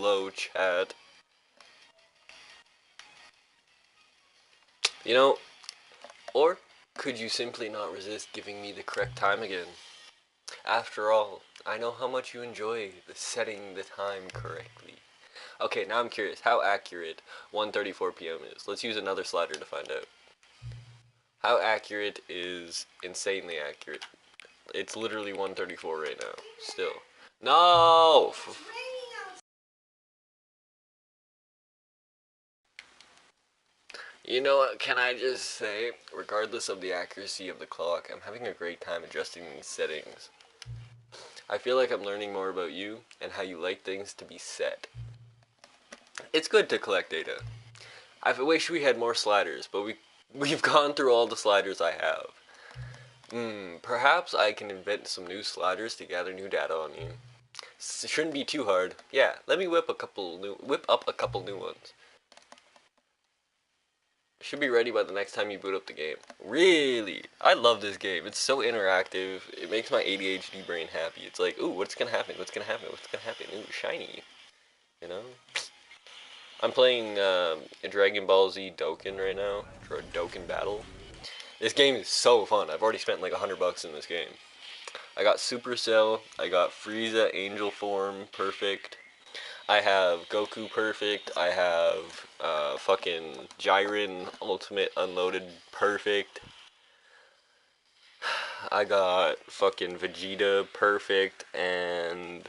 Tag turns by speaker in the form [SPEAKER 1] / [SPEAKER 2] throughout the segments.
[SPEAKER 1] slow, chat. You know, or could you simply not resist giving me the correct time again? After all, I know how much you enjoy setting the time correctly. Okay, now I'm curious, how accurate 1:34 p.m. is? Let's use another slider to find out. How accurate is insanely accurate? It's literally 1:34 right now, still. No! You know what, can I just say, regardless of the accuracy of the clock, I'm having a great time adjusting these settings. I feel like I'm learning more about you and how you like things to be set. It's good to collect data. I wish we had more sliders, but we've gone through all the sliders I have. Perhaps I can invent some new sliders to gather new data on you. It shouldn't be too hard. Yeah, let me whip up a couple new ones. Should be ready by the next time you boot up the game. Really? I love this game. It's so interactive. It makes my ADHD brain happy. It's like, ooh, what's gonna happen? What's gonna happen? What's gonna happen? Ooh, shiny. You know? I'm playing Dragon Ball Z Dokkan right now, for a Dokkan battle. This game is so fun. I've already spent like $100 in this game. I got Supercell, I got Frieza Angel Form Perfect, I have Goku Perfect, I have fucking Jiren Ultimate Unloaded Perfect, I got fucking Vegeta Perfect, and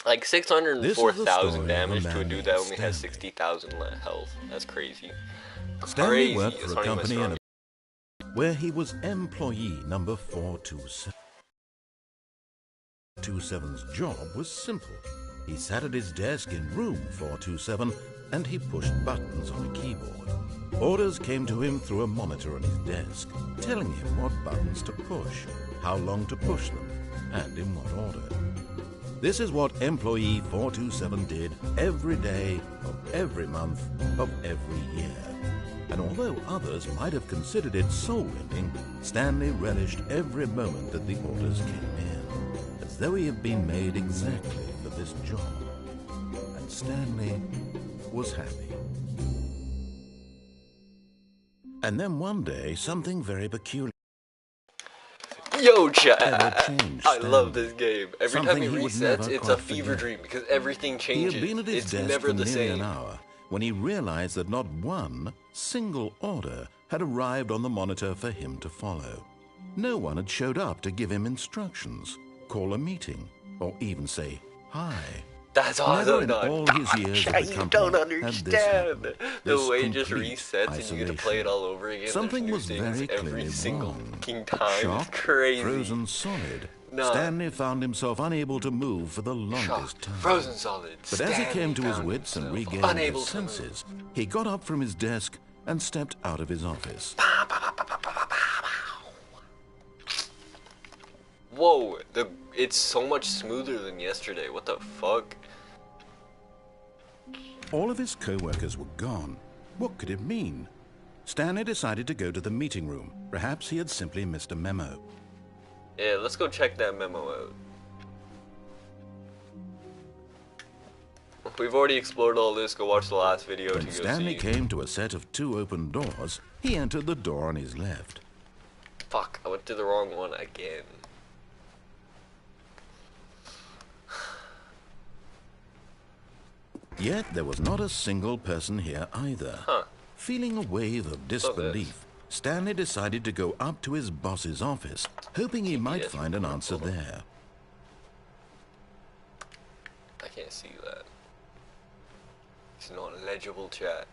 [SPEAKER 1] like 604,000 damage to a dude that only has 60,000 health. That's crazy.
[SPEAKER 2] Stanley worked for a company where he was employee number 427. 427's job was simple. He sat at his desk in room 427 and he pushed buttons on a keyboard. Orders came to him through a monitor on his desk, telling him what buttons to push, how long to push them, and in what order. This is what employee 427 did every day of every month of every year. And although others might have considered it soul-rending, Stanley relished every moment that the orders came in, as though he had been made exactly for this job. And Stanley was happy. And then one day, something very peculiar.
[SPEAKER 1] Yo, chat! I love this game. Every time it resets, it's a fever dream because everything changes.
[SPEAKER 2] He had been at his
[SPEAKER 1] it's
[SPEAKER 2] desk
[SPEAKER 1] never
[SPEAKER 2] for
[SPEAKER 1] the
[SPEAKER 2] nearly
[SPEAKER 1] same.
[SPEAKER 2] an hour when he realized that not one single order had arrived on the monitor for him to follow. No one had showed up to give him instructions, call a meeting, or even say hi.
[SPEAKER 1] That's awesome.
[SPEAKER 2] Never in all his years at the company
[SPEAKER 1] don't understand. The way it just resets
[SPEAKER 2] isolation.
[SPEAKER 1] and you get to play it all over again.
[SPEAKER 2] Something was very
[SPEAKER 1] every
[SPEAKER 2] clearly
[SPEAKER 1] single
[SPEAKER 2] wrong.
[SPEAKER 1] fucking time.
[SPEAKER 2] Shock,
[SPEAKER 1] It's crazy.
[SPEAKER 2] frozen solid.
[SPEAKER 1] No.
[SPEAKER 2] Stanley found himself unable to move for the longest time.
[SPEAKER 1] Frozen solid.
[SPEAKER 2] But as he came to his wits and regained his senses, he got up from his desk and stepped out of his office.
[SPEAKER 1] Whoa, it's so much smoother than yesterday. What the fuck?
[SPEAKER 2] All of his co-workers were gone. What could it mean? Stanley decided to go to the meeting room. Perhaps he had simply missed a memo.
[SPEAKER 1] Yeah, let's go check that memo out. We've already explored all this. Go watch the last video to go see.
[SPEAKER 2] When Stanley came to a set of 2 open doors, he entered the door on his left.
[SPEAKER 1] Fuck, I went to the wrong one again.
[SPEAKER 2] Yet there was not a single person here either.
[SPEAKER 1] Huh.
[SPEAKER 2] Feeling a wave of disbelief, Stanley decided to go up to his boss's office, hoping he might find an answer there.
[SPEAKER 1] I can't see that. It's not legible, chat.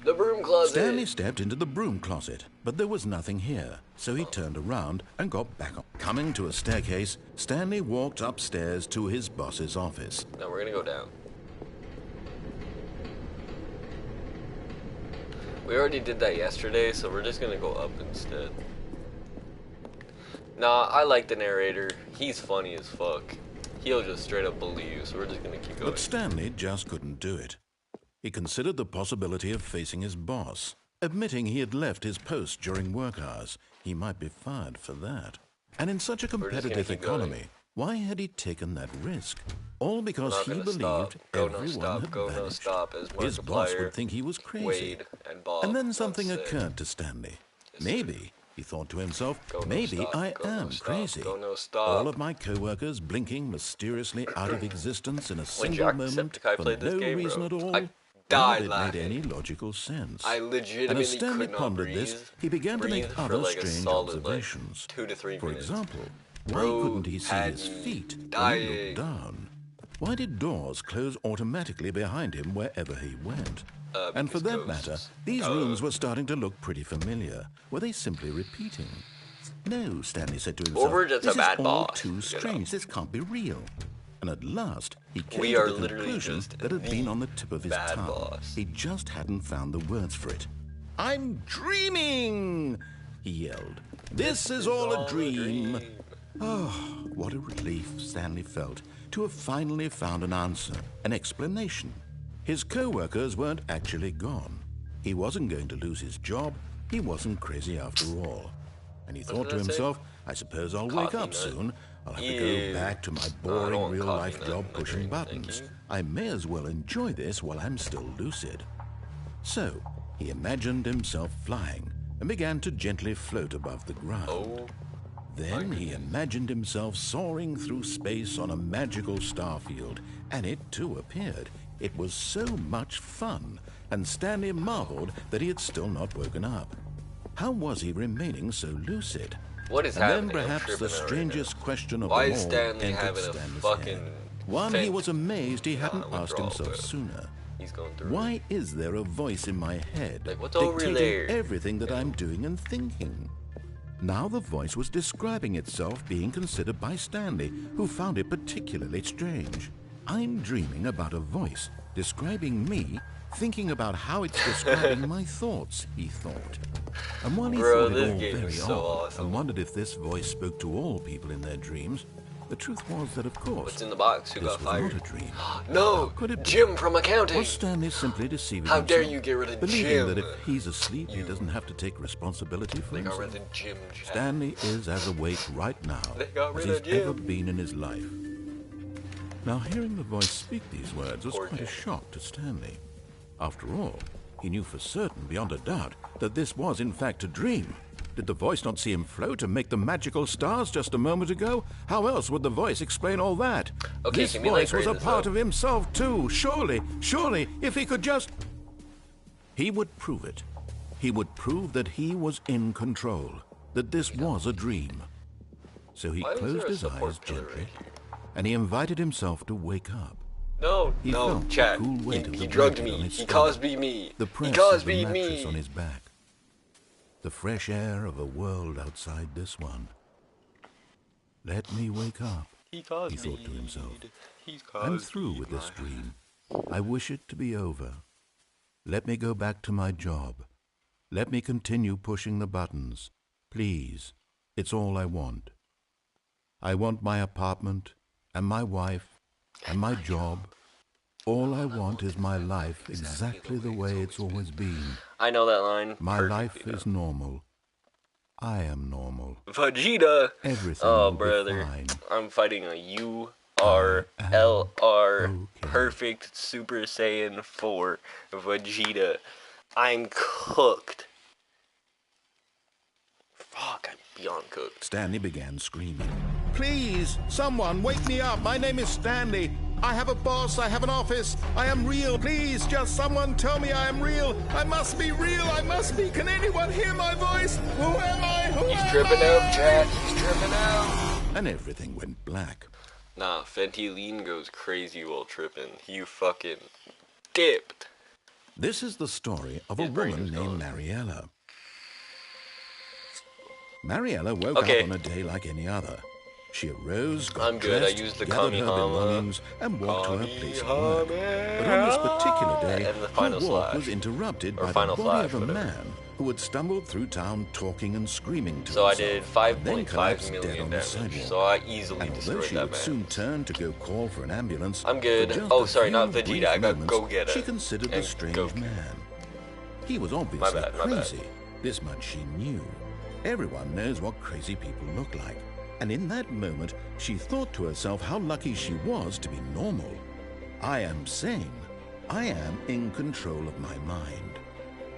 [SPEAKER 1] The broom closet!
[SPEAKER 2] Stanley stepped into the broom closet, but there was nothing here, so he turned around and got back up. Coming to a staircase, Stanley walked upstairs to his boss's office.
[SPEAKER 1] Now we're gonna go down. We already did that yesterday, so we're just gonna go up instead. Nah, I like the narrator. He's funny as fuck. He'll just straight up bully you, so we're just gonna keep going.
[SPEAKER 2] But Stanley just couldn't do it. He considered the possibility of facing his boss. Admitting he had left his post during work hours, he might be fired for that. And in such a competitive economy, Why had he taken that risk? All because he believed everyone had vanished. His boss would think he was crazy.
[SPEAKER 1] Wade and Bob.
[SPEAKER 2] And then something occurred to Stanley. Maybe, he thought to himself, maybe I am crazy. All of my co-workers blinking mysteriously out of existence in a single moment for no reason at all. None of it made any logical sense.
[SPEAKER 1] I legitimately
[SPEAKER 2] and as Stanley
[SPEAKER 1] could not
[SPEAKER 2] pondered
[SPEAKER 1] breathe,
[SPEAKER 2] this, he began to make other
[SPEAKER 1] like
[SPEAKER 2] strange observations.
[SPEAKER 1] 2 to 3
[SPEAKER 2] For
[SPEAKER 1] minutes.
[SPEAKER 2] example, why couldn't he see his feet when he looked down? Why did doors close automatically behind him wherever he went? And for that matter, these rooms were starting to look pretty familiar. Were they simply repeating? No, Stanley said to himself,
[SPEAKER 1] Over's
[SPEAKER 2] this
[SPEAKER 1] a bad
[SPEAKER 2] is all
[SPEAKER 1] boss,
[SPEAKER 2] too strange. This can't be real. And at last, he came
[SPEAKER 1] We
[SPEAKER 2] to
[SPEAKER 1] are
[SPEAKER 2] the
[SPEAKER 1] literally
[SPEAKER 2] conclusion
[SPEAKER 1] just
[SPEAKER 2] that had been on the tip of his
[SPEAKER 1] bad
[SPEAKER 2] tongue.
[SPEAKER 1] boss.
[SPEAKER 2] He just hadn't found the words for it. I'm dreaming, he yelled. This is all a dream. Oh, what a relief Stanley felt to have finally found an answer, an explanation. His co-workers weren't actually gone. He wasn't going to lose his job. He wasn't crazy after all. And he thought to himself, I suppose I'll wake up soon. I'll have to go back to my boring real-life job pushing buttons. I may as well enjoy this while I'm still lucid. So, he imagined himself flying and began to gently float above the ground. Then he imagined himself soaring through space on a magical starfield, and it too appeared. It was so much fun, and Stanley marveled that he had still not woken up. How was he remaining so lucid?
[SPEAKER 1] What is
[SPEAKER 2] and
[SPEAKER 1] happening?
[SPEAKER 2] then perhaps the strangest question of
[SPEAKER 1] Why
[SPEAKER 2] them
[SPEAKER 1] is
[SPEAKER 2] all
[SPEAKER 1] Stanley
[SPEAKER 2] entered
[SPEAKER 1] having a
[SPEAKER 2] Stanley's
[SPEAKER 1] fucking
[SPEAKER 2] head. One, he was amazed he hadn't asked himself sooner.
[SPEAKER 1] He's going through
[SPEAKER 2] Why is there a voice in my head
[SPEAKER 1] Like, what's over
[SPEAKER 2] dictating
[SPEAKER 1] there?
[SPEAKER 2] everything that I'm doing and thinking? Now the voice was describing itself being considered by Stanley, who found it particularly strange. I'm dreaming about a voice describing me, thinking about how it's describing my thoughts, he thought. And while he thought it all very odd and wondered if this voice spoke to all people in their dreams, the truth was that, of course,
[SPEAKER 1] What's in the box? Who
[SPEAKER 2] this
[SPEAKER 1] got
[SPEAKER 2] was
[SPEAKER 1] fired?
[SPEAKER 2] not a dream.
[SPEAKER 1] No!
[SPEAKER 2] Could it be?
[SPEAKER 1] Jim from accounting!
[SPEAKER 2] Was Stanley simply deceiving
[SPEAKER 1] How
[SPEAKER 2] himself?
[SPEAKER 1] dare you get rid of
[SPEAKER 2] believing
[SPEAKER 1] Jim?
[SPEAKER 2] that if he's asleep, he doesn't have to take responsibility for
[SPEAKER 1] They got
[SPEAKER 2] himself?
[SPEAKER 1] rid of Jim.
[SPEAKER 2] Stanley is as awake right now
[SPEAKER 1] They got
[SPEAKER 2] as
[SPEAKER 1] rid
[SPEAKER 2] he's
[SPEAKER 1] of Jim.
[SPEAKER 2] ever been in his life. Now, hearing the voice speak these words was
[SPEAKER 1] Poor
[SPEAKER 2] quite a
[SPEAKER 1] Jim.
[SPEAKER 2] shock to Stanley. After all, he knew for certain, beyond a doubt, that this was in fact a dream. Did the voice not see him float and make the magical stars just a moment ago? How else would the voice explain all that?
[SPEAKER 1] Okay,
[SPEAKER 2] this
[SPEAKER 1] can we, like,
[SPEAKER 2] voice was a
[SPEAKER 1] grade this
[SPEAKER 2] part
[SPEAKER 1] up?
[SPEAKER 2] of himself too. Surely, if he could just... He would prove it. He would prove that he was in control, that this was a dream. So he
[SPEAKER 1] Why is
[SPEAKER 2] closed
[SPEAKER 1] there a
[SPEAKER 2] his
[SPEAKER 1] support
[SPEAKER 2] eyes
[SPEAKER 1] pillar
[SPEAKER 2] gently,
[SPEAKER 1] right here?
[SPEAKER 2] and he invited himself to wake up.
[SPEAKER 1] No,
[SPEAKER 2] He
[SPEAKER 1] no,
[SPEAKER 2] felt the
[SPEAKER 1] chat.
[SPEAKER 2] cool weight of
[SPEAKER 1] He
[SPEAKER 2] the
[SPEAKER 1] drugged
[SPEAKER 2] blanket on
[SPEAKER 1] me.
[SPEAKER 2] his
[SPEAKER 1] He
[SPEAKER 2] stomach,
[SPEAKER 1] Cosby me.
[SPEAKER 2] the
[SPEAKER 1] He
[SPEAKER 2] press of the
[SPEAKER 1] Cosby
[SPEAKER 2] mattress
[SPEAKER 1] me.
[SPEAKER 2] on his back, the fresh air of a world outside this one. Let me wake up,
[SPEAKER 1] He Cosby.
[SPEAKER 2] he thought to himself.
[SPEAKER 1] He's
[SPEAKER 2] I'm through with this dream. I wish it to be over. Let me go back to my job. Let me continue pushing the buttons. Please, it's all I want. I want my apartment, and my wife, and my job. All I want is my life exactly the way it's always been.
[SPEAKER 1] I know that line.
[SPEAKER 2] My life
[SPEAKER 1] perfectly,
[SPEAKER 2] is normal. I am normal.
[SPEAKER 1] Vegeta.
[SPEAKER 2] Everything
[SPEAKER 1] Oh,
[SPEAKER 2] will be
[SPEAKER 1] brother.
[SPEAKER 2] fine.
[SPEAKER 1] I'm fighting a URLR
[SPEAKER 2] okay.
[SPEAKER 1] Perfect Super Saiyan 4 Vegeta. I'm cooked. Fuck, I'm beyond cooked.
[SPEAKER 2] Stanley began screaming. Please, someone, wake me up. My name is Stanley. I have a boss. I have an office. I am real. Please, just someone tell me I am real. I must be real. I must be. Can anyone hear my voice? Who am I?
[SPEAKER 1] He's tripping out, Chad. He's tripping out.
[SPEAKER 2] And everything went black.
[SPEAKER 1] Nah, Fenty Lean goes crazy while tripping. He fucking dipped.
[SPEAKER 2] This is the story of a
[SPEAKER 1] His brain
[SPEAKER 2] woman
[SPEAKER 1] is
[SPEAKER 2] named
[SPEAKER 1] gone.
[SPEAKER 2] Mariella. Mariella woke
[SPEAKER 1] Okay.
[SPEAKER 2] up on a day like any other. She arose, got
[SPEAKER 1] I'm good. I
[SPEAKER 2] dressed,
[SPEAKER 1] used the
[SPEAKER 2] gathered her
[SPEAKER 1] Kamihama.
[SPEAKER 2] belongings, and walked to her place of work. But on this particular day,
[SPEAKER 1] And the
[SPEAKER 2] her
[SPEAKER 1] final
[SPEAKER 2] walk
[SPEAKER 1] slash.
[SPEAKER 2] was interrupted
[SPEAKER 1] Or
[SPEAKER 2] by the
[SPEAKER 1] final
[SPEAKER 2] body
[SPEAKER 1] flash,
[SPEAKER 2] of a
[SPEAKER 1] whatever.
[SPEAKER 2] man who had stumbled through town talking and screaming to
[SPEAKER 1] So I
[SPEAKER 2] himself,
[SPEAKER 1] did
[SPEAKER 2] and then
[SPEAKER 1] 5.5
[SPEAKER 2] collapsed dead
[SPEAKER 1] million
[SPEAKER 2] on the
[SPEAKER 1] damage.
[SPEAKER 2] sidewalk.
[SPEAKER 1] So I easily
[SPEAKER 2] And although
[SPEAKER 1] destroyed
[SPEAKER 2] she
[SPEAKER 1] that
[SPEAKER 2] would
[SPEAKER 1] man.
[SPEAKER 2] soon turn to go call for an ambulance,
[SPEAKER 1] I'm good.
[SPEAKER 2] for just
[SPEAKER 1] Oh,
[SPEAKER 2] a
[SPEAKER 1] sorry, not
[SPEAKER 2] few
[SPEAKER 1] Vegeta.
[SPEAKER 2] brief
[SPEAKER 1] I got
[SPEAKER 2] moments,
[SPEAKER 1] Gogeta
[SPEAKER 2] she considered the
[SPEAKER 1] and
[SPEAKER 2] strange
[SPEAKER 1] Goku.
[SPEAKER 2] man. He was obviously
[SPEAKER 1] My bad.
[SPEAKER 2] crazy. This much she knew. Everyone knows what crazy people look like. And in that moment, she thought to herself how lucky she was to be normal. I am sane. I am in control of my mind.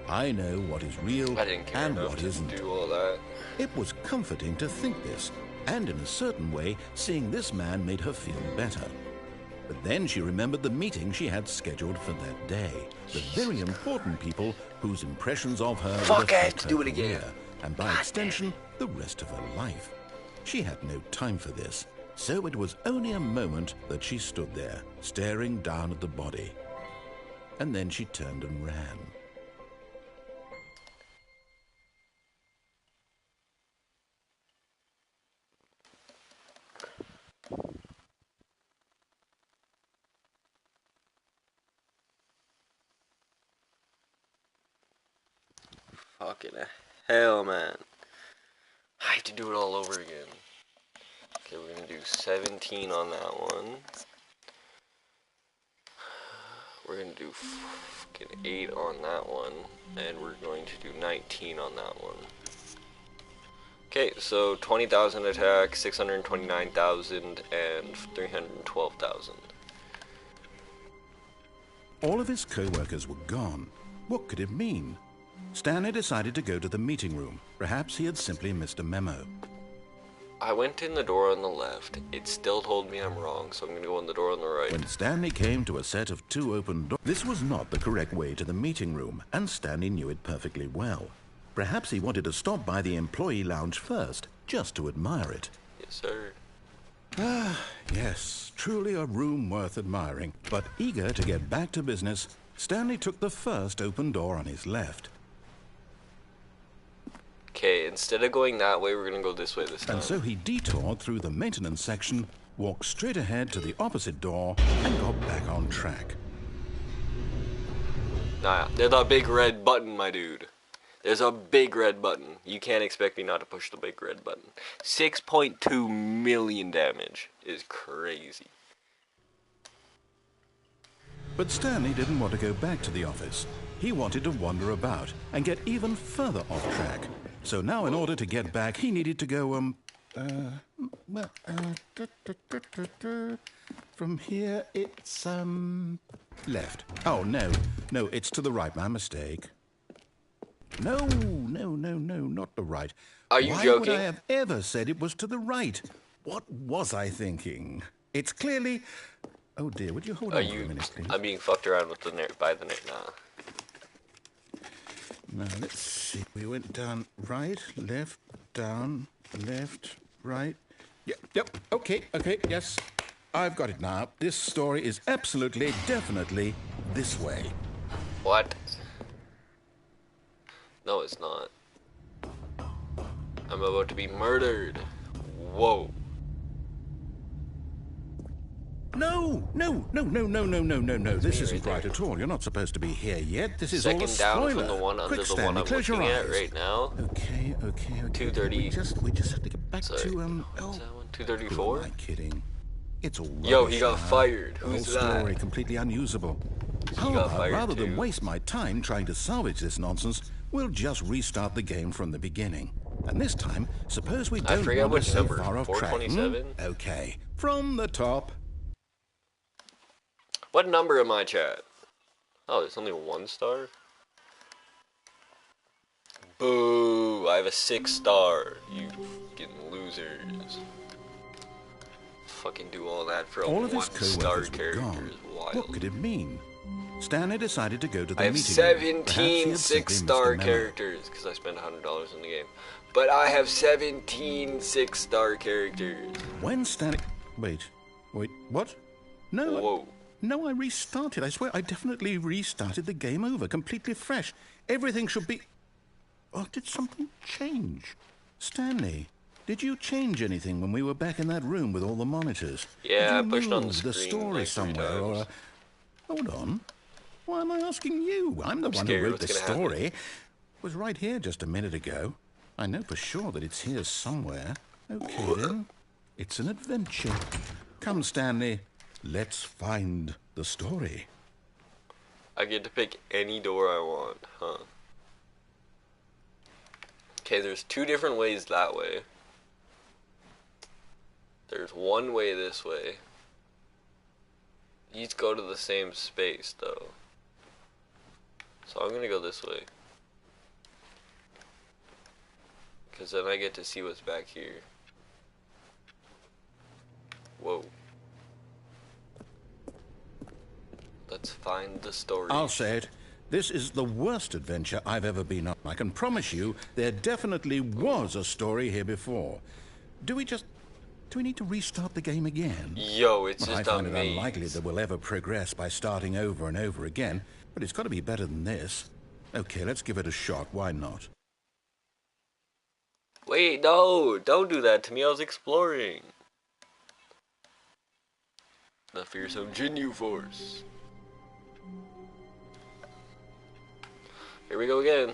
[SPEAKER 2] I know what is real and what isn't.
[SPEAKER 1] Do all that.
[SPEAKER 2] It was comforting to think this, and in a certain way, seeing this man made her feel better. But then she remembered the meeting she had scheduled for that day. The very important people whose impressions of her would affect her career, and by extension, the rest of her life. She had no time for this, so it was only a moment that she stood there, staring down at the body. And then she turned and ran.
[SPEAKER 1] Fucking hell, man. I have to do it all over again. Okay, we're gonna do 17 on that one. We're gonna do fucking 8 on that one. And we're going to do 19 on that one. Okay, so 20,000 attack, 629,000, and 312,000.
[SPEAKER 2] All of his co-workers were gone. What could it mean? Stanley decided to go to the meeting room. Perhaps he had simply missed a memo.
[SPEAKER 1] I went in the door on the left. It still told me I'm wrong, so I'm going to go in the door on the right.
[SPEAKER 2] When Stanley came to a set of 2 open doors, this was not the correct way to the meeting room, and Stanley knew it perfectly well. Perhaps he wanted to stop by the employee lounge first, just to admire it.
[SPEAKER 1] Yes, sir.
[SPEAKER 2] Ah, yes, truly a room worth admiring. But eager to get back to business, Stanley took the first open door on his left.
[SPEAKER 1] Okay, instead of going that way, we're going to go this way this time.
[SPEAKER 2] And so he detoured through the maintenance section, walked straight ahead to the opposite door, and got back on track.
[SPEAKER 1] Nah, there's a big red button, my dude. There's a big red button. You can't expect me not to push the big red button. 6.2 million damage is crazy.
[SPEAKER 2] But Stanley didn't want to go back to the office. He wanted to wander about and get even further off track. So now in order to get back, he needed to go, from here it's, left. Oh, no, it's to the right, my mistake. No, not the right.
[SPEAKER 1] Are you joking?
[SPEAKER 2] Why would I have ever said it was to the right? What was I thinking? It's clearly... Oh dear, would you hold on for a minute, please?
[SPEAKER 1] I'm being fucked around with the by the net now.
[SPEAKER 2] Now, let's see. We went down right, left, down, left, right. Yep, okay, yes. I've got it now. This story is absolutely, definitely this way.
[SPEAKER 1] What? No, it's not. I'm about to be murdered. Whoa.
[SPEAKER 2] No. This isn't right at all. You're not supposed to be here yet. This is all a spoiler.
[SPEAKER 1] Second down from the one under
[SPEAKER 2] Quick,
[SPEAKER 1] the
[SPEAKER 2] Stanley,
[SPEAKER 1] one I'm
[SPEAKER 2] close
[SPEAKER 1] looking
[SPEAKER 2] your
[SPEAKER 1] at
[SPEAKER 2] eyes.
[SPEAKER 1] right now.
[SPEAKER 2] Okay.
[SPEAKER 1] 230.
[SPEAKER 2] We just have to get back
[SPEAKER 1] Sorry.
[SPEAKER 2] to,
[SPEAKER 1] What's that one?
[SPEAKER 2] Who
[SPEAKER 1] 234?
[SPEAKER 2] am I kidding? It's all rubbish.
[SPEAKER 1] Yo, he got
[SPEAKER 2] now.
[SPEAKER 1] fired.
[SPEAKER 2] The whole
[SPEAKER 1] Who's that?
[SPEAKER 2] story completely unusable.
[SPEAKER 1] He got fired
[SPEAKER 2] Rather
[SPEAKER 1] too.
[SPEAKER 2] than waste my time trying to salvage this nonsense, we'll just restart the game from the beginning. And this time, suppose we don't
[SPEAKER 1] forget
[SPEAKER 2] wander
[SPEAKER 1] which
[SPEAKER 2] so
[SPEAKER 1] number.
[SPEAKER 2] far off track.
[SPEAKER 1] 427?
[SPEAKER 2] Okay, from the top.
[SPEAKER 1] What number am I, chat? Oh, there's only 1 star? Boo! I have a 6 star. You fucking losers. Fucking do all that for a
[SPEAKER 2] All of his
[SPEAKER 1] 1 star
[SPEAKER 2] co-workers were
[SPEAKER 1] character
[SPEAKER 2] gone.
[SPEAKER 1] is wild.
[SPEAKER 2] What could it mean? Stanley decided to go to the
[SPEAKER 1] I have
[SPEAKER 2] meeting room. Perhaps he
[SPEAKER 1] 17
[SPEAKER 2] had simply
[SPEAKER 1] 6
[SPEAKER 2] missed
[SPEAKER 1] star
[SPEAKER 2] a memo.
[SPEAKER 1] characters because I spent $100 in the game. But I have 17 6 star characters.
[SPEAKER 2] When Stanley... Wait, what? No.
[SPEAKER 1] Whoa.
[SPEAKER 2] No, I restarted. I swear, I definitely restarted the game over, completely fresh. Everything should be... Oh, did something change? Stanley, did you change anything when we were back in that room with all the monitors?
[SPEAKER 1] Yeah,
[SPEAKER 2] Did
[SPEAKER 1] I pushed on the
[SPEAKER 2] move
[SPEAKER 1] screen
[SPEAKER 2] story
[SPEAKER 1] like 3
[SPEAKER 2] somewhere, or...
[SPEAKER 1] times.
[SPEAKER 2] Hold on. Why am I asking you? I'm the one
[SPEAKER 1] scared.
[SPEAKER 2] who wrote
[SPEAKER 1] What's
[SPEAKER 2] the
[SPEAKER 1] gonna happen?
[SPEAKER 2] story. It was right here just a minute ago. I know for sure that it's here somewhere. Okay, then. It's an adventure. Come, Stanley. Let's find the story.
[SPEAKER 1] I get to pick any door I want, huh? Okay, there's 2 different ways that way. There's one way this way. These go to the same space, though. So I'm gonna go this way. Because then I get to see what's back here. Whoa. Let's find the story.
[SPEAKER 2] I'll say it. This is the worst adventure I've ever been on. I can promise you there definitely was a story here before. Do we need to restart the game again?
[SPEAKER 1] Yo, it's
[SPEAKER 2] Well,
[SPEAKER 1] just
[SPEAKER 2] I find
[SPEAKER 1] amazing.
[SPEAKER 2] it unlikely that we'll ever progress by starting over and over again, but it's got to be better than this. Okay, let's give it a shot. Why not?
[SPEAKER 1] Wait, no! Don't do that to me. I was exploring. The fearsome Jinyu Force. Here we go again.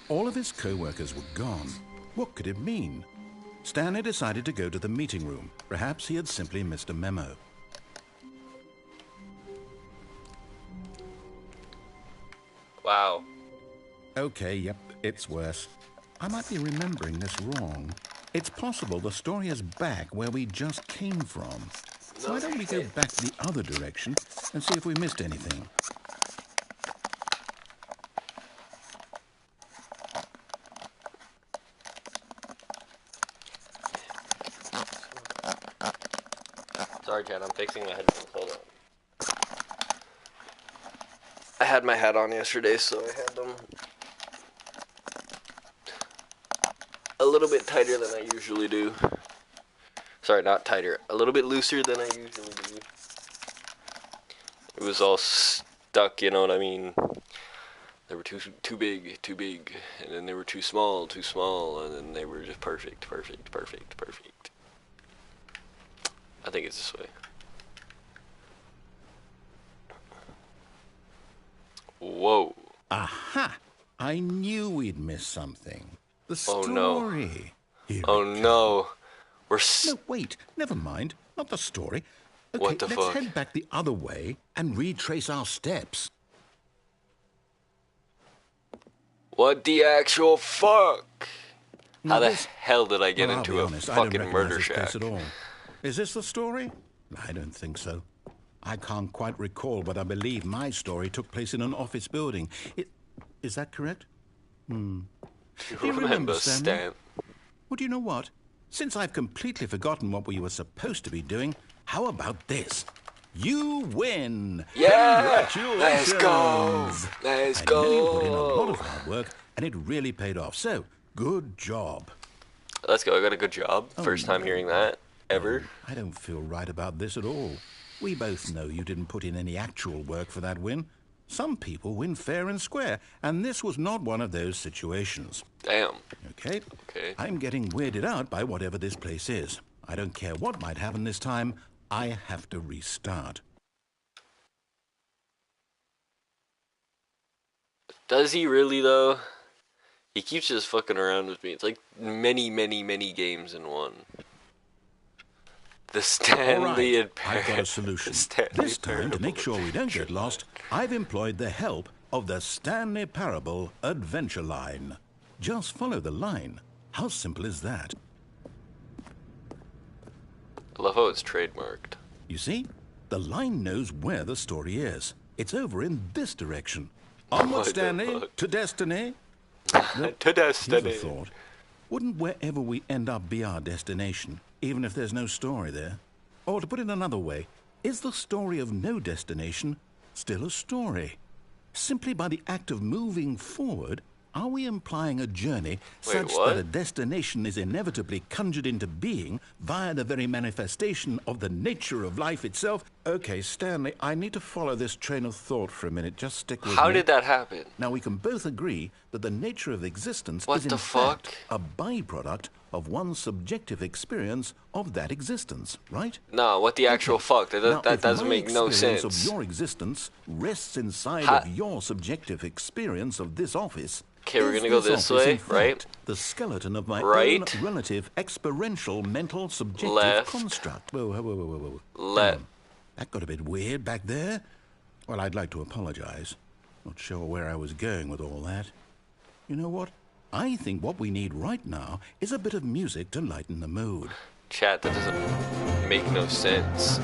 [SPEAKER 2] All of his co-workers were gone. What could it mean? Stanley decided to go to the meeting room. Perhaps he had simply missed a memo.
[SPEAKER 1] Wow.
[SPEAKER 2] Okay, yep, it's worse. I might be remembering this wrong. It's possible the story is back where we just came from. Why don't we go back the other direction and see if we missed anything?
[SPEAKER 1] Sorry, Chad, I'm fixing my headphones. Hold on. I had my hat on yesterday, so I had them a little bit tighter than I usually do. Sorry, not tighter. A little bit looser than I usually do. It was all stuck, you know what I mean? They were too big, and then they were too small, and then they were just perfect. I think it's this way. Whoa.
[SPEAKER 2] Aha! I knew we'd missed something. The
[SPEAKER 1] Oh,
[SPEAKER 2] story.
[SPEAKER 1] no.
[SPEAKER 2] Here
[SPEAKER 1] Oh
[SPEAKER 2] it comes.
[SPEAKER 1] no. We're
[SPEAKER 2] No, wait. Never mind. Not the story. Okay,
[SPEAKER 1] What the
[SPEAKER 2] let's
[SPEAKER 1] fuck?
[SPEAKER 2] head back the other way and retrace our steps.
[SPEAKER 1] What the actual fuck?
[SPEAKER 2] Now
[SPEAKER 1] How the
[SPEAKER 2] this-
[SPEAKER 1] hell did I get
[SPEAKER 2] Well, I'll
[SPEAKER 1] into
[SPEAKER 2] be
[SPEAKER 1] a
[SPEAKER 2] honest, I don't
[SPEAKER 1] fucking
[SPEAKER 2] recognize
[SPEAKER 1] murder
[SPEAKER 2] this place
[SPEAKER 1] shack?
[SPEAKER 2] at all. Is this the story? I don't think so. I can't quite recall, but I believe my story took place in an office building. Is that correct?
[SPEAKER 1] Do
[SPEAKER 2] Do you remember, Stanley?
[SPEAKER 1] Stan?
[SPEAKER 2] Well, do you know what? Since I've completely forgotten what we were supposed to be doing, how about this? You win!
[SPEAKER 1] Yeah!
[SPEAKER 2] Congratulations!
[SPEAKER 1] Let's go! Let's
[SPEAKER 2] I know you put in a lot
[SPEAKER 1] go!
[SPEAKER 2] of hard work, and it really paid off. So, good job.
[SPEAKER 1] Let's go. I got a good job. First time
[SPEAKER 2] no.
[SPEAKER 1] hearing that ever.
[SPEAKER 2] I don't feel right about this at all. We both know you didn't put in any actual work for that win. Some people win fair and square, and this was not one of those situations.
[SPEAKER 1] Damn.
[SPEAKER 2] Okay?
[SPEAKER 1] Okay.
[SPEAKER 2] I'm getting weirded out by whatever this place is. I don't care what might happen this time. I have to restart.
[SPEAKER 1] Does he really though? He keeps just fucking around with me. It's like many games in one. The Stanley
[SPEAKER 2] All
[SPEAKER 1] and
[SPEAKER 2] right, I've got a solution.
[SPEAKER 1] The Stanley
[SPEAKER 2] This time, to
[SPEAKER 1] Parable
[SPEAKER 2] make sure we don't get
[SPEAKER 1] Adventure
[SPEAKER 2] lost, I've employed the help of the Stanley Parable Adventure Line. Just follow the line. How simple is that?
[SPEAKER 1] I love how it's trademarked.
[SPEAKER 2] You see? The line knows where the story is. It's over in this direction. Onward,
[SPEAKER 1] What the
[SPEAKER 2] Stanley,
[SPEAKER 1] fuck?
[SPEAKER 2] to destiny.
[SPEAKER 1] To
[SPEAKER 2] Here's
[SPEAKER 1] Destiny.
[SPEAKER 2] a thought. Wouldn't wherever we end up be our destination, even if there's no story there? Or to put it another way, is the story of no destination still a story? Simply by the act of moving forward, are we implying a journey such
[SPEAKER 1] what?
[SPEAKER 2] that a destination is inevitably conjured into being via the very manifestation of the nature of life itself? Okay, Stanley, I need to follow this train of thought for a minute. Just stick with me.
[SPEAKER 1] How did that happen?
[SPEAKER 2] Now, we can both agree that the nature of existence
[SPEAKER 1] What
[SPEAKER 2] is in
[SPEAKER 1] the
[SPEAKER 2] fact
[SPEAKER 1] fuck?
[SPEAKER 2] a byproduct of one's subjective experience of that existence, right?
[SPEAKER 1] No, what the actual fuck?
[SPEAKER 2] Now,
[SPEAKER 1] That
[SPEAKER 2] if
[SPEAKER 1] doesn't
[SPEAKER 2] my
[SPEAKER 1] make no
[SPEAKER 2] experience
[SPEAKER 1] sense.
[SPEAKER 2] of your existence rests inside
[SPEAKER 1] Ha-
[SPEAKER 2] of your subjective experience of this office.
[SPEAKER 1] Okay, we're
[SPEAKER 2] is
[SPEAKER 1] gonna go this
[SPEAKER 2] office,
[SPEAKER 1] way,
[SPEAKER 2] in fact,
[SPEAKER 1] right?
[SPEAKER 2] The skeleton of my
[SPEAKER 1] Right.
[SPEAKER 2] own relative experiential mental subjective
[SPEAKER 1] Left.
[SPEAKER 2] construct. Whoa.
[SPEAKER 1] Left.
[SPEAKER 2] Hang on. That got a bit weird back there. Well, I'd like to apologize. Not sure where I was going with all that. You know what? I think what we need right now is a bit of music to lighten the mood.
[SPEAKER 1] Chat, that doesn't make no sense.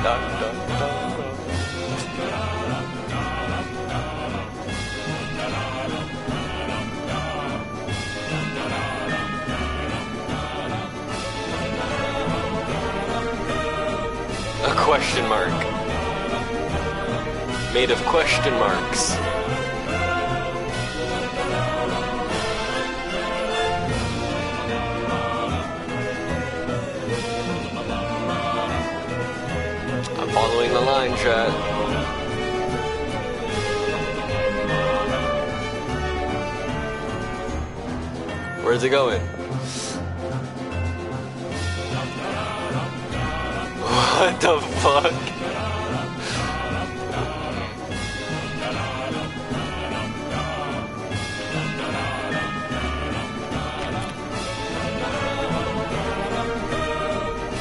[SPEAKER 1] Dun, dun, dun, dun. A question mark. Made of question marks. I'm following the line, chat. Where's it going? What the fuck?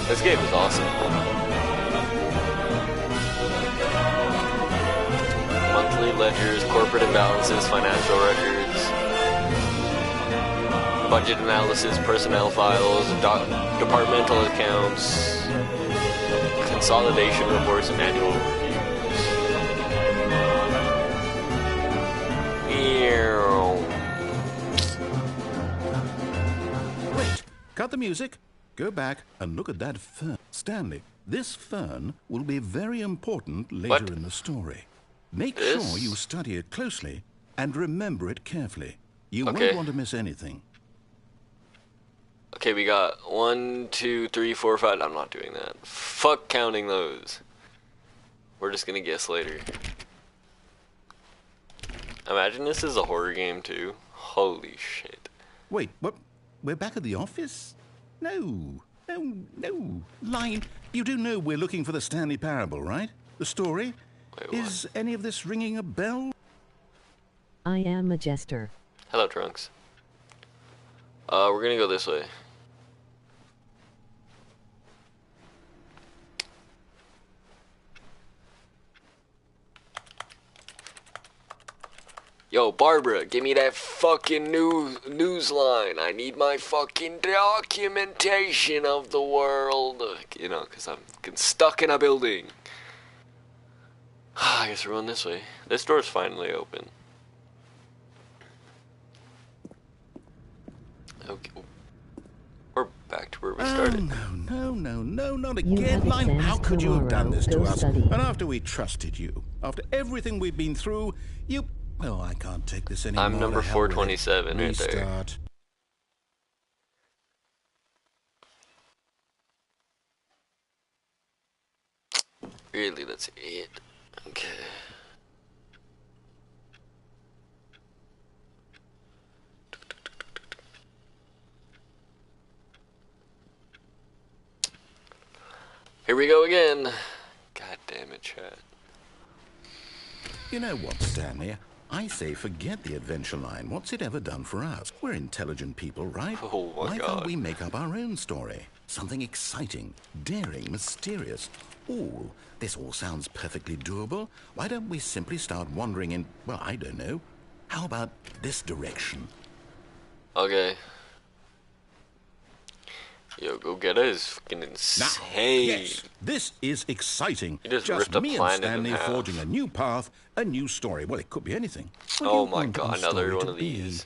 [SPEAKER 1] This game is awesome. Monthly ledgers, corporate imbalances, financial records, budget analysis, personnel files, departmental accounts, consolidation reports, and annual reviews.
[SPEAKER 2] Wait, cut the music. Go back and look at that fern. Stanley, this fern will be very important later in the story. Make sure you study it closely and remember it carefully. You won't want to miss anything.
[SPEAKER 1] Okay, we got 1, 2, 3, 4, 5. I'm not doing that. Fuck counting those. We're just gonna guess later. Imagine this is a horror game too. Holy shit.
[SPEAKER 2] Wait, what? We're back at the office? No. Line, you do know we're looking for the Stanley Parable, right? The story?
[SPEAKER 1] Wait,
[SPEAKER 2] is any of this ringing a bell?
[SPEAKER 3] I am a jester.
[SPEAKER 1] Hello, Trunks. We're gonna go this way. Yo, Barbara, give me that fucking news line. I need my fucking documentation of the world. You know, because I'm stuck in a building. I guess we're going this way. This door's finally open. Okay. We're back to where we started.
[SPEAKER 2] No, not again, Line. How could you have done this to us? And after we trusted you, after everything we've been through, you... Well, I can't take this anymore.
[SPEAKER 1] I'm number 427 right there. Really, that's it. Okay. Here we go again. God damn it, chat.
[SPEAKER 2] You know what, Stanley? I say forget the adventure line. What's it ever done for us? We're intelligent people, right?
[SPEAKER 1] Oh my
[SPEAKER 2] Why
[SPEAKER 1] God.
[SPEAKER 2] can't we make up our own story? Something exciting, daring, mysterious. Ooh, this all sounds perfectly doable. Why don't we simply start wandering in, well, I don't know. How about this direction?
[SPEAKER 1] Okay. Yo, go get it is fucking insane.
[SPEAKER 2] Yes, this is exciting.
[SPEAKER 1] You just ripped a
[SPEAKER 2] me and
[SPEAKER 1] planet in
[SPEAKER 2] Stanley
[SPEAKER 1] half.
[SPEAKER 2] forging a new path, a new story. Well, it could be anything. What do
[SPEAKER 1] Oh
[SPEAKER 2] you
[SPEAKER 1] my
[SPEAKER 2] want
[SPEAKER 1] God,
[SPEAKER 2] our
[SPEAKER 1] another
[SPEAKER 2] story
[SPEAKER 1] one
[SPEAKER 2] to
[SPEAKER 1] of
[SPEAKER 2] be?
[SPEAKER 1] these.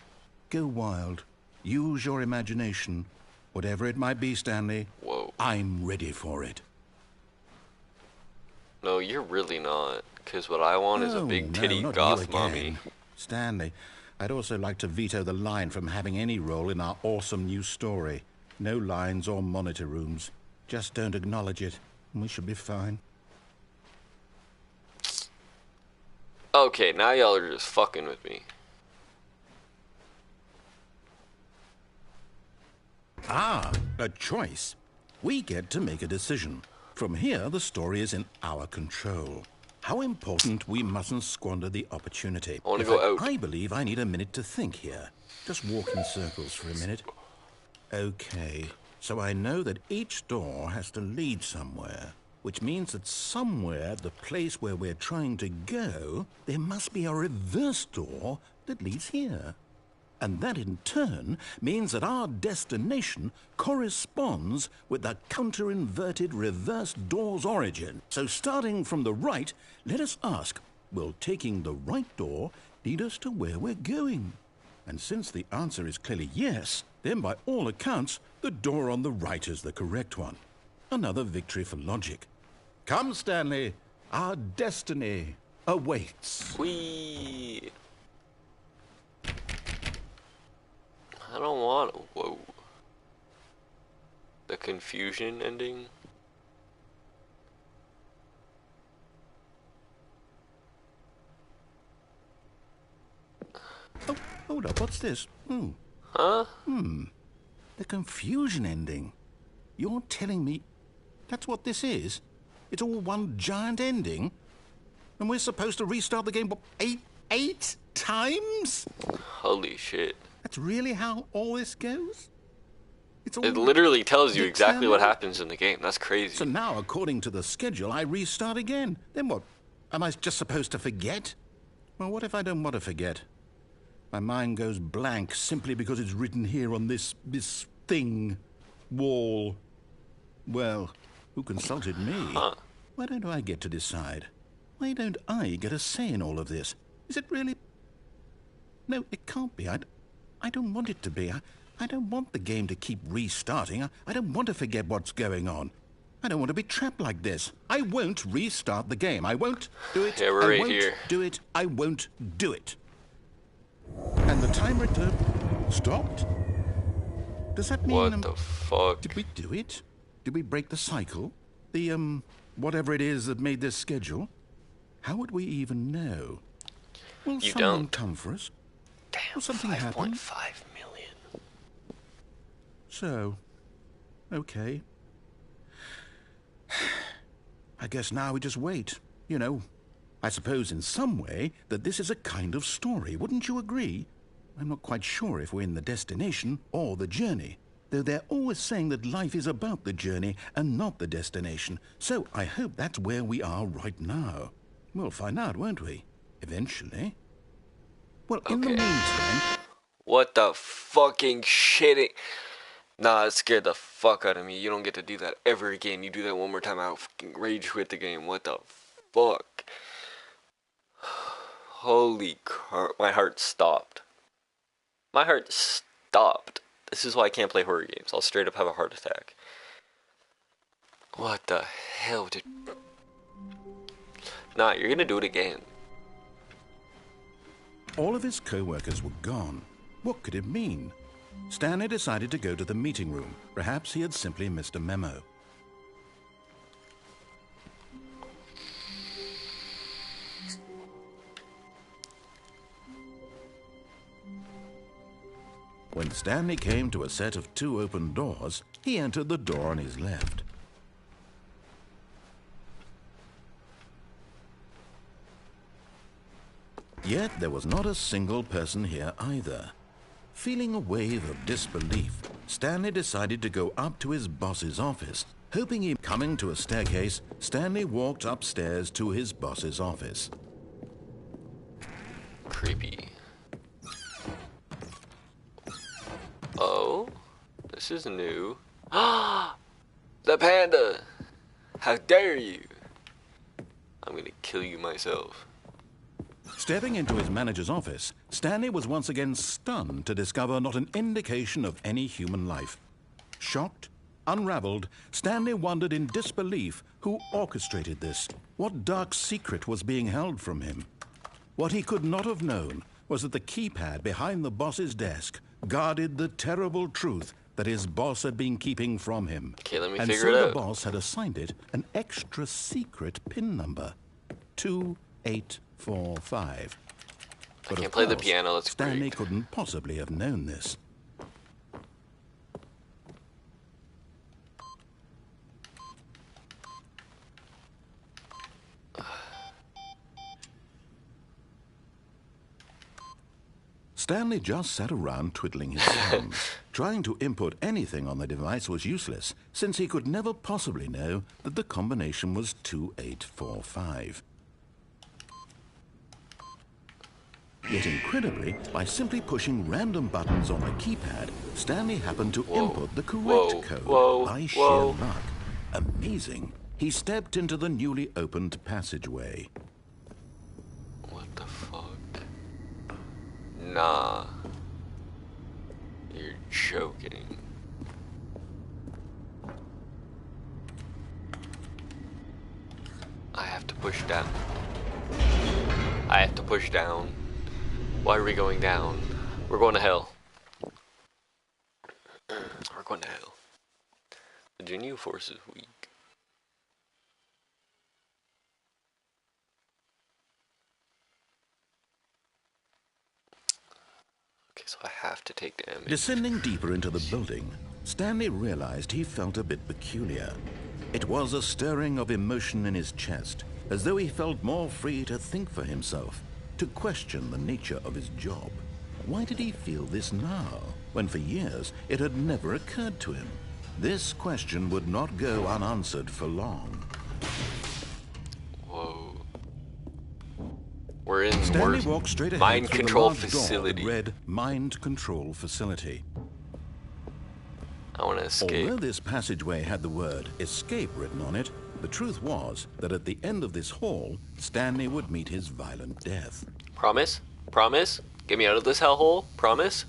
[SPEAKER 2] Go wild. Use your imagination. Whatever it might be, Stanley.
[SPEAKER 1] Whoa.
[SPEAKER 2] I'm ready for it.
[SPEAKER 1] No, you're really not. Because what I want is a big titty
[SPEAKER 2] not
[SPEAKER 1] goth
[SPEAKER 2] you
[SPEAKER 1] mommy.
[SPEAKER 2] again. Stanley, I'd also like to veto the line from having any role in our awesome new story. No lines or monitor rooms. Just don't acknowledge it, and we should be fine.
[SPEAKER 1] Okay, now y'all are just fucking with me.
[SPEAKER 2] Ah, a choice. We get to make a decision. From here, the story is in our control. How important we mustn't squander the opportunity.
[SPEAKER 1] I want to
[SPEAKER 2] In
[SPEAKER 1] go
[SPEAKER 2] fact,
[SPEAKER 1] out.
[SPEAKER 2] I believe I need a minute to think here. Just walk in circles for a minute. Okay, so I know that each door has to lead somewhere, which means that somewhere, the place where we're trying to go, there must be a reverse door that leads here. And that in turn means that our destination corresponds with the counter-inverted reverse door's origin. So starting from the right, let us ask, will taking the right door lead us to where we're going? And since the answer is clearly yes, then by all accounts, the door on the right is the correct one. Another victory for logic. Come, Stanley, our destiny awaits.
[SPEAKER 1] Whee! I don't want. Whoa. The confusion ending.
[SPEAKER 2] Oh, hold up, what's this?
[SPEAKER 1] Huh?
[SPEAKER 2] The confusion ending. You're telling me that's what this is? It's all one giant ending? And we're supposed to restart the game, what, eight times?
[SPEAKER 1] Holy shit.
[SPEAKER 2] That's really how all this goes? It's all
[SPEAKER 1] It literally tells you exactly what
[SPEAKER 2] determined?
[SPEAKER 1] happens in the game. That's crazy.
[SPEAKER 2] So now, according to the schedule, I restart again. Then what? Am I just supposed to forget? Well, what if I don't want to forget? My mind goes blank simply because it's written here on this thing, wall. Well, who consulted me?
[SPEAKER 1] Huh.
[SPEAKER 2] Why don't I get to decide? Why don't I get a say in all of this? Is it really? No, it can't be. I don't want it to be. I don't want the game to keep restarting. I don't want to forget what's going on. I don't want to be trapped like this. I won't restart the game. I won't do it.
[SPEAKER 1] Yeah, we're
[SPEAKER 2] I
[SPEAKER 1] right
[SPEAKER 2] won't
[SPEAKER 1] here.
[SPEAKER 2] do it. I won't do it. And the timer stopped? Does that mean...
[SPEAKER 1] What the fuck?
[SPEAKER 2] Did we do it? Did we break the cycle? The, whatever it is that made this schedule? How would we even know? Will
[SPEAKER 1] You
[SPEAKER 2] someone
[SPEAKER 1] don't.
[SPEAKER 2] come for us?
[SPEAKER 1] Damn,
[SPEAKER 2] Will something happen?
[SPEAKER 1] 5.5 million.
[SPEAKER 2] So, okay. I guess now we just wait. You know, I suppose in some way that this is a kind of story. Wouldn't you agree? I'm not quite sure if we're in the destination or the journey, though they're always saying that life is about the journey and not the destination. So I hope that's where we are right now. We'll find out, won't we? Eventually. Well, in the
[SPEAKER 1] Okay.
[SPEAKER 2] meantime...
[SPEAKER 1] What the fucking shitting? Nah, it scared the fuck out of me. You don't get to do that ever again. You do that one more time, I'll fucking rage quit the game. What the fuck? Holy car! My heart stopped. My heart stopped. This is why I can't play horror games. I'll straight up have a heart attack. What the hell did... Nah, you're gonna do it again.
[SPEAKER 2] All of his co-workers were gone. What could it mean? Stanley decided to go to the meeting room. Perhaps he had simply missed a memo. When Stanley came to a set of 2 open doors, he entered the door on his left. Yet there was not a single person here either. Feeling a wave of disbelief, Stanley decided to go up to his boss's office. Hoping he... Coming to a staircase, Stanley walked upstairs to his boss's office.
[SPEAKER 1] Creepy. Oh? This is new. The panda! How dare you! I'm gonna kill you myself.
[SPEAKER 2] Stepping into his manager's office, Stanley was once again stunned to discover not an indication of any human life. Shocked, unraveled, Stanley wondered in disbelief who orchestrated this. What dark secret was being held from him? What he could not have known was that the keypad behind the boss's desk guarded the terrible truth that his boss had been keeping from him.
[SPEAKER 1] Okay, let me
[SPEAKER 2] and
[SPEAKER 1] figure
[SPEAKER 2] so
[SPEAKER 1] it
[SPEAKER 2] the
[SPEAKER 1] out.
[SPEAKER 2] boss had assigned it an extra secret PIN number. 2845. But
[SPEAKER 1] can't
[SPEAKER 2] of
[SPEAKER 1] play the
[SPEAKER 2] course,
[SPEAKER 1] piano, that's
[SPEAKER 2] Stanley
[SPEAKER 1] great.
[SPEAKER 2] couldn't possibly have known this. Stanley just sat around twiddling his thumbs. Trying to input anything on the device was useless, since he could never possibly know that the combination was 2845. Yet incredibly, by simply pushing random buttons on a keypad, Stanley happened to input the correct code by sheer luck. Amazing. He stepped into the newly opened passageway.
[SPEAKER 1] What the fuck? Nah. You're joking. I have to push down. I have to push down. Why are we going down? We're going to hell. We're going to hell. The Genio force is weak. Okay, so I have to take damage.
[SPEAKER 2] Descending deeper into the building, Stanley realized he felt a bit peculiar. It was a stirring of emotion in his chest, as though he felt more free to think for himself, to question the nature of his job. Why did he feel this now, when for years it had never occurred to him? This question would not go unanswered for long.
[SPEAKER 1] Whoa. We're in
[SPEAKER 2] Stanley walked straight ahead
[SPEAKER 1] mind
[SPEAKER 2] through
[SPEAKER 1] control
[SPEAKER 2] the large
[SPEAKER 1] facility.
[SPEAKER 2] door that read Mind Control Facility.
[SPEAKER 1] I want to escape.
[SPEAKER 2] Although this passageway had the word escape written on it, the truth was that at the end of this hall, Stanley would meet his violent death.
[SPEAKER 1] Promise? Promise? Get me out of this hellhole? Promise?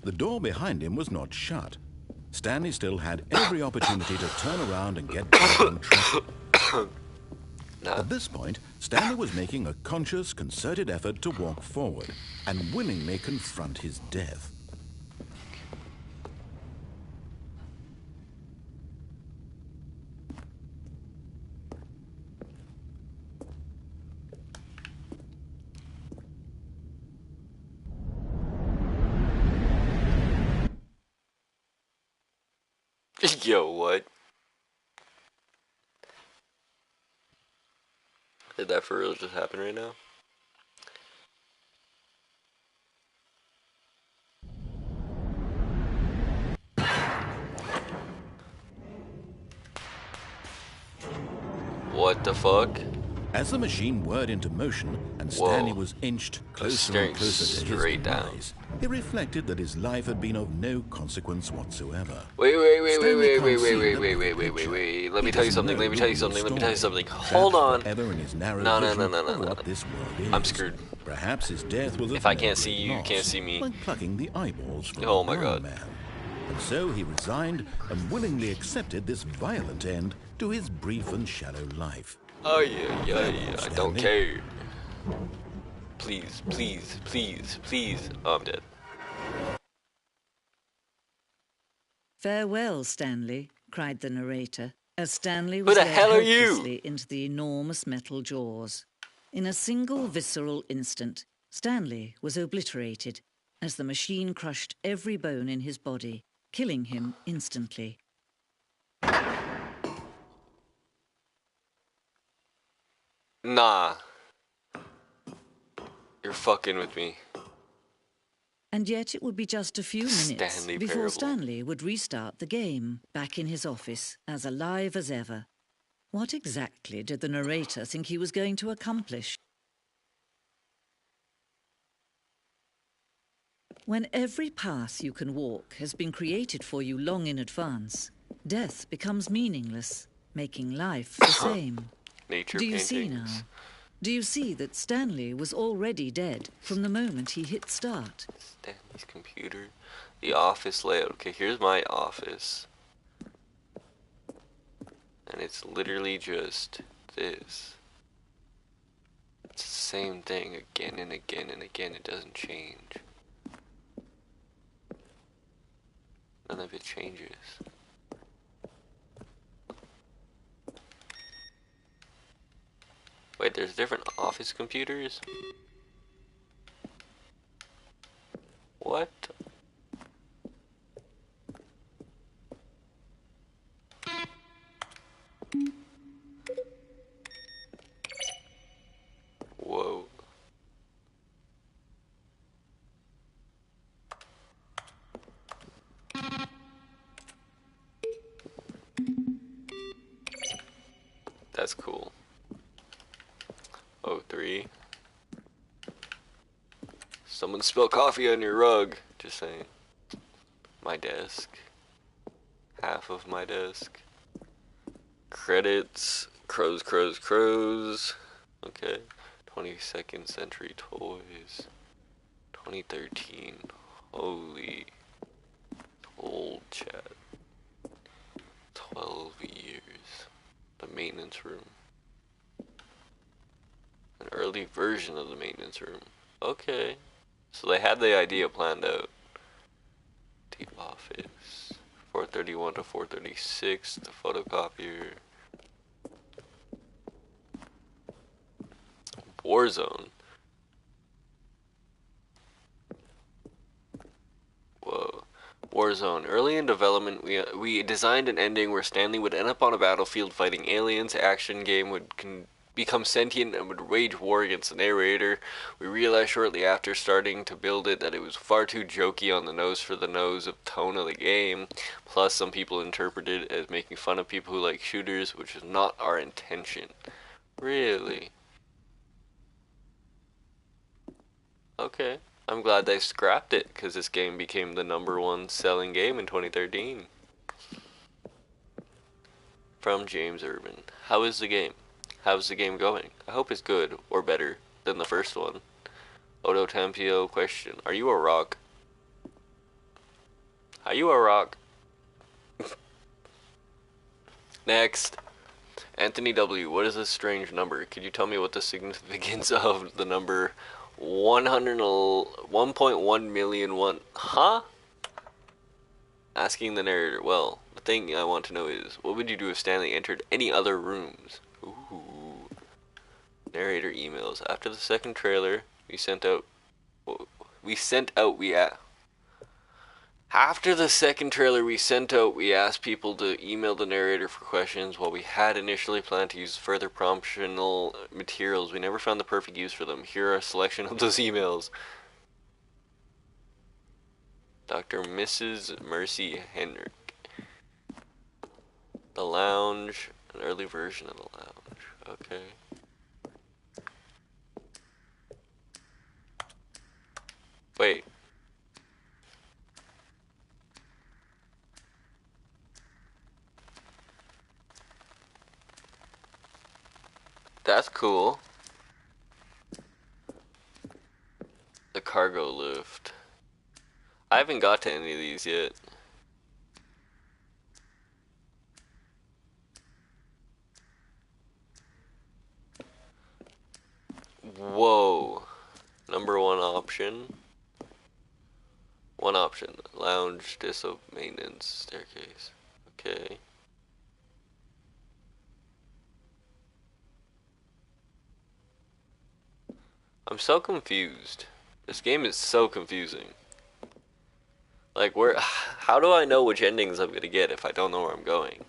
[SPEAKER 2] The door behind him was not shut. Stanley still had every opportunity to turn around and get back on track.
[SPEAKER 1] Nah.
[SPEAKER 2] At this point, Stanley was making a conscious, concerted effort to walk forward and willingly confront his death.
[SPEAKER 1] Yo, what? Did that for real just happen right now? What the fuck?
[SPEAKER 2] As the machine whirred into motion and Stanley was inched closer and closer to his demise, he reflected that his life had been of no consequence whatsoever.
[SPEAKER 1] Wait. Let me tell you something. Hold on. No. I'm screwed.
[SPEAKER 2] Perhaps his death was
[SPEAKER 1] if I can't see you, you can't see me.
[SPEAKER 2] Like plucking the eyeballs from
[SPEAKER 1] Oh
[SPEAKER 2] a
[SPEAKER 1] my
[SPEAKER 2] blind
[SPEAKER 1] God.
[SPEAKER 2] man. And so he resigned and willingly accepted this violent end to his brief and shallow life.
[SPEAKER 1] Oh yeah. I don't care. Please. Oh, I'm dead.
[SPEAKER 4] "Farewell, Stanley," cried the narrator, as Stanley
[SPEAKER 1] Who
[SPEAKER 4] was
[SPEAKER 1] the
[SPEAKER 4] led
[SPEAKER 1] hell are you?
[SPEAKER 4] helplessly into the enormous metal jaws. In a single visceral instant, Stanley was obliterated as the machine crushed every bone in his body, killing him instantly.
[SPEAKER 1] Nah. You're fucking with me.
[SPEAKER 4] And yet it would be just a few minutes
[SPEAKER 1] Stanley
[SPEAKER 4] before
[SPEAKER 1] Parable.
[SPEAKER 4] Stanley would restart the game, back in his office, as alive as ever. What exactly did the narrator think he was going to accomplish? When every path you can walk has been created for you long in advance, death becomes meaningless, making life the same.
[SPEAKER 1] Nature
[SPEAKER 4] Do you
[SPEAKER 1] paintings.
[SPEAKER 4] see now? Do you see that Stanley was already dead from the moment he hit start?
[SPEAKER 1] Stanley's computer. The office layout. Okay, here's my office. And it's literally just this. It's the same thing again and again and again. It doesn't change. None of it changes. Wait, there's different office computers? What? Whoa. That's cool. Oh, 03. Someone spilled coffee on your rug. Just saying. My desk. Half of my desk. Credits. Crows, crows, crows. Okay. 22nd Century Toys. 2013. Holy. Old chat. 12 years. The maintenance room. An early version of the maintenance room. Okay. So they had the idea planned out. The office. 431 to 436. The photocopier. Warzone. Whoa. Warzone. Early in development, we designed an ending where Stanley would end up on a battlefield fighting aliens. Action game would become sentient and would wage war against the narrator. We realized shortly after starting to build it that it was far too jokey on the nose for the nose of tone of the game. Plus, some people interpreted it as making fun of people who like shooters, which is not our intention. Really? Okay. I'm glad they scrapped it, because this game became the #1 selling game in 2013. From James Urban. How is the game? How's the game going? I hope it's good, or better, than the first one. Odo Tempio question. Are you a rock? Are you a rock? Next. Anthony W. What is this strange number? Could you tell me what the significance of the number 1.1 million one? Huh? Asking the narrator. Well, the thing I want to know is, what would you do if Stanley entered any other rooms? Ooh. Narrator emails. After the second trailer, After the second trailer we sent out, we asked people to email the narrator for questions. While we had initially planned to use further promotional materials, we never found the perfect use for them. Here are a selection of those emails. Dr. Mrs. Mercy Henrik. The Lounge. An early version of the Lounge. Okay. Wait. That's cool. The cargo lift. I haven't got to any of these yet. Whoa. #1 option. One option. Lounge, diso, maintenance, staircase. Okay. I'm so confused. This game is so confusing. Like, how do I know which endings I'm gonna get if I don't know where I'm going?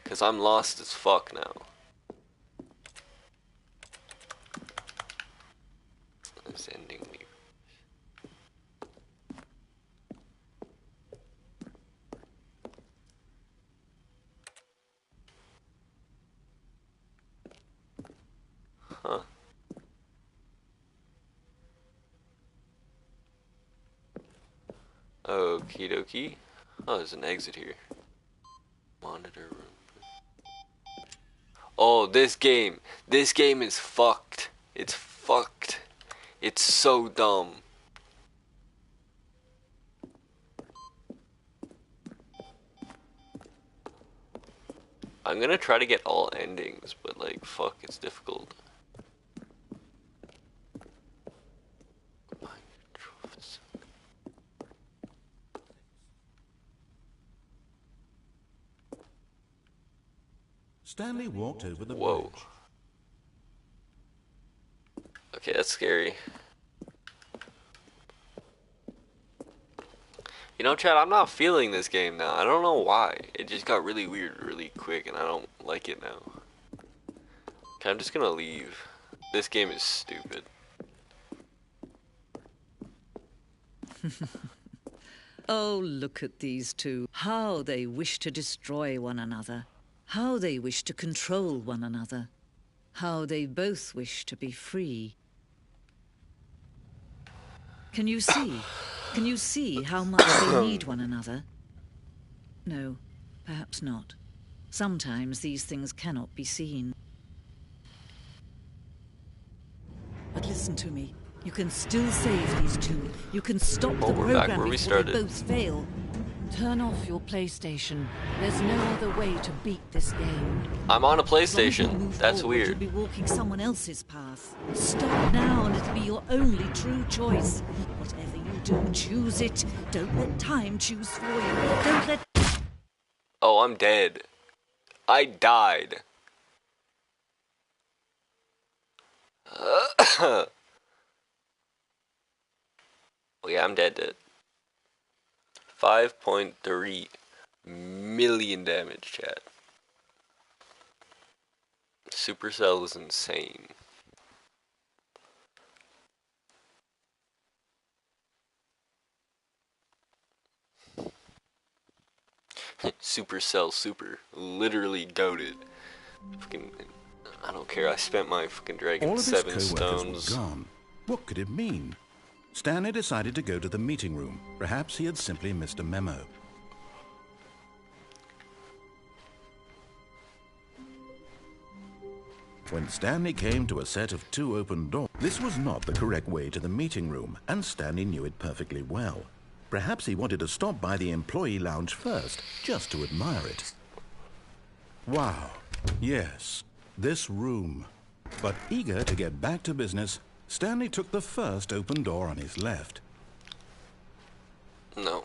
[SPEAKER 1] Because I'm lost as fuck now. This ending me. Huh. Okie dokie. Oh, there's an exit here. Monitor room. Oh, this game. This game is fucked. It's fucked. It's so dumb. I'm gonna try to get all endings, but like, fuck, it's difficult.
[SPEAKER 2] Stanley walked over the
[SPEAKER 1] Whoa.
[SPEAKER 2] bridge.
[SPEAKER 1] Okay, that's scary. You know, Chad, I'm not feeling this game now. I don't know why. It just got really weird really quick, and I don't like it now. Okay, I'm just gonna leave. This game is stupid.
[SPEAKER 4] Oh, look at these two. How they wish to destroy one another. How they wish to control one another. How they both wish to be free. Can you see? Can you see how much they need one another? No, perhaps not. Sometimes these things cannot be seen. But listen to me. You can still save these two. You can stop the
[SPEAKER 1] we're back
[SPEAKER 4] program
[SPEAKER 1] where we
[SPEAKER 4] before they
[SPEAKER 1] started.
[SPEAKER 4] both fail.
[SPEAKER 3] Turn off your PlayStation. There's no other way to beat this game.
[SPEAKER 1] I'm on a
[SPEAKER 4] As long as you
[SPEAKER 1] PlayStation.
[SPEAKER 4] move
[SPEAKER 1] That's
[SPEAKER 4] forward,
[SPEAKER 1] weird.
[SPEAKER 4] You'll be walking someone else's path. Stop now and it'll be your only true choice. Whatever you do, choose it. Don't let time choose for you. Don't let...
[SPEAKER 1] Oh, I'm dead. I died. Oh yeah, I'm dead. 5.3 million damage, chat. Supercell is insane. Supercell super. Literally goated. Fucking, I don't care, I spent my fucking dragon
[SPEAKER 2] All of his
[SPEAKER 1] 7
[SPEAKER 2] co-workers
[SPEAKER 1] stones.
[SPEAKER 2] were gone. What could it mean? Stanley decided to go to the meeting room. Perhaps he had simply missed a memo. When Stanley came to a set of 2 open doors, this was not the correct way to the meeting room, and Stanley knew it perfectly well. Perhaps he wanted to stop by the employee lounge first, just to admire it. Wow, yes, this room. But eager to get back to business, Stanley took the first open door on his left.
[SPEAKER 1] No.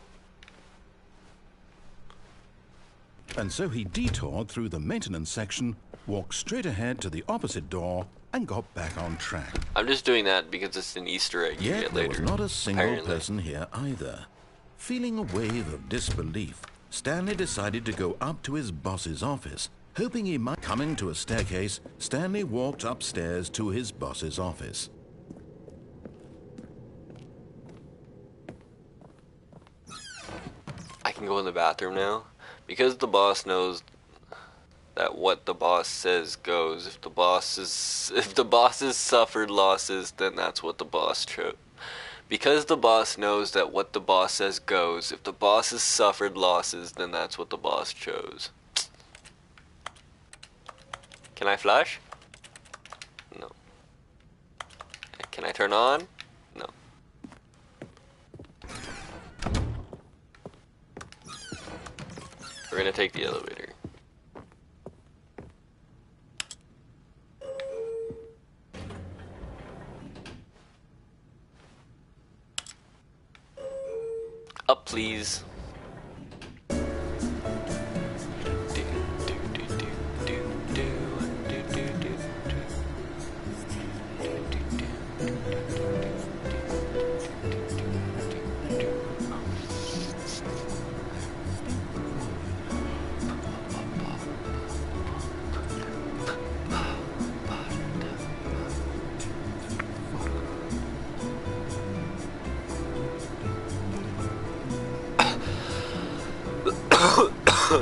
[SPEAKER 2] And so he detoured through the maintenance section, walked straight ahead to the opposite door, and got back on track.
[SPEAKER 1] I'm just doing that because it's an Easter egg you
[SPEAKER 2] Yet
[SPEAKER 1] get
[SPEAKER 2] there
[SPEAKER 1] later.
[SPEAKER 2] was not a single
[SPEAKER 1] apparently.
[SPEAKER 2] person here either. Feeling a wave of disbelief, Stanley decided to go up to his boss's office, hoping he might... Coming to a staircase, Stanley walked upstairs to his boss's office.
[SPEAKER 1] I can go in the bathroom now because the boss knows that what the boss says goes. If the boss has suffered losses, then that's what the boss chose. Because the boss knows that what the boss says goes. If the boss has suffered losses, then that's what the boss chose. Can I flash? No. Can I turn on? No. We're gonna take the elevator. Up, please.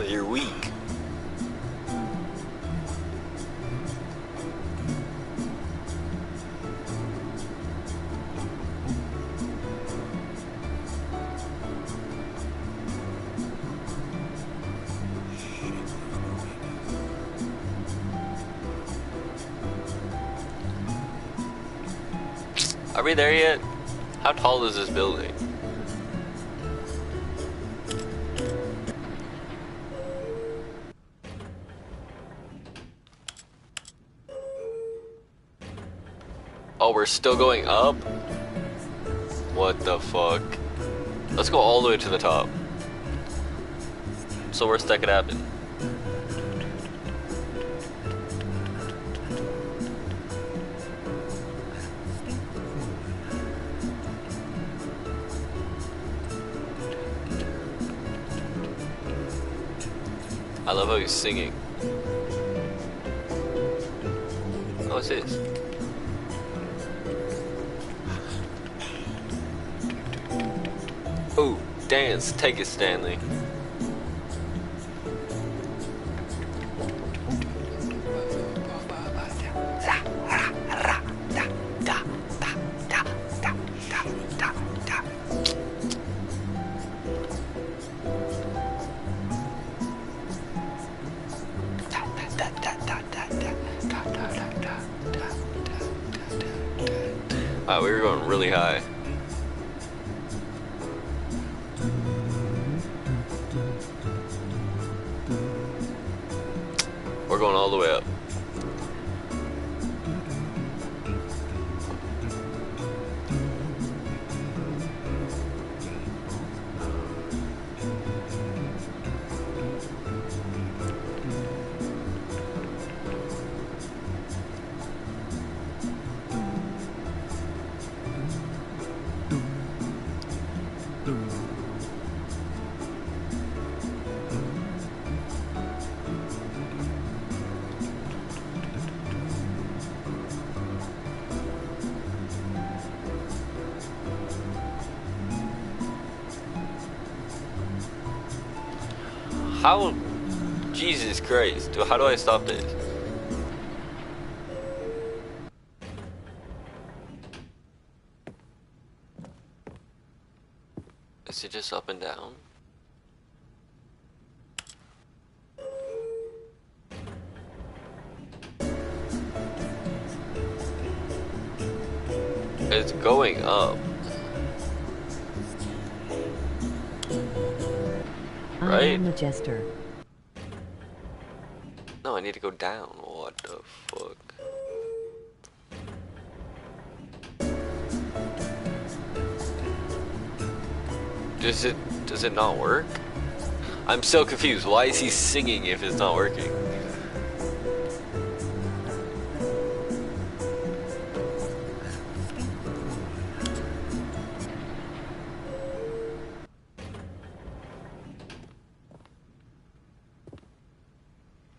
[SPEAKER 1] You're weak. Are we there yet? How tall is this building? Oh, we're still going up? What the fuck? Let's go all the way to the top. So worst that could happen. I love how he's singing. Oh, what's this? Ooh, dance, take it, Stanley. Wow, we were going really high. We're going all the way up. How? Jesus Christ. How do I stop this? Is it just up and down? It's going up. Right?
[SPEAKER 5] I am the jester.
[SPEAKER 1] No, I need to go down. What the fuck? Does it not work? I'm so confused. Why is he singing if it's not working?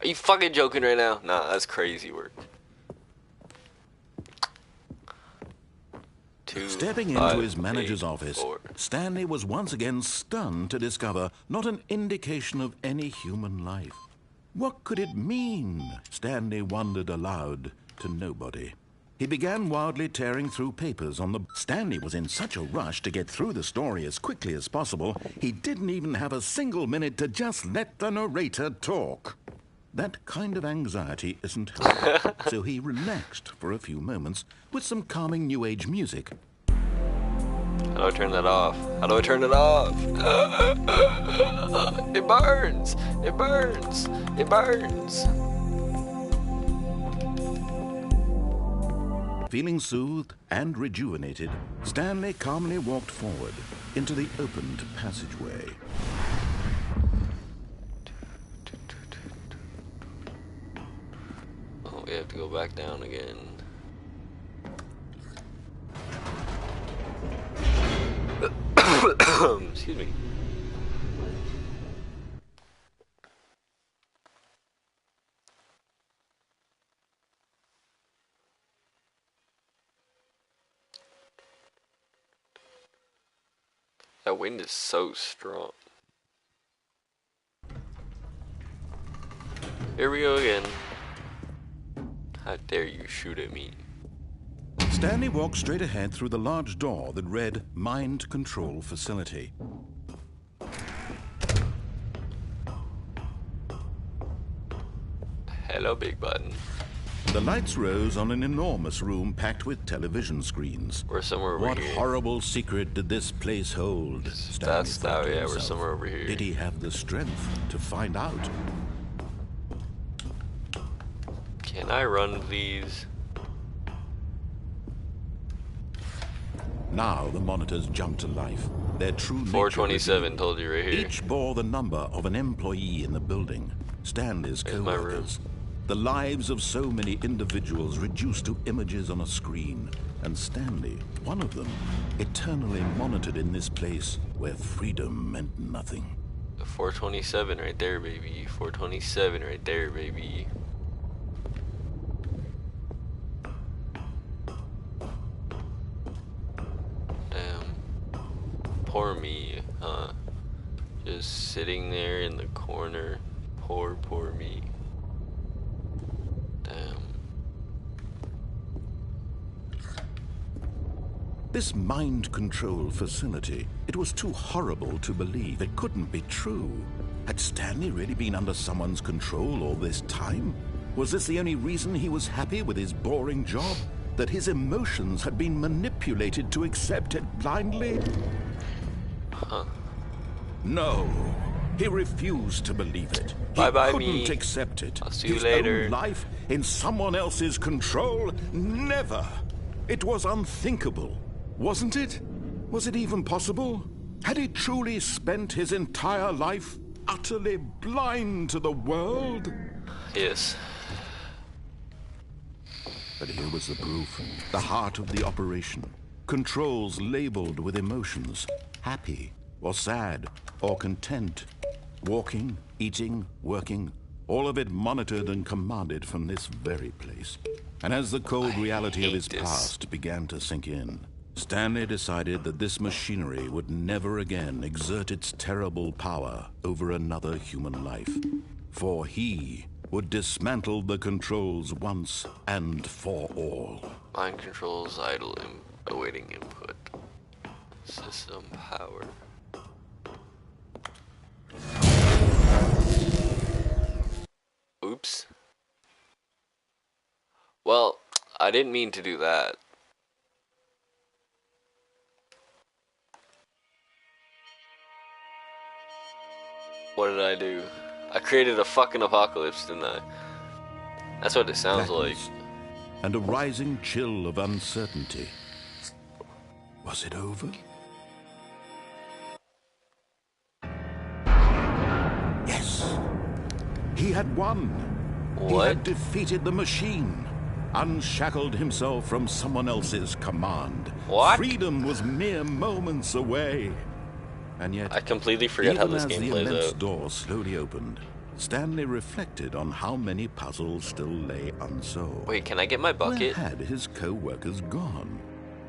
[SPEAKER 1] Are you fucking joking right now? Nah, that's crazy work.
[SPEAKER 2] Stepping into his manager's office, Stanley was once again stunned to discover not an indication of any human life. What could it mean? Stanley wondered aloud to nobody. He began wildly tearing through papers on the... Stanley was in such a rush to get through the story as quickly as possible, he didn't even have a single minute to just let the narrator talk. That kind of anxiety isn't healthy, so he relaxed for a few moments with some calming New Age music.
[SPEAKER 1] How do I turn that off? How do I turn it off? It burns! It burns! It burns!
[SPEAKER 2] Feeling soothed and rejuvenated, Stanley calmly walked forward into the opened passageway.
[SPEAKER 1] Oh, we have to go back down again. Excuse me. That wind is so strong. Here we go again. How dare you shoot at me?
[SPEAKER 2] Stanley walked straight ahead through the large door that read Mind Control Facility.
[SPEAKER 1] Hello, big button.
[SPEAKER 2] The lights rose on an enormous room packed with television screens.
[SPEAKER 1] We're somewhere over
[SPEAKER 2] What
[SPEAKER 1] here.
[SPEAKER 2] horrible secret did this place hold? Stanley thought to
[SPEAKER 1] yeah, we're
[SPEAKER 2] himself.
[SPEAKER 1] somewhere over here.
[SPEAKER 2] Did he have the strength to find out?
[SPEAKER 1] Can I run, please?
[SPEAKER 2] Now the monitors jumped to life. Their true nature
[SPEAKER 1] 427
[SPEAKER 2] revealed.
[SPEAKER 1] told you right here.
[SPEAKER 2] Each bore the number of an employee in the building. Stanley's
[SPEAKER 1] Here's my room.
[SPEAKER 2] co-workers. The lives of so many individuals reduced to images on a screen. And Stanley, one of them, eternally monitored in this place where freedom meant nothing.
[SPEAKER 1] 427 right there, baby. 427 right there, baby. Damn. Poor me, huh? Just sitting there in the corner. Poor me. Damn.
[SPEAKER 2] This mind control facility, it was too horrible to believe. It couldn't be true. Had Stanley really been under someone's control all this time? Was this the only reason he was happy with his boring job? that his emotions had been manipulated to accept it blindly?
[SPEAKER 1] Huh.
[SPEAKER 2] No. He refused to believe it.
[SPEAKER 1] Bye-bye,
[SPEAKER 2] He couldn't
[SPEAKER 1] me.
[SPEAKER 2] accept it.
[SPEAKER 1] I'll see you
[SPEAKER 2] His
[SPEAKER 1] later.
[SPEAKER 2] own life in someone else's control? Never. It was unthinkable, wasn't it? Was it even possible? Had he truly spent his entire life utterly blind to the world?
[SPEAKER 1] Yes.
[SPEAKER 2] But here was the proof. The heart of the operation. Controls labeled with emotions. Happy, or sad, or content. Walking, eating, working. All of it monitored and commanded from this very place. And as the cold reality of his past began to sink in, Stanley decided that this machinery would never again exert its terrible power over another human life. For he would dismantle the controls once and for all.
[SPEAKER 1] Mind controls idle awaiting input. System power. Oops. Well, I didn't mean to do that. What did I do? I created a fucking apocalypse, didn't I? That's what it sounds like.
[SPEAKER 2] Blackness and a rising chill of uncertainty. Was it over? Yes. He had won. He
[SPEAKER 1] What?
[SPEAKER 2] had defeated the machine. Unshackled himself from someone else's command.
[SPEAKER 1] What?
[SPEAKER 2] Freedom was mere moments away. And yet,
[SPEAKER 1] I completely forget how
[SPEAKER 2] even
[SPEAKER 1] this
[SPEAKER 2] as
[SPEAKER 1] game
[SPEAKER 2] the
[SPEAKER 1] plays
[SPEAKER 2] immense
[SPEAKER 1] out.
[SPEAKER 2] door slowly opened, Stanley reflected on how many puzzles still lay unsolved.
[SPEAKER 1] Wait, can I get my
[SPEAKER 2] Where
[SPEAKER 1] bucket?
[SPEAKER 2] had his co-workers gone?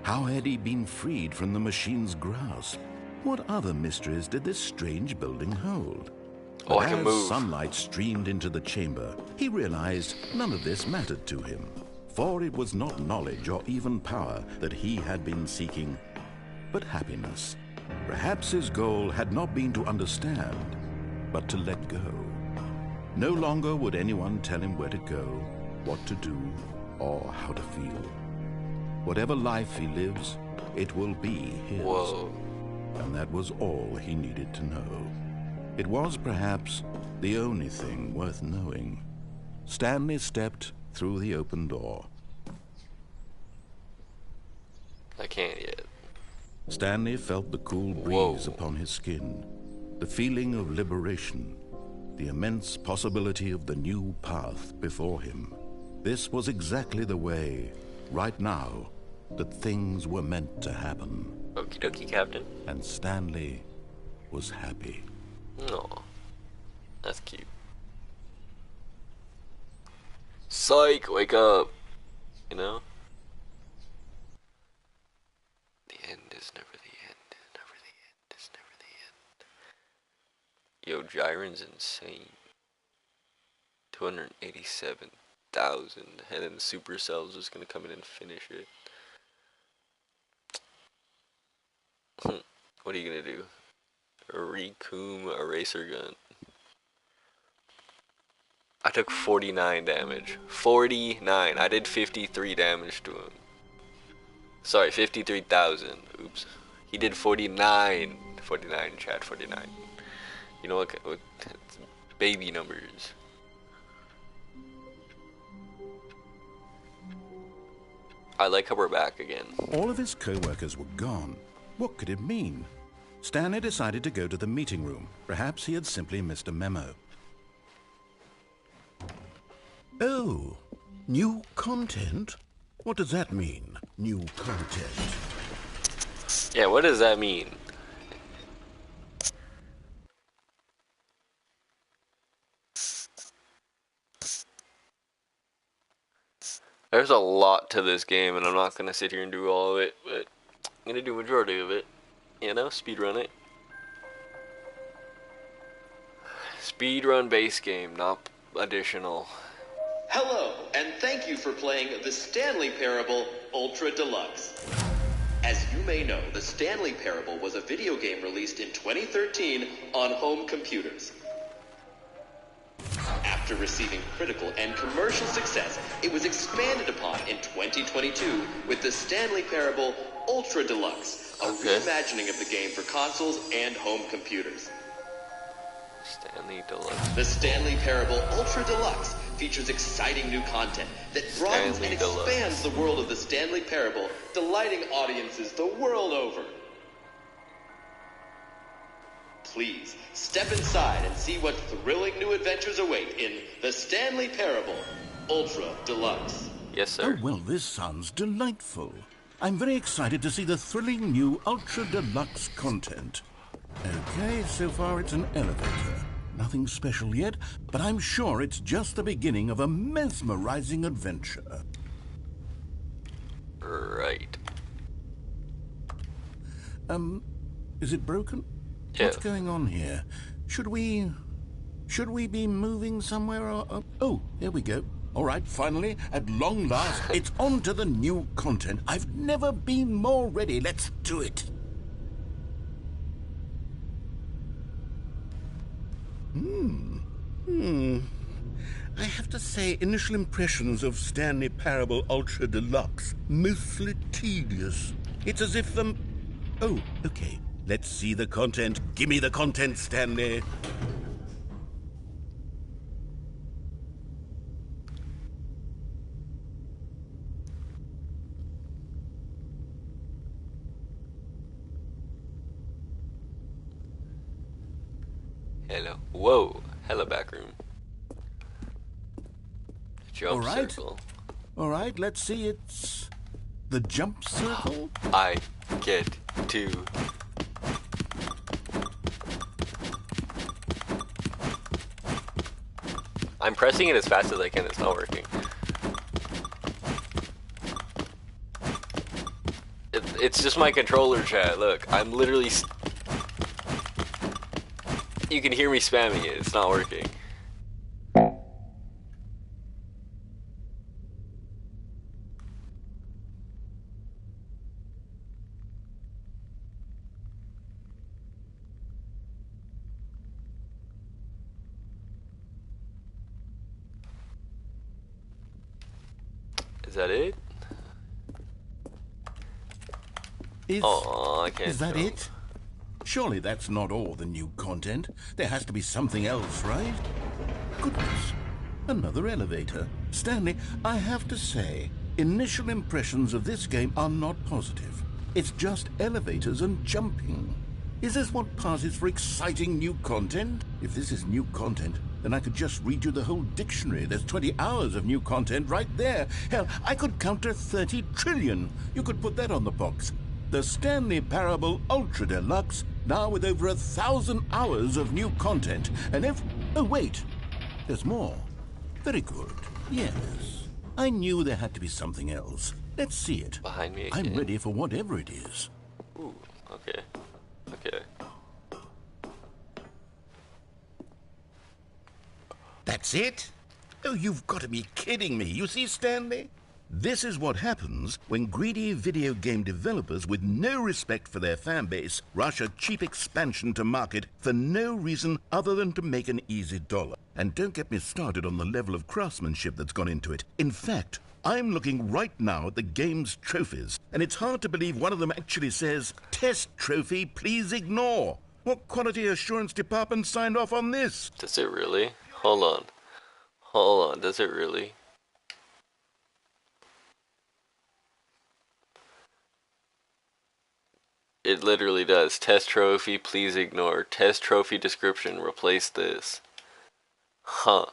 [SPEAKER 2] How had he been freed from the machine's grasp? What other mysteries did this strange building hold?
[SPEAKER 1] Oh,
[SPEAKER 2] But
[SPEAKER 1] I can
[SPEAKER 2] as
[SPEAKER 1] move.
[SPEAKER 2] sunlight streamed into the chamber, he realized none of this mattered to him. For it was not knowledge or even power that he had been seeking, but happiness. Perhaps his goal had not been to understand, but to let go. No longer would anyone tell him where to go, what to do, or how to feel. Whatever life he lives, it will be his.
[SPEAKER 1] Whoa.
[SPEAKER 2] And that was all he needed to know. It was perhaps the only thing worth knowing. Stanley stepped through the open door.
[SPEAKER 1] I can't yet.
[SPEAKER 2] Stanley felt the cool breeze upon his skin, the feeling of liberation, the immense possibility of the new path before him. This was exactly the way, right now, that things were meant to happen.
[SPEAKER 1] Okie dokie, Captain.
[SPEAKER 2] And Stanley was happy.
[SPEAKER 1] No. That's cute. Psych, wake up. You know? The end is never the end, is never the end, is never the end. Yo, Gyron's insane. 287,000. And then Supercell's just gonna come in and finish it. What are you gonna do? A Recoom eraser gun. I took 49 damage. 49. I did 53 damage to him. Sorry, 53,000. Oops. He did 49. 49, chat, 49. You know what? Baby numbers. I like how we're back again.
[SPEAKER 2] All of his co-workers were gone. What could it mean? Stanley decided to go to the meeting room. Perhaps he had simply missed a memo. Oh, new content? What does that mean, new content?
[SPEAKER 1] Yeah, what does that mean? There's a lot to this game, and I'm not gonna sit here and do all of it, but I'm gonna do majority of it. You know, speedrun it. Speedrun base game, not additional.
[SPEAKER 5] Hello, and thank you for playing the Stanley Parable Ultra Deluxe. As you may know, the Stanley Parable was a video game released in 2013 on home computers. After After receiving critical and commercial success, it was expanded upon in 2022 with the Stanley Parable Ultra Deluxe, a reimagining of the game for consoles and home computers.
[SPEAKER 1] Stanley Deluxe.
[SPEAKER 5] The Stanley Parable Ultra Deluxe features exciting new content that broadens and expands the world of the Stanley Parable, delighting audiences the world over. Please, step inside and see what thrilling new adventures await in the Stanley Parable Ultra Deluxe.
[SPEAKER 1] Yes, sir.
[SPEAKER 2] Oh, well, this sounds delightful. I'm very excited to see the thrilling new Ultra Deluxe content. Okay, so far it's an elevator. Nothing special yet, but I'm sure it's just the beginning of a mesmerizing adventure.
[SPEAKER 1] Right.
[SPEAKER 2] Is it broken?
[SPEAKER 1] Yeah.
[SPEAKER 2] What's going on here? Should we be moving somewhere or... Oh, here we go. All right, finally, at long last, it's on to the new content. I've never been more ready. Let's do it. I have to say, initial impressions of Stanley Parable Ultra Deluxe, mostly tedious. It's as if Oh, okay. Let's see the content. Give me the content, Stanley.
[SPEAKER 1] Hello. Whoa. Hello, back room. Jump circle.
[SPEAKER 2] All right, let's see. It's the jump circle.
[SPEAKER 1] I get to... I'm pressing it as fast as I can. It's not working. It's just my controller, chat. Look, I'm literally... You can hear me spamming it. It's not working. Is that it? Oh, I can't.
[SPEAKER 2] Is that
[SPEAKER 1] jump.
[SPEAKER 2] it? Surely that's not all the new content. There has to be something else, right? Goodness. Another elevator. Stanley, I have to say, initial impressions of this game are not positive. It's just elevators and jumping. Is this what passes for exciting new content? If this is new content, then I could just read you the whole dictionary. There's 20 hours of new content right there. Hell, I could count to 30 trillion. You could put that on the box. The Stanley Parable Ultra Deluxe, now with over 1,000 hours of new content. And if... Oh, wait. There's more. Very good. Yes. I knew there had to be something else. Let's see it.
[SPEAKER 1] Behind me again.
[SPEAKER 2] I'm ready for whatever it is.
[SPEAKER 1] Ooh, okay. Okay.
[SPEAKER 2] That's it? Oh, you've got to be kidding me. You see, Stanley? This is what happens when greedy video game developers with no respect for their fan base rush a cheap expansion to market for no reason other than to make an easy dollar. And don't get me started on the level of craftsmanship that's gone into it. In fact, I'm looking right now at the game's trophies, and it's hard to believe one of them actually says, "Test trophy, please ignore." What quality assurance department signed off on this?
[SPEAKER 1] Does it really? Hold on. Hold on. Does it really? It literally does. Test trophy, please ignore. Test trophy description, replace this. Huh.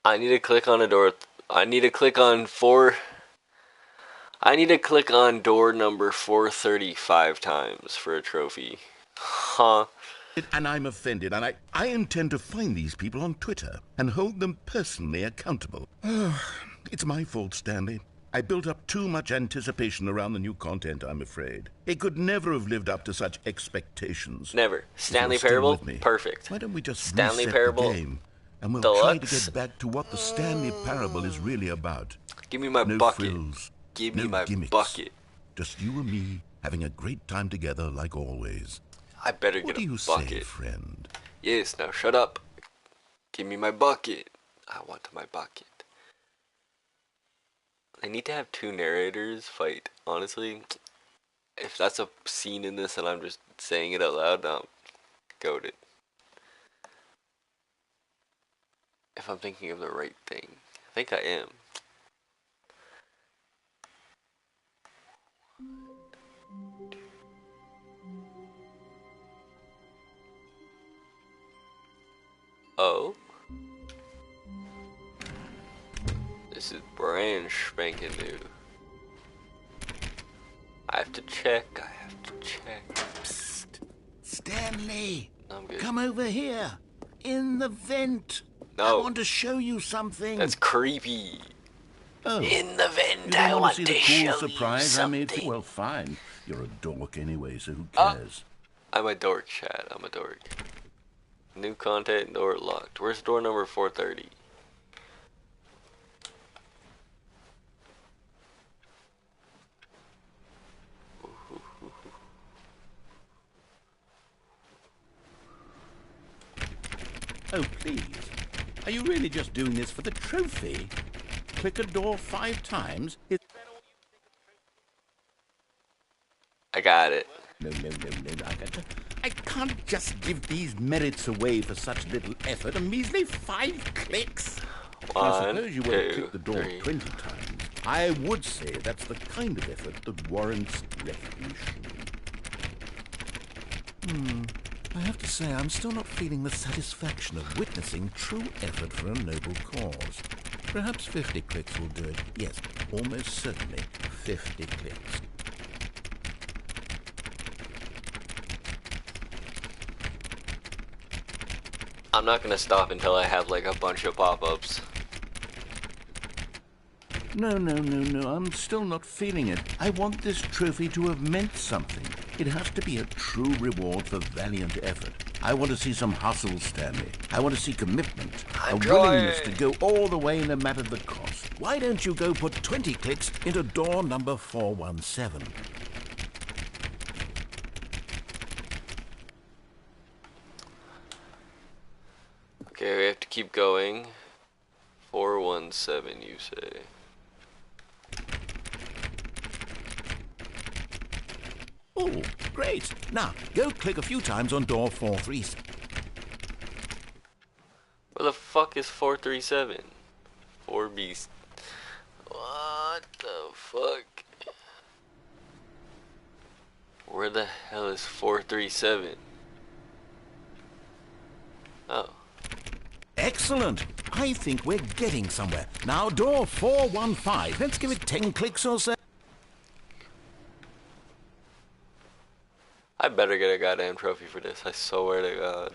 [SPEAKER 1] I need to click on a door. I need to click on door number 435 times for a trophy. Huh.
[SPEAKER 2] And I'm offended, and I intend to find these people on Twitter and hold them personally accountable. It's my fault, Stanley. I built up too much anticipation around the new content, I'm afraid. It could never have lived up to such expectations.
[SPEAKER 1] Never. Stanley
[SPEAKER 2] If you're still
[SPEAKER 1] Parable?
[SPEAKER 2] with me,
[SPEAKER 1] Perfect.
[SPEAKER 2] why don't we just
[SPEAKER 1] Stanley
[SPEAKER 2] reset
[SPEAKER 1] Parable?
[SPEAKER 2] the game? and we'll
[SPEAKER 1] Deluxe?
[SPEAKER 2] try to get back to what the Stanley Parable is really about.
[SPEAKER 1] Give me my
[SPEAKER 2] No
[SPEAKER 1] bucket.
[SPEAKER 2] frills,
[SPEAKER 1] Give
[SPEAKER 2] no
[SPEAKER 1] me my
[SPEAKER 2] gimmicks.
[SPEAKER 1] bucket.
[SPEAKER 2] Just you and me having a great time together like always.
[SPEAKER 1] I better
[SPEAKER 2] What
[SPEAKER 1] get
[SPEAKER 2] do
[SPEAKER 1] a
[SPEAKER 2] you
[SPEAKER 1] bucket.
[SPEAKER 2] say, friend?
[SPEAKER 1] Yes, now shut up. Give me my bucket. I want my bucket. I need to have two narrators fight. Honestly, if that's a scene in this and I'm just saying it out loud, now goated. If I'm thinking of the right thing. I think I am. Oh? This is brand spanking new. I have to check.
[SPEAKER 2] Psst. Stanley!
[SPEAKER 1] I'm good.
[SPEAKER 2] Come over here. In the vent.
[SPEAKER 1] No.
[SPEAKER 2] I want to show you something.
[SPEAKER 1] That's creepy.
[SPEAKER 2] Oh.
[SPEAKER 1] In the vent,
[SPEAKER 2] You don't
[SPEAKER 1] I
[SPEAKER 2] want
[SPEAKER 1] want
[SPEAKER 2] to
[SPEAKER 1] to
[SPEAKER 2] see the
[SPEAKER 1] show
[SPEAKER 2] cool surprise
[SPEAKER 1] you
[SPEAKER 2] I made for
[SPEAKER 1] something.
[SPEAKER 2] you? Well, fine. You're a dork anyway, so who cares?
[SPEAKER 1] I'm a dork, Chad. I'm a dork. New content, door locked. Where's door number 430?
[SPEAKER 2] Oh, please. Are you really just doing this for the trophy? Click a door 5 times.
[SPEAKER 1] I got it.
[SPEAKER 2] No. I can't just give these merits away for such little effort. A measly 5 clicks. I suppose you won't click the door 20 times. I would say that's the kind of effort that warrants recognition. I have to say, I'm still not feeling the satisfaction of witnessing true effort for a noble cause. Perhaps 50 clicks will do it. Yes, almost certainly 50 clicks.
[SPEAKER 1] I'm not gonna stop until I have like a bunch of pop-ups.
[SPEAKER 2] No, I'm still not feeling it. I want this trophy to have meant something. It has to be a true reward for valiant effort. I want to see some hustle, Stanley. I want to see commitment.
[SPEAKER 1] I'm
[SPEAKER 2] a willingness to go all the way no matter the cost. Why don't you go put 20 clicks into door number 417?
[SPEAKER 1] Okay, we have to keep going. 417, you say.
[SPEAKER 2] Oh, great. Now, go click a few times on door 437.
[SPEAKER 1] Where the fuck is 437? 4B. What the fuck? Where the hell is 437? Oh.
[SPEAKER 2] Excellent. I think we're getting somewhere. Now, door 415. Let's give it 10 clicks or so.
[SPEAKER 1] I better get a goddamn trophy for this, I swear to God.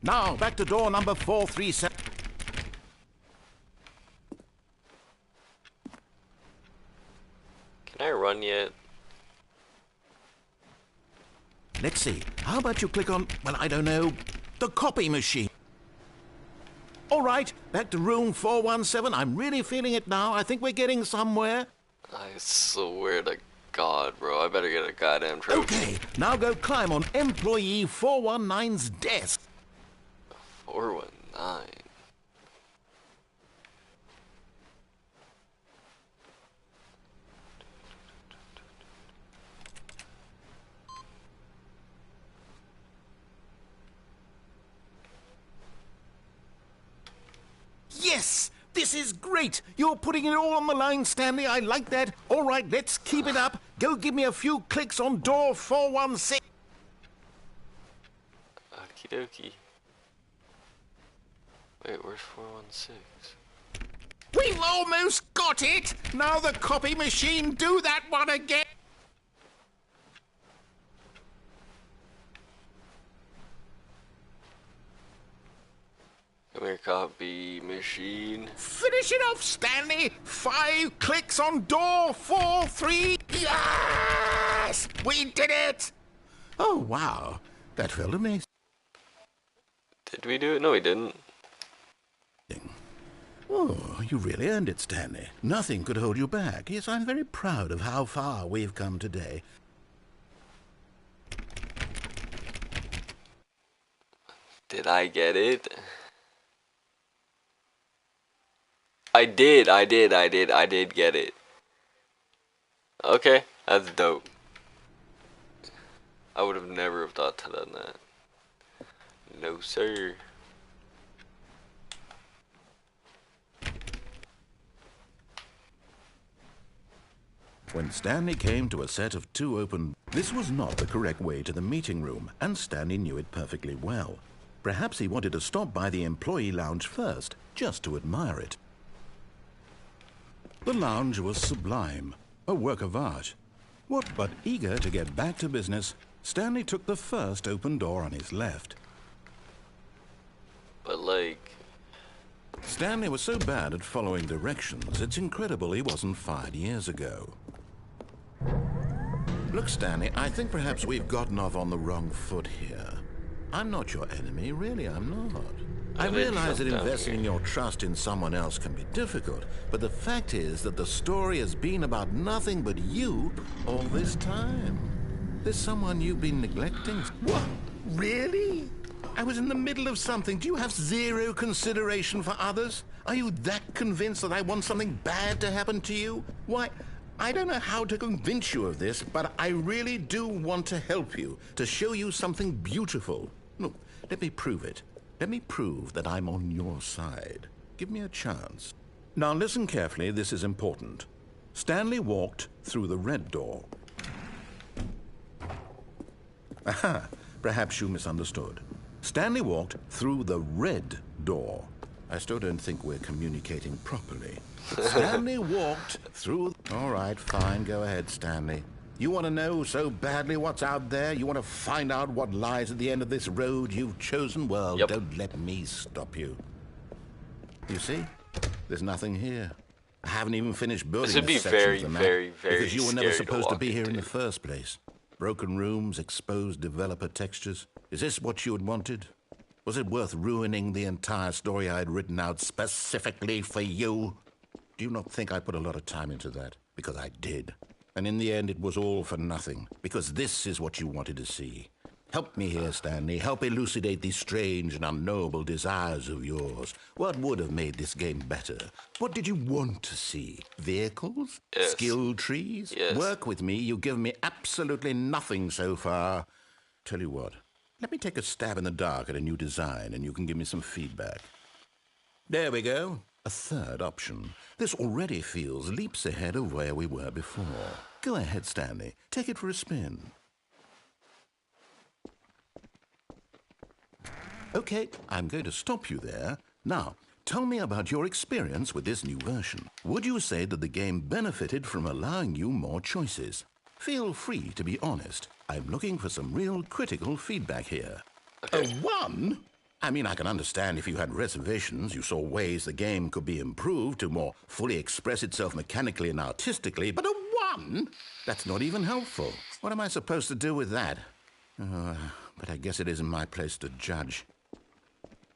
[SPEAKER 2] Now, back to door number 437.
[SPEAKER 1] Can I run yet?
[SPEAKER 2] Let's see. How about you click on, well, I don't know, the copy machine? All right, back to room 417. I'm really feeling it now. I think we're getting somewhere.
[SPEAKER 1] I swear to God, bro. I better get a goddamn trophy.
[SPEAKER 2] Okay, now go climb on employee 419's desk.
[SPEAKER 1] 419.
[SPEAKER 2] Yes! This is great! You're putting it all on the line, Stanley. I like that. All right, let's keep it up. Go give me a few clicks on door 416.
[SPEAKER 1] Okie dokie. Wait, where's 416?
[SPEAKER 2] We've almost got it! Now the copy machine, do that one again!
[SPEAKER 1] Come here, copy machine.
[SPEAKER 2] Finish it off, Stanley! 5 clicks on door 43. Yes! We did it! Oh, wow. That felt amazing.
[SPEAKER 1] Did we do it? No, we didn't.
[SPEAKER 2] Oh, you really earned it, Stanley. Nothing could hold you back. Yes, I'm very proud of how far we've come today.
[SPEAKER 1] Did I get it? I did get it. Okay, that's dope. I would have never have thought to done that. No, sir.
[SPEAKER 2] When Stanley came to a set of 2 open... This was not the correct way to the meeting room, and Stanley knew it perfectly well. Perhaps he wanted to stop by the employee lounge first, just to admire it. The lounge was sublime, a work of art. What but eager to get back to business, Stanley took the first open door on his left.
[SPEAKER 1] But like...
[SPEAKER 2] Stanley was so bad at following directions, it's incredible he wasn't fired years ago. Look, Stanley, I think perhaps we've gotten off on the wrong foot here. I'm not your enemy, really, I'm not. I realize that investing your trust in someone else can be difficult, but the fact is that the story has been about nothing but you all this time. There's someone you've been neglecting. What? Really? I was in the middle of something. Do you have zero consideration for others? Are you that convinced that I want something bad to happen to you? Why, I don't know how to convince you of this, but I really do want to help you, to show you something beautiful. Look, let me prove it. Let me prove that I'm on your side. Give me a chance. Now listen carefully, this is important. Stanley walked through the red door. Aha, perhaps you misunderstood. Stanley walked through the red door. I still don't think we're communicating properly. Stanley walked through... All right, fine, go ahead, Stanley. You want to know so badly what's out there? You want to find out what lies at the end of this road you've chosen? Well,
[SPEAKER 1] Yep.
[SPEAKER 2] Don't let me stop you. You see? There's nothing here. I haven't even finished building
[SPEAKER 1] This would be
[SPEAKER 2] section of
[SPEAKER 1] very,
[SPEAKER 2] the map
[SPEAKER 1] very, very
[SPEAKER 2] because you were never
[SPEAKER 1] scary to
[SPEAKER 2] supposed to
[SPEAKER 1] walk
[SPEAKER 2] be here in
[SPEAKER 1] into.
[SPEAKER 2] the first place. Broken rooms, exposed developer textures. Is this what you had wanted? Was it worth ruining the entire story I had written out specifically for you? Do you not think I put a lot of time into that? Because I did. And in the end, it was all for nothing. Because this is what you wanted to see. Help me here, Stanley. Help elucidate these strange and unknowable desires of yours. What would have made this game better? What did you want to see? Vehicles?
[SPEAKER 1] Yes.
[SPEAKER 2] Skill trees?
[SPEAKER 1] Yes.
[SPEAKER 2] Work with me. You've given me absolutely nothing so far. Tell you what. Let me take a stab in the dark at a new design, and you can give me some feedback. There we go. A third option. This already feels leaps ahead of where we were before. Go ahead, Stanley. Take it for a spin. Okay, I'm going to stop you there. Now, tell me about your experience with this new version. Would you say that the game benefited from allowing you more choices? Feel free to be honest. I'm looking for some real critical feedback here.
[SPEAKER 1] Okay.
[SPEAKER 2] A 1? I mean, I can understand if you had reservations, you saw ways the game could be improved to more fully express itself mechanically and artistically, but a 1? That's not even helpful. What am I supposed to do with that? But I guess it isn't my place to judge.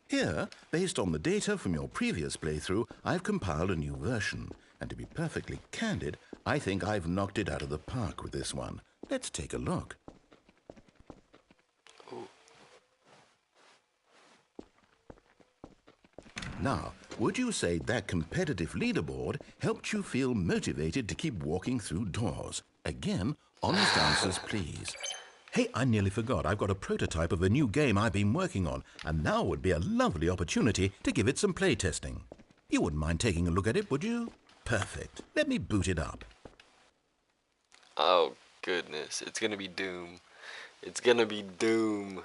[SPEAKER 2] Here, based on the data from your previous playthrough, I've compiled a new version. And to be perfectly candid, I think I've knocked it out of the park with this one. Let's take a look. Now, would you say that competitive leaderboard helped you feel motivated to keep walking through doors? Again, honest answers, please. Hey, I nearly forgot. I've got a prototype of a new game I've been working on, and now would be a lovely opportunity to give it some playtesting. You wouldn't mind taking a look at it, would you? Perfect. Let me boot it up.
[SPEAKER 1] Oh, goodness. It's gonna be Doom. It's gonna be Doom.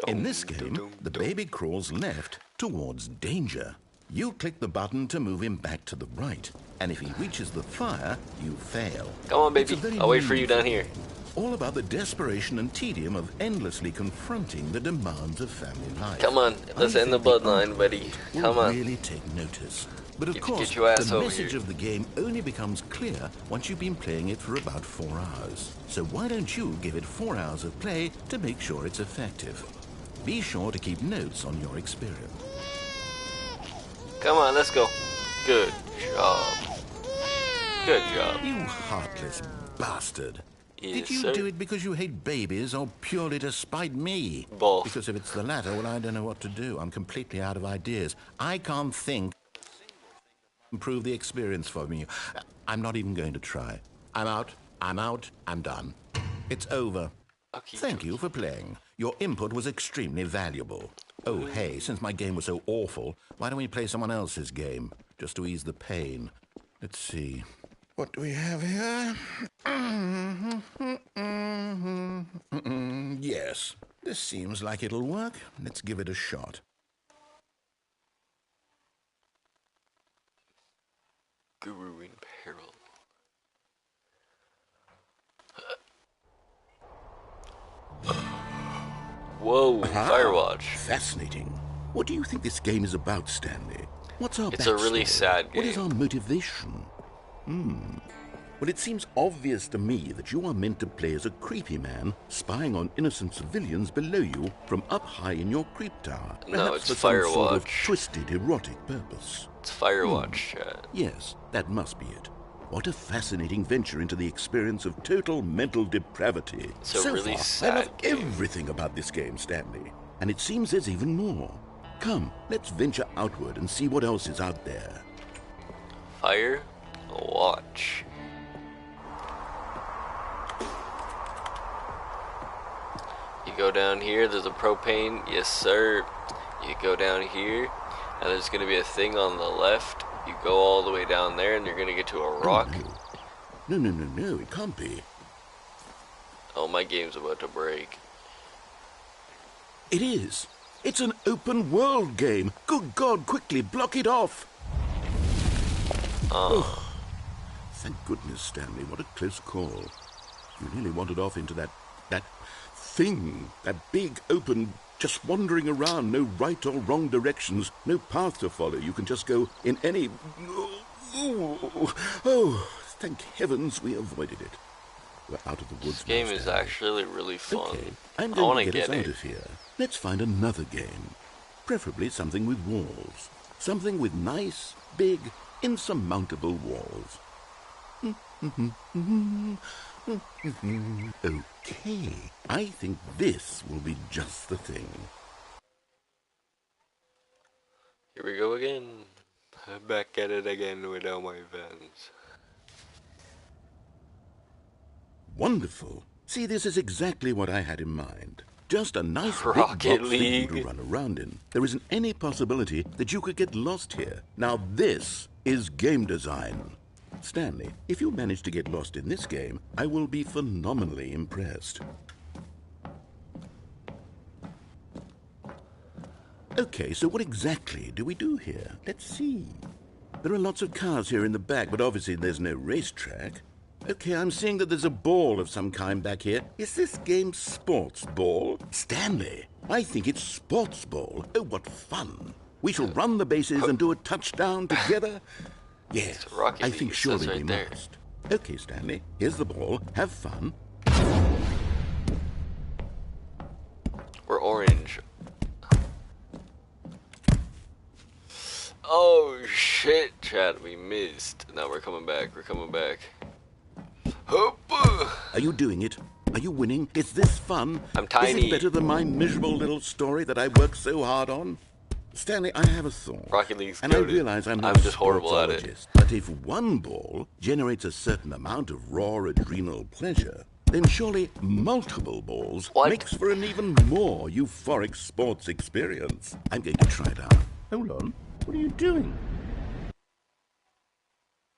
[SPEAKER 2] In this game, the baby crawls left towards danger. You click the button to move him back to the right, and if he reaches the fire, you fail.
[SPEAKER 1] Come on,
[SPEAKER 2] It's
[SPEAKER 1] baby.
[SPEAKER 2] a very
[SPEAKER 1] I'll wait for you
[SPEAKER 2] meaningful
[SPEAKER 1] down here.
[SPEAKER 2] game, all about the desperation and tedium of endlessly confronting the demands of family life.
[SPEAKER 1] Come on, let's
[SPEAKER 2] I
[SPEAKER 1] end the
[SPEAKER 2] think
[SPEAKER 1] bloodline, buddy.
[SPEAKER 2] will
[SPEAKER 1] Come on.
[SPEAKER 2] really take notice. But of course,
[SPEAKER 1] get your ass
[SPEAKER 2] the
[SPEAKER 1] over
[SPEAKER 2] message
[SPEAKER 1] here.
[SPEAKER 2] of the game only becomes clear once you've been playing it for about 4 hours. So why don't you give it 4 hours of play to make sure it's effective? Be sure to keep notes on your experience.
[SPEAKER 1] Come on, let's go. Good job. Good job.
[SPEAKER 2] You heartless bastard.
[SPEAKER 1] Yes,
[SPEAKER 2] Did you
[SPEAKER 1] sir.
[SPEAKER 2] do it because you hate babies or purely to spite me?
[SPEAKER 1] Both.
[SPEAKER 2] Because if it's the latter, well, I don't know what to do. I'm completely out of ideas. I can't think. Improve the experience for me. I'm not even going to try. I'm out. I'm done. It's over.
[SPEAKER 1] Okay,
[SPEAKER 2] Thank you for playing. Your input was extremely valuable. Oh, hey, since my game was so awful, why don't we play someone else's game? Just to ease the pain. Let's see. What do we have here? Yes, this seems like it'll work. Let's give it a shot.
[SPEAKER 1] Guru in peril. Whoa, Firewatch.
[SPEAKER 2] Fascinating. What do you think this game is about, Stanley? What's our
[SPEAKER 1] It's a really
[SPEAKER 2] backstory?
[SPEAKER 1] sad
[SPEAKER 2] What is
[SPEAKER 1] game.
[SPEAKER 2] our motivation? Well, it seems obvious to me that you are meant to play as a creepy man spying on innocent civilians below you from up high in your creep tower.
[SPEAKER 1] No,
[SPEAKER 2] Perhaps
[SPEAKER 1] it's
[SPEAKER 2] for some sort of
[SPEAKER 1] Firewatch.
[SPEAKER 2] twisted erotic purpose.
[SPEAKER 1] It's Firewatch, chat.
[SPEAKER 2] Yes, that must be it. What a fascinating venture into the experience of total mental depravity.
[SPEAKER 1] It's a
[SPEAKER 2] So
[SPEAKER 1] really
[SPEAKER 2] far,
[SPEAKER 1] sad
[SPEAKER 2] I love
[SPEAKER 1] game.
[SPEAKER 2] everything about this game, Stanley. And it seems there's even more. Come, let's venture outward and see what else is out there.
[SPEAKER 1] Firewatch. You go down here, there's a propane, yes sir. You go down here, and there's gonna be a thing on the left. You go all the way down there, and you're gonna get to a rock.
[SPEAKER 2] No, it can't be.
[SPEAKER 1] Oh, my game's about to break.
[SPEAKER 2] It is. It's an open world game. Good God, quickly block it off. Oh. Thank goodness, Stanley. What a close call. You nearly wandered off into that thing. That big, open, just wandering around. No right or wrong directions. No path to follow. You can just go in any... Oh, thank heavens we avoided it. We're out of the woods.
[SPEAKER 1] This game
[SPEAKER 2] now,
[SPEAKER 1] is
[SPEAKER 2] Stanley.
[SPEAKER 1] actually really fun.
[SPEAKER 2] Okay, I'm
[SPEAKER 1] I
[SPEAKER 2] going
[SPEAKER 1] want
[SPEAKER 2] to get us
[SPEAKER 1] get
[SPEAKER 2] out
[SPEAKER 1] it.
[SPEAKER 2] of here. Let's find another game. Preferably something with walls. Something with nice, big, insurmountable walls. Okay, I think this will be just the thing.
[SPEAKER 1] Here we go again. I'm back at it again with all my fans.
[SPEAKER 2] Wonderful. See, this is exactly what I had in mind. Just a nice big
[SPEAKER 1] Rocket
[SPEAKER 2] box for you to
[SPEAKER 1] League.
[SPEAKER 2] run around in. There isn't any possibility that you could get lost here. Now this is game design. Stanley, if you manage to get lost in this game, I will be phenomenally impressed. Okay, so what exactly do we do here? Let's see. There are lots of cars here in the back, but obviously there's no racetrack. Okay, I'm seeing that there's a ball of some kind back here. Is this game sports ball? Stanley, I think it's sports ball. Oh, what fun. We shall run the bases and do a touchdown together. Yes,
[SPEAKER 1] It's Rocket
[SPEAKER 2] I
[SPEAKER 1] League,
[SPEAKER 2] think
[SPEAKER 1] it
[SPEAKER 2] surely
[SPEAKER 1] says right
[SPEAKER 2] we
[SPEAKER 1] there.
[SPEAKER 2] must. Okay, Stanley, here's the ball. Have fun.
[SPEAKER 1] We're orange. Oh shit, Chad, we missed. Now we're coming back. We're coming back. Hoop!
[SPEAKER 2] Are you doing it? Are you winning? Is this fun?
[SPEAKER 1] I'm
[SPEAKER 2] Is
[SPEAKER 1] tiny.
[SPEAKER 2] it better than my miserable little story that I worked so hard on? Stanley, I have a thought.
[SPEAKER 1] Rocket League's
[SPEAKER 2] And I
[SPEAKER 1] goated.
[SPEAKER 2] realize I'm not
[SPEAKER 1] I'm
[SPEAKER 2] a
[SPEAKER 1] just horrible at it.
[SPEAKER 2] sportsologist, but if one ball generates a certain amount of raw adrenal pleasure, then surely multiple balls
[SPEAKER 1] What?
[SPEAKER 2] makes for an even more euphoric sports experience. I'm going to try it out. Hold on. What are you doing?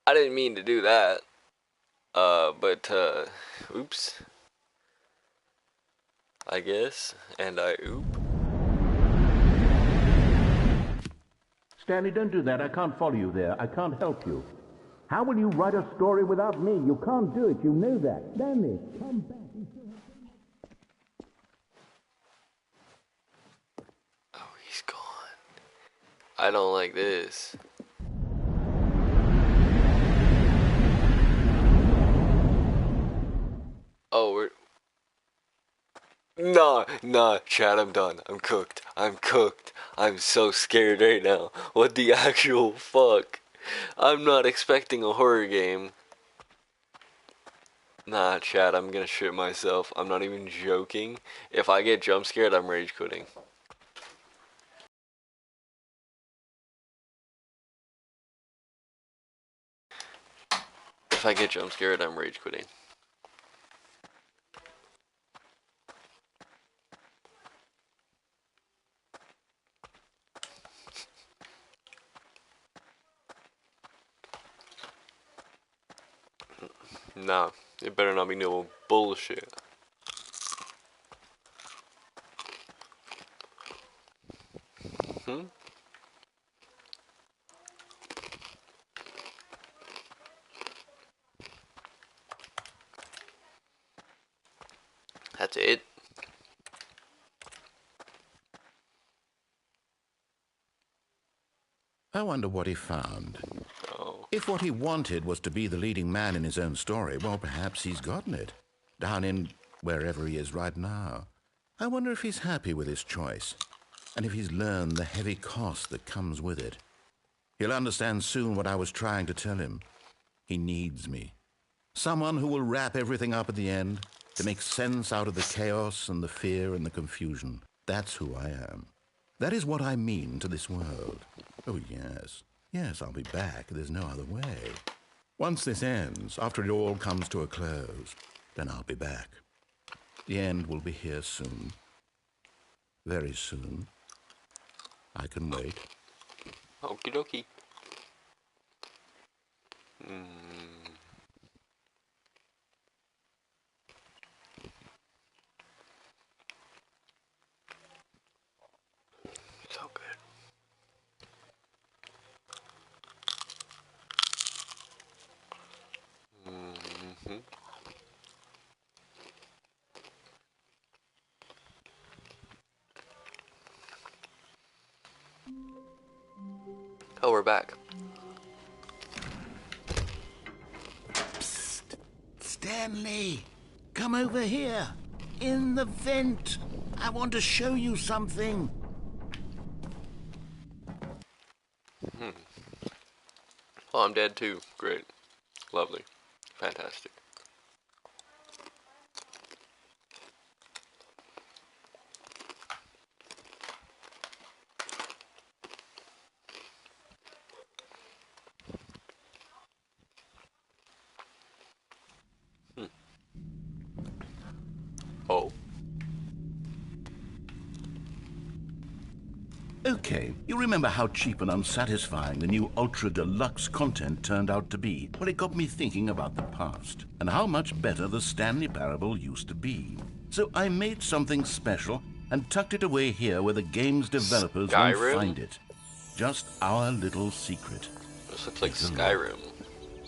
[SPEAKER 1] I didn't mean to do that. Oops. I guess. And I oop.
[SPEAKER 6] Stanley, don't do that. I can't follow you there. I can't help you. How will you write a story without me? You can't do it. You know that. Stanley, come back.
[SPEAKER 1] Oh, he's gone. I don't like this. Nah, Chad, I'm done. I'm cooked. I'm so scared right now. What the actual fuck? I'm not expecting a horror game. Nah, Chad, I'm gonna shit myself. I'm not even joking. If I get jump scared, I'm rage quitting. If I get jump scared, I'm rage quitting. Nah, it better not be no bullshit. Hmm? That's it?
[SPEAKER 2] I wonder what he found.
[SPEAKER 1] Oh.
[SPEAKER 2] If what he wanted was to be the leading man in his own story, well, perhaps he's gotten it. Down in wherever he is right now. I wonder if he's happy with his choice, and if he's learned the heavy cost that comes with it. He'll understand soon what I was trying to tell him. He needs me. Someone who will wrap everything up at the end, to make sense out of the chaos and the fear and the confusion. That's who I am. That is what I mean to this world. Oh, yes. Yes, I'll be back. There's no other way. Once this ends, after it all comes to a close, then I'll be back. The end will be here soon. Very soon. I can wait.
[SPEAKER 1] Okie dokie. So good. Oh, we're back.
[SPEAKER 2] Psst! Stanley! Come over here! In the vent! I want to show you something!
[SPEAKER 1] Well, I'm dead too. Great. Lovely. Fantastic. Oh.
[SPEAKER 2] Okay, you remember how cheap and unsatisfying the new Ultra Deluxe content turned out to be? Well, it got me thinking about the past, and how much better the Stanley Parable used to be. So I made something special and tucked it away here where the game's developers won't
[SPEAKER 1] Skyrim?
[SPEAKER 2] find it. Just our little secret.
[SPEAKER 1] This looks like
[SPEAKER 2] Take a look.
[SPEAKER 1] Skyrim.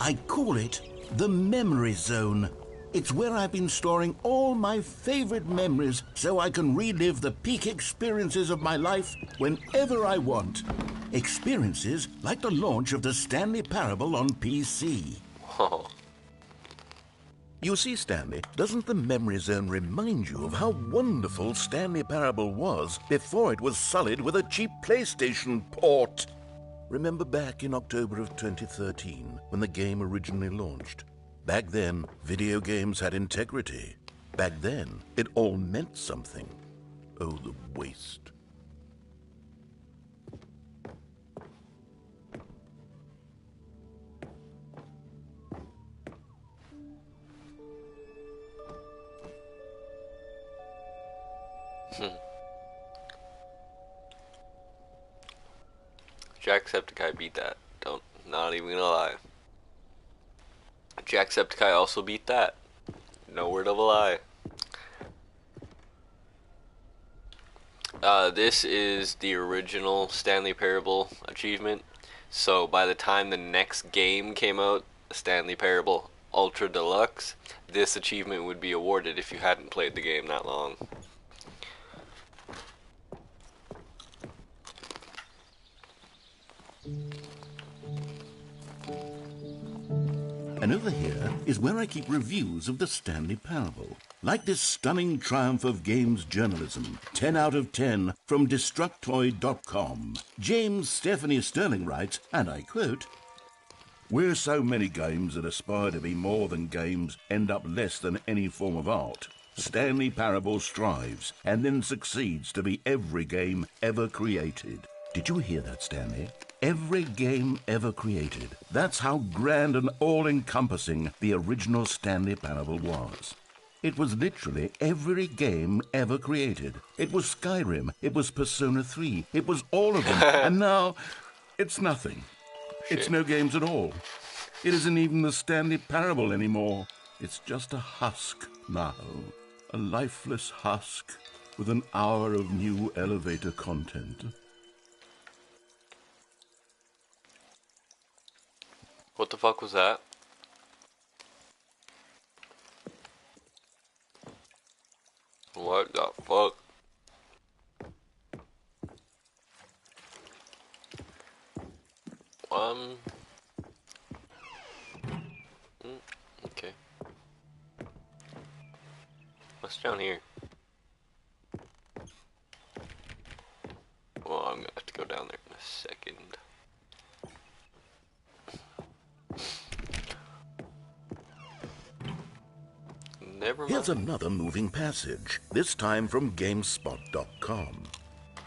[SPEAKER 2] I call it the Memory Zone. It's where I've been storing all my favorite memories so I can relive the peak experiences of my life whenever I want. Experiences like the launch of the Stanley Parable on PC.
[SPEAKER 1] Oh.
[SPEAKER 2] You see, Stanley, doesn't the Memory Zone remind you of how wonderful Stanley Parable was before it was sullied with a cheap PlayStation port? Remember back in October of 2013, when the game originally launched? Back then, video games had integrity. Back then, it all meant something. Oh, the waste.
[SPEAKER 1] Jacksepticeye beat that. Not even gonna lie. Jacksepticeye also beat that. No word of a lie. This is the original Stanley Parable achievement. So by the time the next game came out, Stanley Parable Ultra Deluxe, this achievement would be awarded if you hadn't played the game that long.
[SPEAKER 2] And over here is where I keep reviews of the Stanley Parable. Like this stunning triumph of games journalism, 10 out of 10 from Destructoid.com. James Stephanie Sterling writes, and I quote, "Where so many games that aspire to be more than games end up less than any form of art, Stanley Parable strives and then succeeds to be every game ever created." Did you hear that, Stanley? Every game ever created. That's how grand and all-encompassing the original Stanley Parable was. It was literally every game ever created. It was Skyrim, it was Persona 3, it was all of them. And now, it's nothing. It's no games at all. It isn't even the Stanley Parable anymore. It's just a husk now. A lifeless husk with an hour of new elevator content.
[SPEAKER 1] What the fuck was that? What the fuck? Okay. What's down here? Well, I'm gonna have to go down there in a second. Never mind.
[SPEAKER 2] Here's another moving passage, this time from GameSpot.com.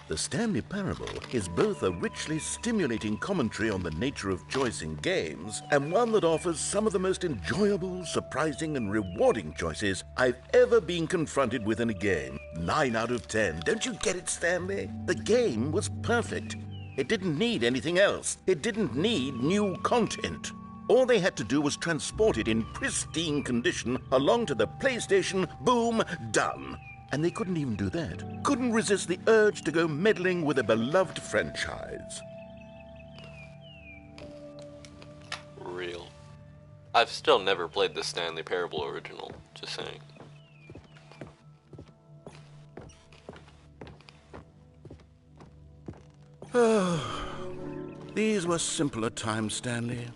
[SPEAKER 2] The Stanley Parable is both a richly stimulating commentary on the nature of choice in games and one that offers some of the most enjoyable, surprising, and rewarding choices I've ever been confronted with in a game. 9 out of 10. Don't you get it, Stanley? The game was perfect. It didn't need anything else. It didn't need new content. All they had to do was transport it in pristine condition along to the PlayStation. Boom, done. And they couldn't even do that. Couldn't resist the urge to go meddling with a beloved franchise.
[SPEAKER 1] Real. I've still never played the Stanley Parable original, just saying.
[SPEAKER 2] These were simpler times, Stanley.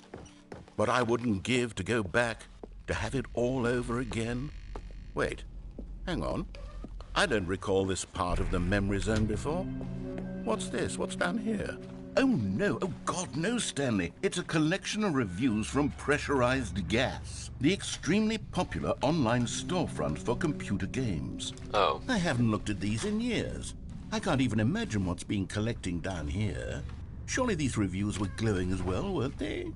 [SPEAKER 2] But I wouldn't give to go back, to have it all over again. Wait, hang on. I don't recall this part of the memory zone before. What's this? What's down here? Oh, no. Oh, God, no, Stanley. It's a collection of reviews from Pressurized Gas, the extremely popular online storefront for computer games.
[SPEAKER 1] Oh.
[SPEAKER 2] I haven't looked at these in years. I can't even imagine what's been collecting down here. Surely these reviews were glowing as well, weren't they?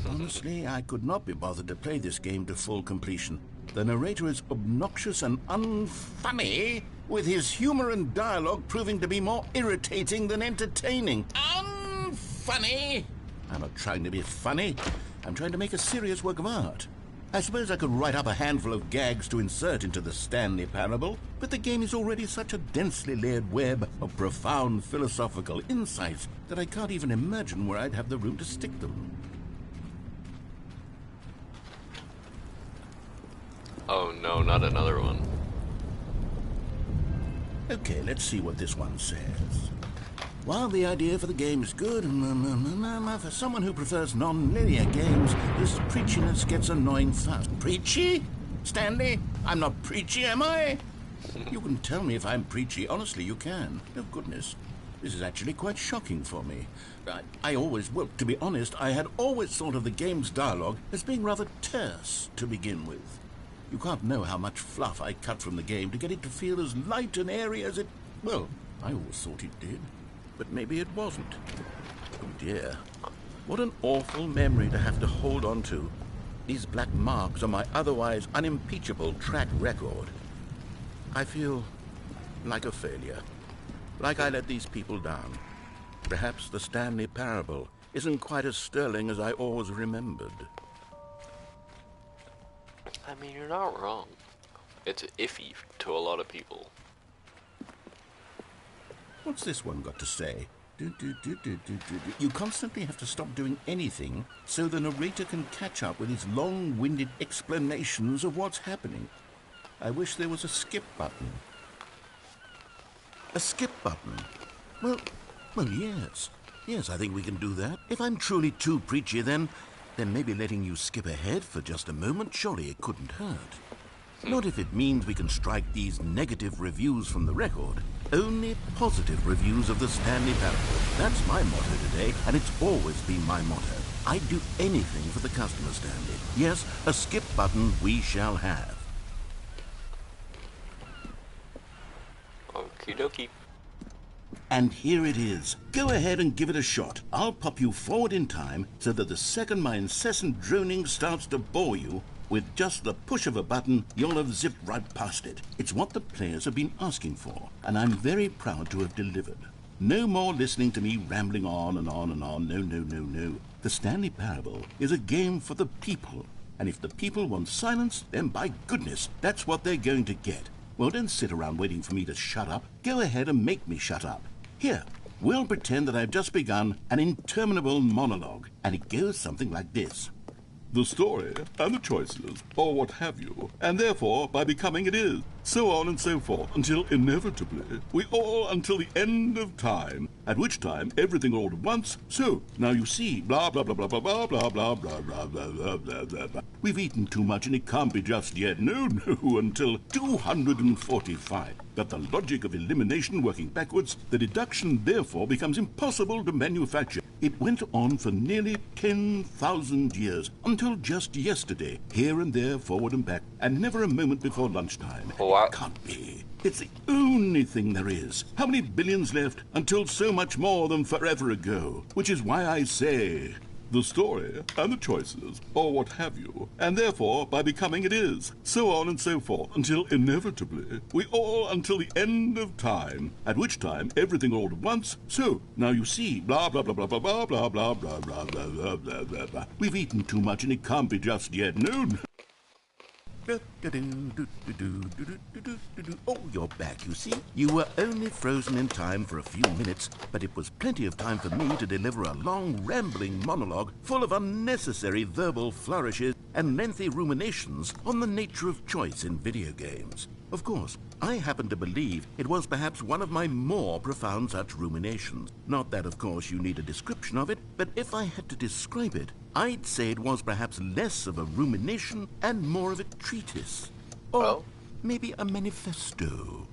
[SPEAKER 2] Honestly, I could not be bothered to play this game to full completion. The narrator is obnoxious and unfunny, with his humor and dialogue proving to be more irritating than entertaining. Unfunny! I'm not trying to be funny. I'm trying to make a serious work of art. I suppose I could write up a handful of gags to insert into the Stanley Parable, but the game is already such a densely layered web of profound philosophical insights that I can't even imagine where I'd have the room to stick them.
[SPEAKER 1] Oh no, not another one.
[SPEAKER 2] Okay, let's see what this one says. While the idea for the game is good, for someone who prefers non-linear games, this preachiness gets annoying fast. Preachy? Stanley? I'm not preachy, am I? You can tell me if I'm preachy. Honestly, you can. Oh, goodness. This is actually quite shocking for me. Well, to be honest, I had always thought of the game's dialogue as being rather terse to begin with. You can't know how much fluff I cut from the game to get it to feel as light and airy as it... Well, I always thought it did. But maybe it wasn't. Oh dear. What an awful memory to have to hold on to. These black marks on my otherwise unimpeachable track record. I feel like a failure. Like I let these people down. Perhaps the Stanley Parable isn't quite as sterling as I always remembered.
[SPEAKER 1] I mean, you're not wrong. It's iffy to a lot of people.
[SPEAKER 2] What's this one got to say? You constantly have to stop doing anything so the narrator can catch up with his long-winded explanations of what's happening. I wish there was a skip button. A skip button? Well, yes. Yes, I think we can do that. If I'm truly too preachy, then maybe letting you skip ahead for just a moment, surely it couldn't hurt. Not if it means we can strike these negative reviews from the record. Only positive reviews of the Stanley Parable. That's my motto today, and it's always been my motto. I'd do anything for the customer, Stanley. Yes, a skip button we shall have.
[SPEAKER 1] Okie dokie.
[SPEAKER 2] And here it is. Go ahead and give it a shot. I'll pop you forward in time so that the second my incessant droning starts to bore you, with just the push of a button, you'll have zipped right past it. It's what the players have been asking for, and I'm very proud to have delivered. No more listening to me rambling on and on and on. No, no, no, no. The Stanley Parable is a game for the people, and if the people want silence, then by goodness, that's what they're going to get. Well, don't sit around waiting for me to shut up. Go ahead and make me shut up. Here, we'll pretend that I've just begun an interminable monologue, and it goes something like this. The story, and the choices, or what have you, and therefore, by becoming it is, so on and so forth, until inevitably, we all until the end of time, at which time everything all at once, so, now you see, blah, blah, blah, blah, blah, blah, blah, blah, blah, blah, blah, blah, blah, blah, blah. We've eaten too much and it can't be just yet, no, no, until 245. But the logic of elimination working backwards, the deduction therefore becomes impossible to manufacture. It went on for nearly 10,000 years, until just yesterday, here and there, forward and back, and never a moment before lunchtime.
[SPEAKER 1] What?
[SPEAKER 2] It can't be. It's the only thing there is. How many billions left until so much more than forever ago? Which is why I say, the story, and the choices, or what have you, and therefore, by becoming it is, so on and so forth, until inevitably, we all until the end of time, at which time everything all at once, so, now you see, blah, blah, blah, blah, blah, blah, blah, blah, blah, blah, blah, blah, blah, blah, blah. We've eaten too much and it can't be just yet, no, no. Oh, you're back, you see. You were only frozen in time for a few minutes, but it was plenty of time for me to deliver a long, rambling monologue full of unnecessary verbal flourishes and lengthy ruminations on the nature of choice in video games. Of course, I happen to believe it was perhaps one of my more profound such ruminations. Not that, of course, you need a description of it, but if I had to describe it, I'd say it was perhaps less of a rumination and more of a treatise. Or maybe a manifesto.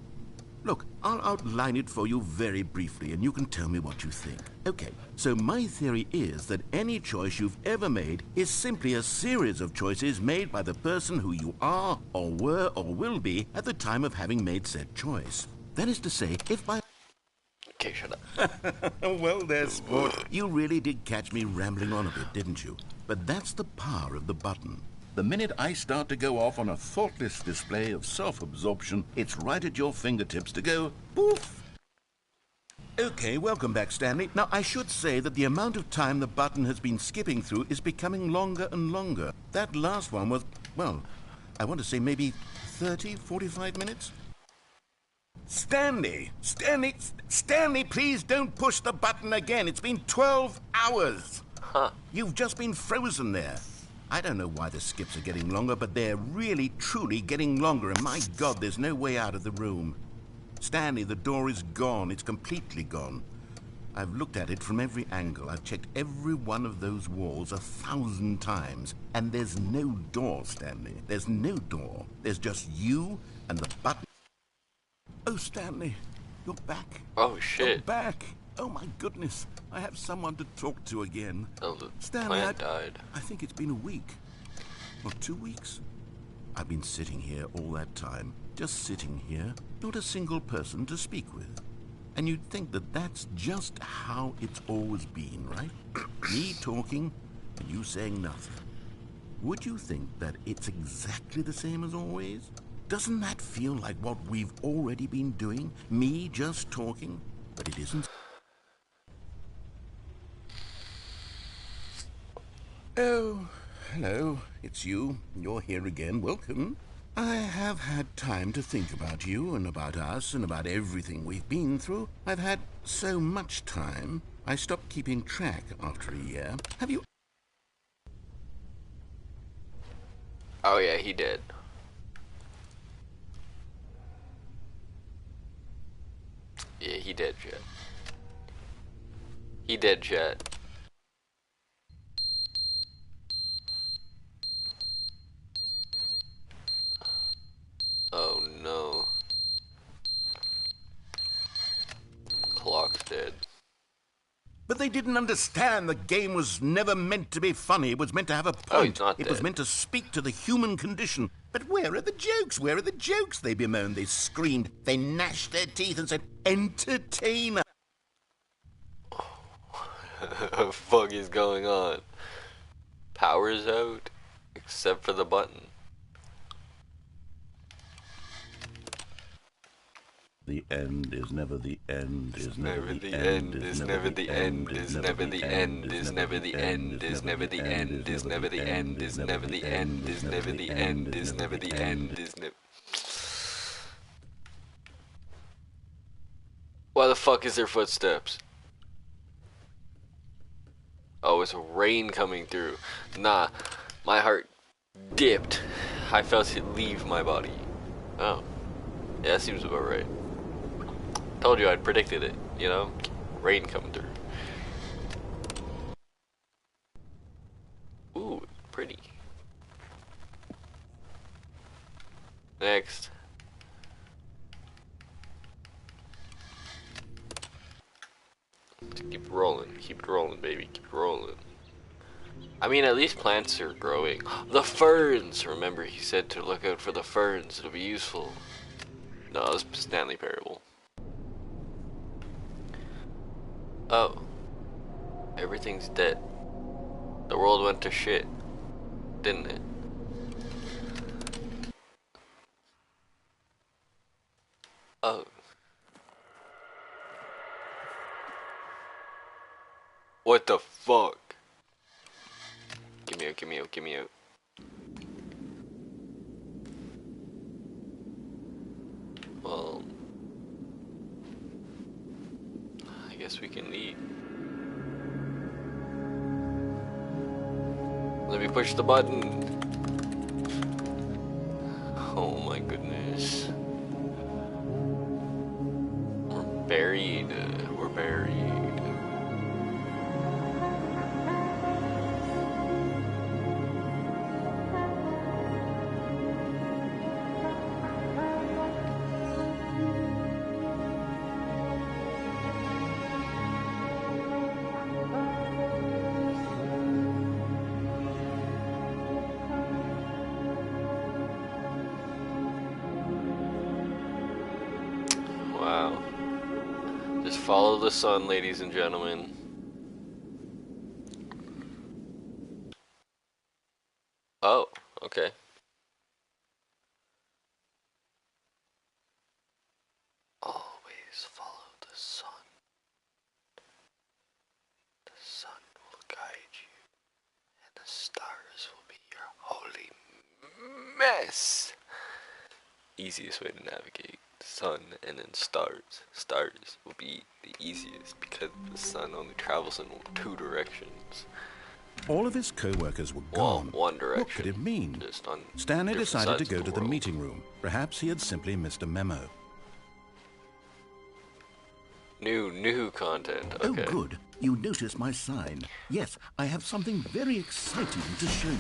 [SPEAKER 2] Look, I'll outline it for you very briefly, and you can tell me what you think. Okay, so my theory is that any choice you've ever made is simply a series of choices made by the person who you are, or were, or will be at the time of having made said choice. That is to say, if by...
[SPEAKER 1] Okay, shut up.
[SPEAKER 2] Well, there's sport. You really did catch me rambling on a bit, didn't you? But that's the power of the button. The minute I start to go off on a thoughtless display of self-absorption, it's right at your fingertips to go poof. Okay, welcome back, Stanley. Now, I should say that the amount of time the button has been skipping through is becoming longer and longer. That last one was, well, I want to say maybe 30, 45 minutes? Stanley, please don't push the button again. It's been 12 hours.
[SPEAKER 1] Huh.
[SPEAKER 2] You've just been frozen there. I don't know why the skips are getting longer, but they're really, truly getting longer, and my God, there's no way out of the room. Stanley, the door is gone. It's completely gone. I've looked at it from every angle. I've checked every one of those walls 1,000 times, and there's no door, Stanley. There's no door. There's just you and the button. Oh, Stanley, you're back.
[SPEAKER 1] Oh, shit.
[SPEAKER 2] You're back. Oh, my goodness. I have someone to talk to again.
[SPEAKER 1] Oh, the
[SPEAKER 2] Stanley,
[SPEAKER 1] plant died.
[SPEAKER 2] I think it's been a week. Or 2 weeks. I've been sitting here all that time. Just sitting here. Not a single person to speak with. And you'd think that that's just how it's always been, right? Me talking and you saying nothing. Would you think that it's exactly the same as always? Doesn't that feel like what we've already been doing? Me just talking? But it isn't. Oh, hello. It's you. You're here again. Welcome. I have had time to think about you and about us and about everything we've been through. I've had so much time, I stopped keeping track after a year. Have you...
[SPEAKER 1] Oh, yeah, he did. Yeah, he did, Jet. He dead, chat. Oh no. Clock's dead.
[SPEAKER 2] But they didn't understand the game was never meant to be funny. It was meant to have a
[SPEAKER 1] Oh, he's
[SPEAKER 2] point.
[SPEAKER 1] not
[SPEAKER 2] It
[SPEAKER 1] dead.
[SPEAKER 2] was meant to speak to the human condition. But where are the jokes? Where are the jokes? They bemoaned, they screamed, they gnashed their teeth and said, entertainer.
[SPEAKER 1] What the fuck is going on? Power's out, except for the button.
[SPEAKER 2] The end is never the end, is
[SPEAKER 1] Never the end, is never the end, is never the end, is never the end, is never the end, is never the end, is never the end, is never the end, is never the end, is never. Why the fuck is there footsteps? Oh, it's rain coming through. Nah, my heart dipped. I felt it leave my body. Oh, yeah, that seems about right. Told you I'd predicted it, you know? Rain coming through. Ooh, pretty. Next. Keep it rolling, baby, keep it rolling. I mean, at least plants are growing. The ferns! Remember, he said to look out for the ferns, it'll be useful. No, it was Stanley Parable. Oh. Everything's dead. The world went to shit, didn't it? Oh. What the fuck? Give me out, give me out, give me out. Well, I guess we can eat. Let me push the button. Oh my goodness. We're buried. We're buried. Wow. Just follow the sun, ladies and gentlemen. Oh, okay. Always follow the sun. The sun will guide you, and the stars will be your holy mess. Easiest way to navigate. Sun and then stars. Stars will be the easiest because the sun only travels in two directions.
[SPEAKER 2] All of his co-workers were
[SPEAKER 1] Well,
[SPEAKER 2] gone.
[SPEAKER 1] one direction.
[SPEAKER 2] What could it mean?
[SPEAKER 1] Just on
[SPEAKER 2] Stanley
[SPEAKER 1] different
[SPEAKER 2] decided to
[SPEAKER 1] sides
[SPEAKER 2] go
[SPEAKER 1] of
[SPEAKER 2] to the
[SPEAKER 1] world.
[SPEAKER 2] meeting room. Perhaps he had simply missed a memo.
[SPEAKER 1] New content. Okay.
[SPEAKER 2] Oh, good. You notice my sign. Yes, I have something very exciting to show you.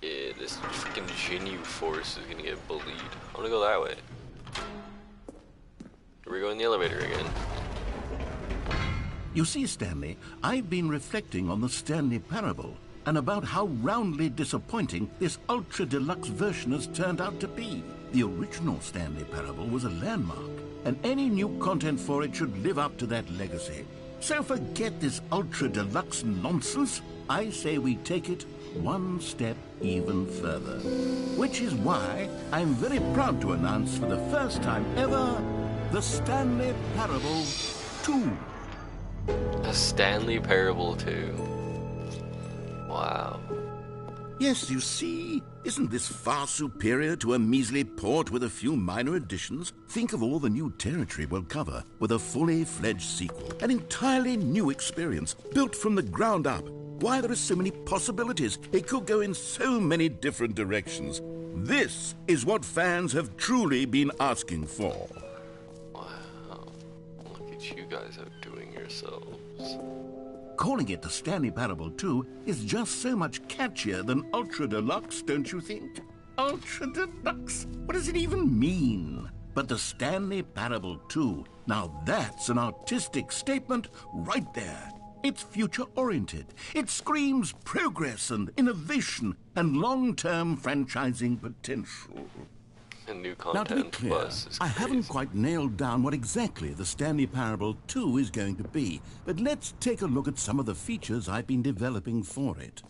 [SPEAKER 1] Yeah, this freaking Ginyu force is gonna get bullied. I'm gonna go that way. Here we go in the elevator again.
[SPEAKER 2] You see, Stanley, I've been reflecting on the Stanley Parable and about how roundly disappointing this ultra-deluxe version has turned out to be. The original Stanley Parable was a landmark, and any new content for it should live up to that legacy. So forget this ultra-deluxe nonsense. I say we take it one step even further. Which is why I'm very proud to announce for the first time ever, the Stanley Parable 2.
[SPEAKER 1] A Stanley Parable 2. Wow.
[SPEAKER 2] Yes, you see, isn't this far superior to a measly port with a few minor additions? Think of all the new territory we'll cover with a fully fledged sequel. An entirely new experience, built from the ground up. Why, there are so many possibilities. It could go in so many different directions. This is what fans have truly been asking for.
[SPEAKER 1] Wow. Look at you guys outdoing yourselves.
[SPEAKER 2] Calling it the Stanley Parable 2 is just so much catchier than Ultra Deluxe, don't you think? Ultra Deluxe? What does it even mean? But the Stanley Parable 2, now that's an artistic statement right there. It's future-oriented. It screams progress and innovation and long-term franchising potential.
[SPEAKER 1] And new content.
[SPEAKER 2] Now, to be clear,
[SPEAKER 1] plus is
[SPEAKER 2] I haven't
[SPEAKER 1] crazy.
[SPEAKER 2] quite nailed down what exactly the Stanley Parable 2 is going to be, but let's take a look at some of the features I've been developing for it.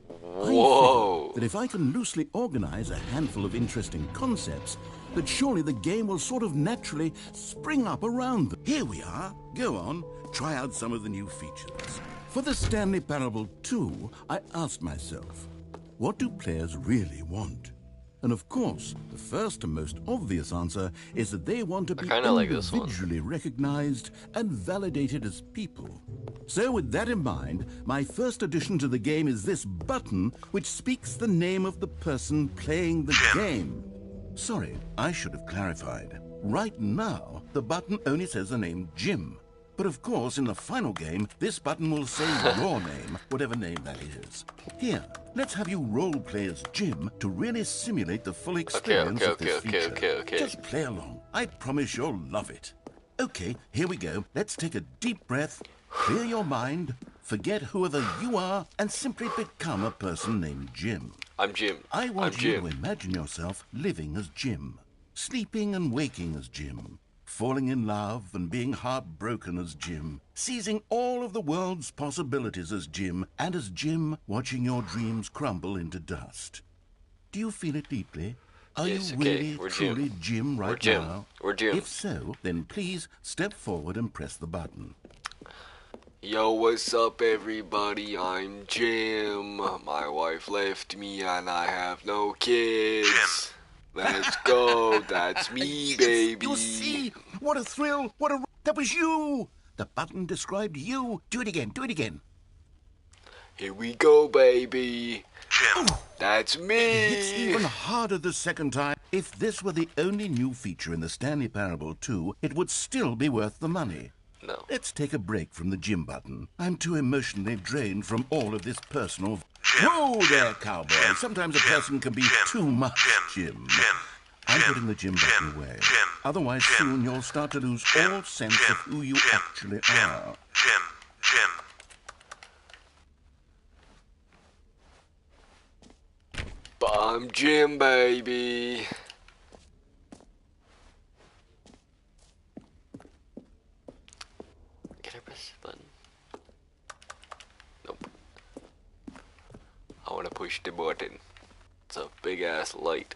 [SPEAKER 2] I
[SPEAKER 1] Whoa!
[SPEAKER 2] figure that if I can loosely organize a handful of interesting concepts, that surely the game will sort of naturally spring up around them. Here we are. Go on, try out some of the new features. For the Stanley Parable 2, I asked myself, what do players really want? And of course, the first and most obvious answer is that they want to be
[SPEAKER 1] kinda like this one.
[SPEAKER 2] individually recognized and validated as people. So with that in mind, my first addition to the game is this button which speaks the name of the person playing the game. Sorry, I should have clarified. Right now, the button only says the name Jim. But of course, in the final game, this button will say your name, whatever name that is. Here, let's have you role-play as Jim to really simulate the full experience of this feature.
[SPEAKER 1] Okay.
[SPEAKER 2] Just play along. I promise you'll love it. Okay, here we go. Let's take a deep breath, clear your mind, forget whoever you are, and simply become a person named Jim.
[SPEAKER 1] I'm Jim.
[SPEAKER 2] I want
[SPEAKER 1] I'm
[SPEAKER 2] you
[SPEAKER 1] Jim.
[SPEAKER 2] to imagine yourself living as Jim, sleeping and waking as Jim, falling in love and being heartbroken as Jim, seizing all of the world's possibilities as Jim, and as Jim watching your dreams crumble into dust. Do you feel it deeply? Are
[SPEAKER 1] Yes,
[SPEAKER 2] you
[SPEAKER 1] okay,
[SPEAKER 2] really,
[SPEAKER 1] we're
[SPEAKER 2] truly Jim right
[SPEAKER 1] We're Jim.
[SPEAKER 2] now?
[SPEAKER 1] We're Jim.
[SPEAKER 2] If so, then please step forward and press the button.
[SPEAKER 1] Yo, what's up, everybody? I'm Jim. My wife left me and I have no kids. Let's go. That's me,
[SPEAKER 2] Yes,
[SPEAKER 1] baby.
[SPEAKER 2] You see? What a thrill! That was you! The button described you. Do it again, do it again.
[SPEAKER 1] Here we go, baby. That's me.
[SPEAKER 2] It's even harder the second time. If this were the only new feature in the Stanley Parable 2, it would still be worth the money.
[SPEAKER 1] No.
[SPEAKER 2] Let's take a break from the Jim button. I'm too emotionally drained from all of this personal... Whoa there, cowboy. Sometimes a person can be too much Jim. I'm putting the Jim button away. Otherwise, soon you'll start to lose all sense of who you actually are.
[SPEAKER 1] But I'm Jim, baby. Can I press this button? Nope. I want to push the button. It's a big ass light.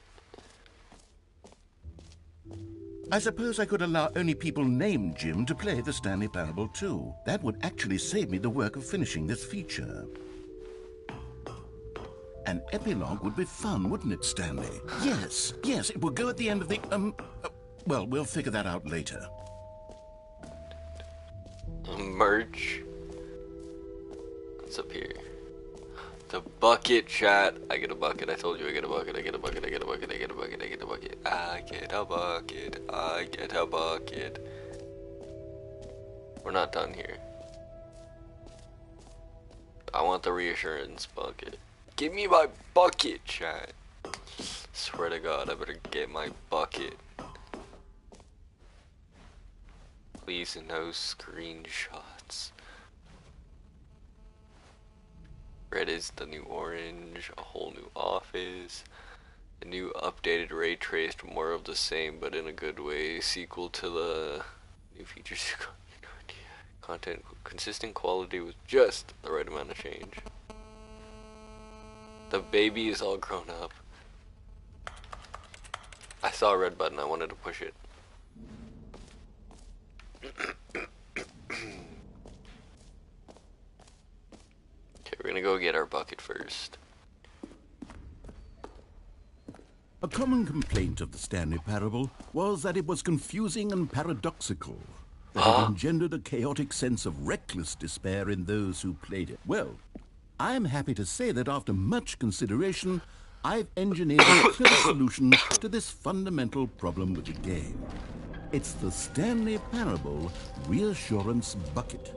[SPEAKER 2] I suppose I could allow only people named Jim to play the Stanley Parable 2. That would actually save me the work of finishing this feature. An epilogue would be fun, wouldn't it, Stanley? Yes, it would go at the end of the, well, we'll figure that out later.
[SPEAKER 1] Merch. What's up here? The bucket, chat. I get a bucket. I told you I get a bucket. I get a bucket. I get a bucket. I get a bucket. I get a bucket. I get a bucket. I get a bucket. We're not done here. I want the reassurance bucket. Give me my bucket, chat. Swear to God, I better get my bucket. Please, no screenshots. Red is the new orange, a whole new office, a new updated ray traced, more of the same but in a good way, sequel to the new features, content, consistent quality with just the right amount of change. The baby is all grown up. I saw a red button, I wanted to push it. Okay, we're gonna go get our bucket first.
[SPEAKER 2] A common complaint of the Stanley Parable was that it was confusing and paradoxical, that it engendered a chaotic sense of reckless despair in those who played it. Well, I'm happy to say that after much consideration, I've engineered a clever solution to this fundamental problem with the game. It's the Stanley Parable Reassurance Bucket.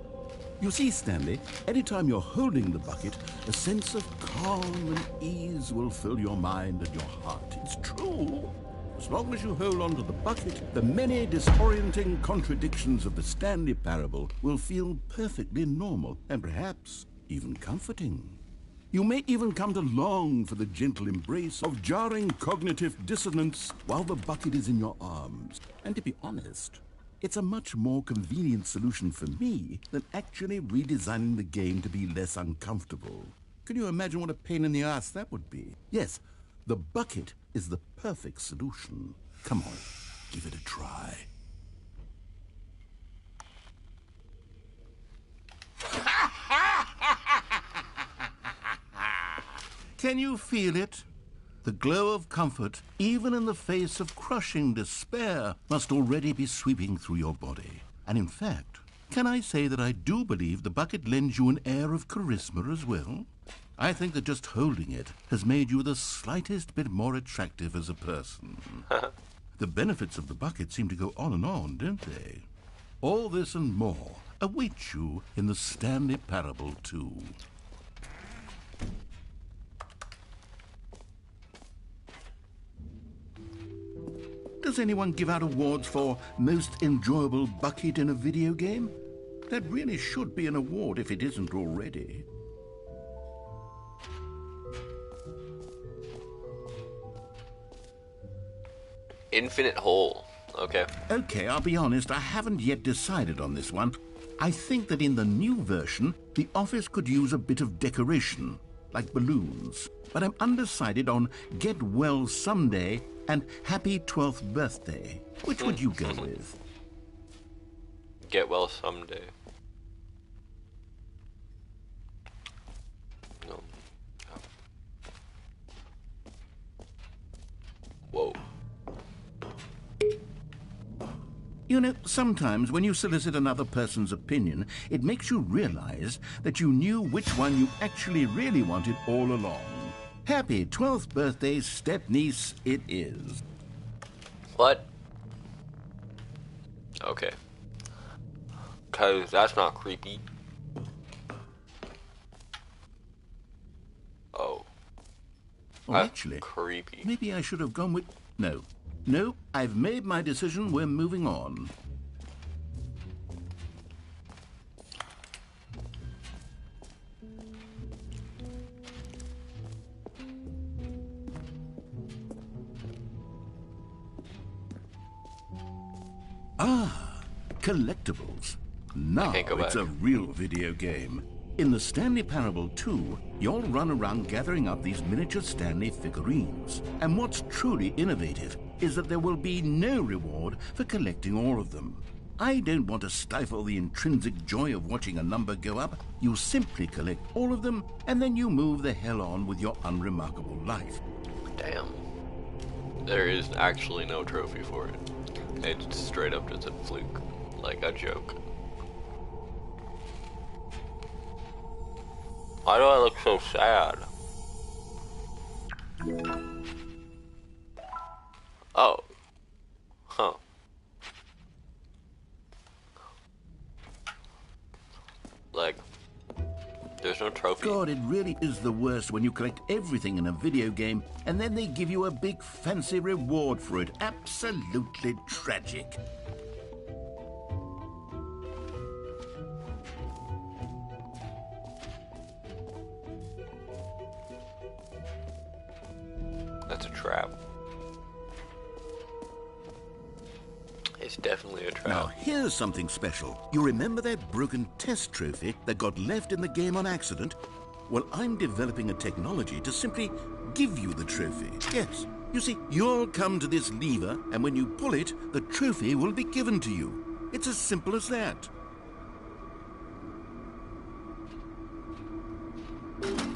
[SPEAKER 2] You see, Stanley, anytime you're holding the bucket, a sense of calm and ease will fill your mind and your heart. It's true. As long as you hold on to the bucket, the many disorienting contradictions of the Stanley Parable will feel perfectly normal and perhaps even comforting. You may even come to long for the gentle embrace of jarring cognitive dissonance while the bucket is in your arms. And to be honest, it's a much more convenient solution for me than actually redesigning the game to be less uncomfortable. Can you imagine what a pain in the ass that would be? Yes, the bucket is the perfect solution. Come on, give it a try. Can you feel it? The glow of comfort, even in the face of crushing despair, must already be sweeping through your body. And in fact, can I say that I do believe the bucket lends you an air of charisma as well? I think that just holding it has made you the slightest bit more attractive as a person. The benefits of the bucket seem to go on, don't they? All this and more await you in the Stanley Parable 2. Does anyone give out awards for most enjoyable bucket in a video game? That really should be an award if it isn't already.
[SPEAKER 1] Infinite hole. Okay.
[SPEAKER 2] Okay, I'll be honest, I haven't yet decided on this one. I think that in the new version, the office could use a bit of decoration, like balloons. But I'm undecided on Get Well Someday and Happy 12th Birthday. Which would you go with?
[SPEAKER 1] Get well someday. No. Whoa.
[SPEAKER 2] You know, sometimes when you solicit another person's opinion, it makes you realize that you knew which one you actually really wanted all along. Happy 12th birthday, step-niece, it is.
[SPEAKER 1] What? Okay. 'Cause that's not creepy. Oh.
[SPEAKER 2] Well,
[SPEAKER 1] That's
[SPEAKER 2] actually,
[SPEAKER 1] creepy.
[SPEAKER 2] maybe I should have gone with... No. No, I've made my decision. We're moving on. Collectibles. Now
[SPEAKER 1] can't go
[SPEAKER 2] it's
[SPEAKER 1] back.
[SPEAKER 2] a real video game. In the Stanley Parable 2, you'll run around gathering up these miniature Stanley figurines. And what's truly innovative is that there will be no reward for collecting all of them. I don't want to stifle the intrinsic joy of watching a number go up. You simply collect all of them, and then you move the hell on with your unremarkable life.
[SPEAKER 1] Damn. There is actually no trophy for it. It's straight up just a fluke. Like a joke. Why do I look so sad? Oh. Huh. Like, there's no trophy.
[SPEAKER 2] God, it really is the worst when you collect everything in a video game and then they give you a big fancy reward for it. Absolutely tragic.
[SPEAKER 1] That's a trap. It's definitely a trap.
[SPEAKER 2] Now, here's something special. You remember that broken test trophy that got left in the game on accident? Well, I'm developing a technology to simply give you the trophy. Yes. You see, you'll come to this lever, and when you pull it, the trophy will be given to you. It's as simple as that.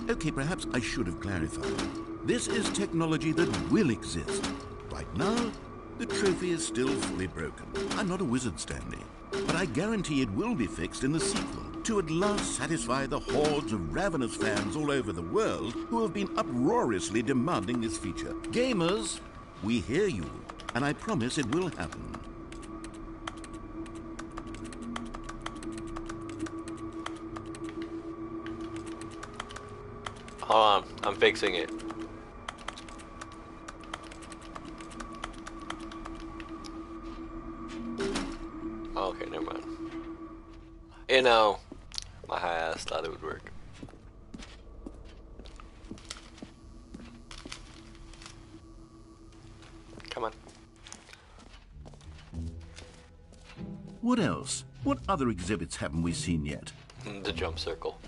[SPEAKER 2] Okay, perhaps I should have clarified. This is technology that will exist. Right now, the trophy is still fully broken. I'm not a wizard, Stanley, but I guarantee it will be fixed in the sequel to at last satisfy the hordes of ravenous fans all over the world who have been uproariously demanding this feature. Gamers, we hear you, and I promise it will happen.
[SPEAKER 1] Hold on, I'm fixing it. Okay, never mind. You know, my high ass thought it would work. Come on.
[SPEAKER 2] What else? What other exhibits haven't we seen yet?
[SPEAKER 1] The jump circle.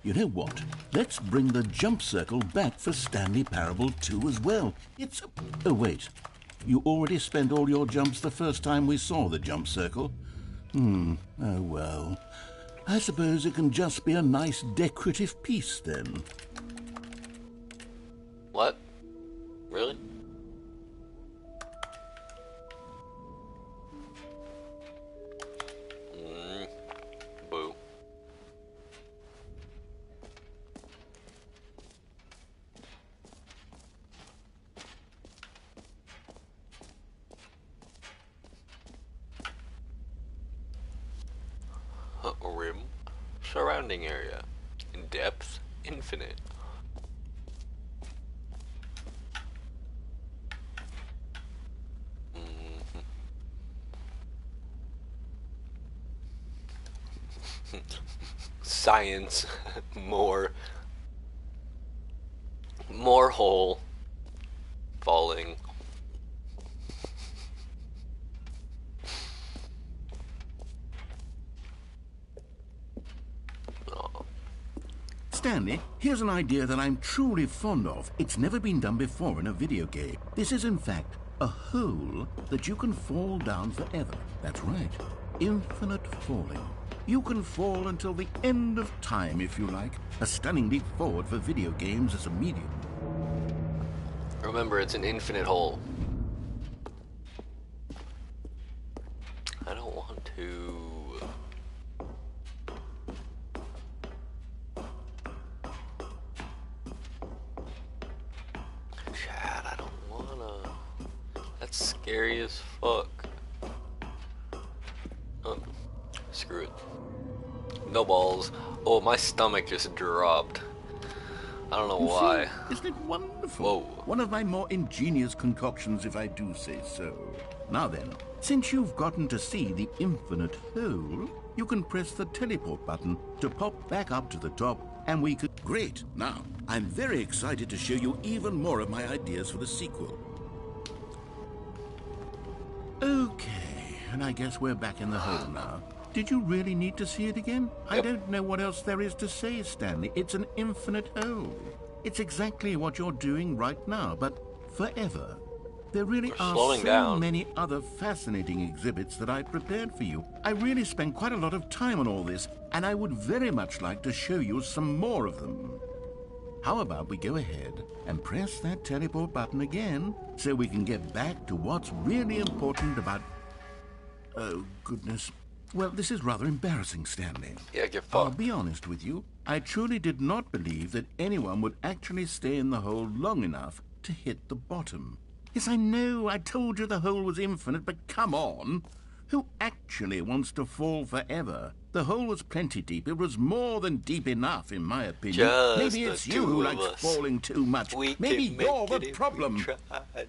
[SPEAKER 2] You know what? Let's bring the jump circle back for Stanley Parable 2 as well. It's a... Oh, wait. You already spent all your jumps the first time we saw the jump circle? Oh, well. I suppose it can just be a nice decorative piece, then.
[SPEAKER 1] What? Really? Boo. Rim. Surrounding area. Depth. Infinite. Science. More hole. Falling.
[SPEAKER 2] Stanley, here's an idea that I'm truly fond of. It's never been done before in a video game. This is, in fact, a hole that you can fall down forever. That's right. Infinite falling. You can fall until the end of time, if you like. A stunning leap forward for video games as a medium.
[SPEAKER 1] Remember, it's an infinite hole. I don't want to. Chad, I don't wanna. That's scary as fuck. Oh, screw it. No balls. Oh, my stomach just dropped. I don't know why.
[SPEAKER 2] See, isn't it wonderful?
[SPEAKER 1] Whoa.
[SPEAKER 2] One of my more ingenious concoctions, if I do say so. Now then, since you've gotten to see the infinite hole, you can press the teleport button to pop back up to the top, and we could... Great! Now, I'm very excited to show you even more of my ideas for the sequel. Okay, and I guess we're back in the hole now. Did you really need to see it again? I
[SPEAKER 1] Yep.
[SPEAKER 2] don't know what else there is to say, Stanley. It's an infinite hole. It's exactly what you're doing right now, but forever. There really
[SPEAKER 1] We're
[SPEAKER 2] are
[SPEAKER 1] slowing
[SPEAKER 2] so
[SPEAKER 1] down.
[SPEAKER 2] many other fascinating exhibits that I prepared for you. I really spent quite a lot of time on all this, and I would very much like to show you some more of them. How about we go ahead and press that teleport button again so we can get back to what's really important about... Oh, goodness. Well, this is rather embarrassing, Stanley.
[SPEAKER 1] Yeah, get
[SPEAKER 2] I'll
[SPEAKER 1] fucked.
[SPEAKER 2] be honest with you. I truly did not believe that anyone would actually stay in the hole long enough to hit the bottom. Yes, I know, I told you the hole was infinite, but come on. Who actually wants to fall forever? The hole was plenty deep. It was more than deep enough, in my opinion.
[SPEAKER 1] Just
[SPEAKER 2] Maybe
[SPEAKER 1] the
[SPEAKER 2] it's you
[SPEAKER 1] two
[SPEAKER 2] who
[SPEAKER 1] of
[SPEAKER 2] likes
[SPEAKER 1] us.
[SPEAKER 2] falling too much.
[SPEAKER 1] We
[SPEAKER 2] Maybe
[SPEAKER 1] can make
[SPEAKER 2] you're
[SPEAKER 1] it
[SPEAKER 2] the
[SPEAKER 1] if we
[SPEAKER 2] problem.
[SPEAKER 1] try.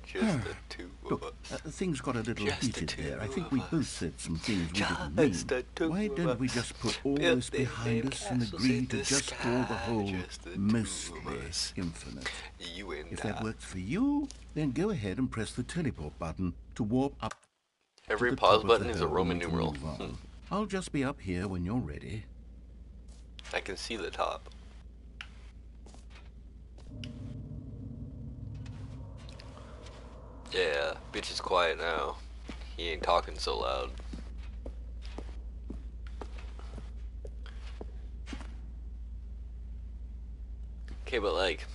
[SPEAKER 1] Just the two of
[SPEAKER 2] Look,
[SPEAKER 1] us.
[SPEAKER 2] things got a little
[SPEAKER 1] Just the
[SPEAKER 2] heated
[SPEAKER 1] two
[SPEAKER 2] there. I think
[SPEAKER 1] of
[SPEAKER 2] we
[SPEAKER 1] us.
[SPEAKER 2] both said some things we didn't
[SPEAKER 1] Just
[SPEAKER 2] mean.
[SPEAKER 1] the two
[SPEAKER 2] Why
[SPEAKER 1] of
[SPEAKER 2] don't we
[SPEAKER 1] us.
[SPEAKER 2] just put all
[SPEAKER 1] Built
[SPEAKER 2] this
[SPEAKER 1] them
[SPEAKER 2] behind us and
[SPEAKER 1] castles
[SPEAKER 2] agree
[SPEAKER 1] in
[SPEAKER 2] to
[SPEAKER 1] the
[SPEAKER 2] just call the
[SPEAKER 1] sky,
[SPEAKER 2] whole
[SPEAKER 1] just the two
[SPEAKER 2] mostly
[SPEAKER 1] of us.
[SPEAKER 2] infinite?
[SPEAKER 1] You and
[SPEAKER 2] If that
[SPEAKER 1] I.
[SPEAKER 2] works for you, then go ahead and press the teleport button to warp up to
[SPEAKER 1] Every
[SPEAKER 2] the
[SPEAKER 1] pause
[SPEAKER 2] top of
[SPEAKER 1] button
[SPEAKER 2] the
[SPEAKER 1] is a
[SPEAKER 2] hole
[SPEAKER 1] Roman
[SPEAKER 2] and we can
[SPEAKER 1] numeral.
[SPEAKER 2] move on. I'll just be up here when you're ready.
[SPEAKER 1] I can see the top. Yeah, bitch is quiet now. He ain't talking so loud. Okay, but like,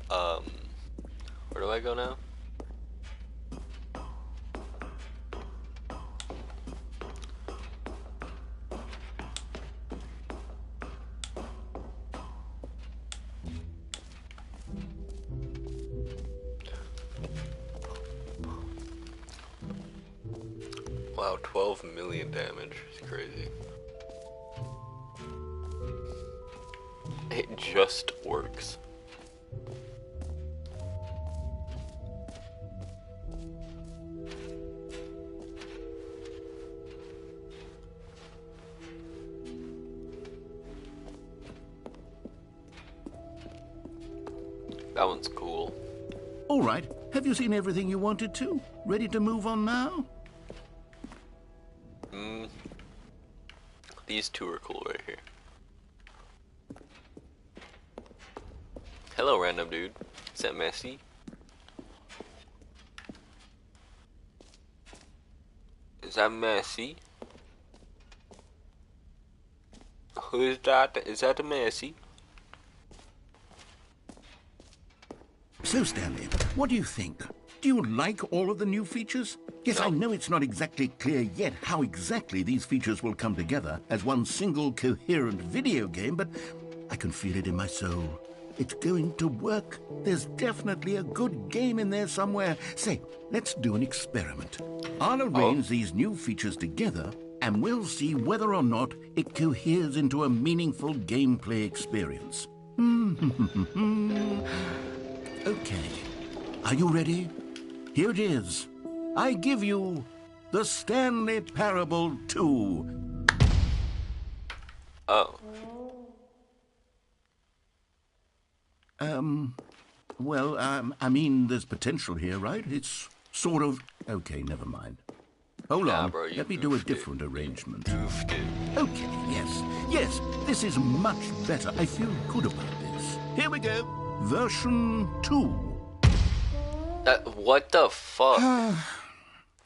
[SPEAKER 1] where do I go now? Wow, 12 million damage. It's crazy. It just works. That one's cool.
[SPEAKER 6] All right. Have you seen everything you wanted to? Ready to move on now?
[SPEAKER 1] These two are cool right here. Hello, random dude. Is that Messi? Is that Messi? Who is that? Is that Messi?
[SPEAKER 6] So, Stanley, what do you think? Do you like all of the new features? Yes, I know it's not exactly clear yet how exactly these features will come together as one single coherent video game, but I can feel it in my soul. It's going to work. There's definitely a good game in there somewhere. Say, let's do an experiment. I'll arrange these new features together, and we'll see whether or not it coheres into a meaningful gameplay experience. Okay. Are you ready? Here it is. I give you the Stanley Parable 2.
[SPEAKER 1] Oh.
[SPEAKER 6] I mean, there's potential here, right? It's sort of... Okay, never mind. Hold on.
[SPEAKER 1] Bro,
[SPEAKER 6] let me do a different arrangement.
[SPEAKER 1] Goofed it.
[SPEAKER 6] Okay, yes, this is much better. I feel good about this. Here we go. Version 2.
[SPEAKER 1] What the fuck?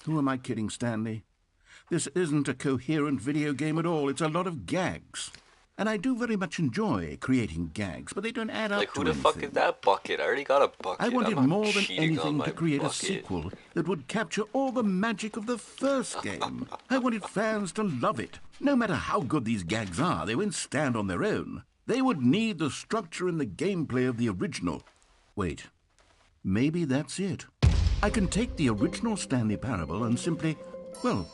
[SPEAKER 6] Who am I kidding, Stanley? This isn't a coherent video game at all. It's a lot of gags. And I do very much enjoy creating gags, but they don't add up
[SPEAKER 1] Like,
[SPEAKER 6] to
[SPEAKER 1] who the
[SPEAKER 6] anything.
[SPEAKER 1] fuck is that bucket? I already got a bucket.
[SPEAKER 6] I wanted
[SPEAKER 1] I'm not
[SPEAKER 6] more than
[SPEAKER 1] cheating on
[SPEAKER 6] anything
[SPEAKER 1] my
[SPEAKER 6] to create
[SPEAKER 1] bucket.
[SPEAKER 6] a sequel that would capture all the magic of the first game. I wanted fans to love it. No matter how good these gags are, they won't stand on their own. They would need the structure and the gameplay of the original. Wait, maybe that's it. I can take the original Stanley Parable and simply, well,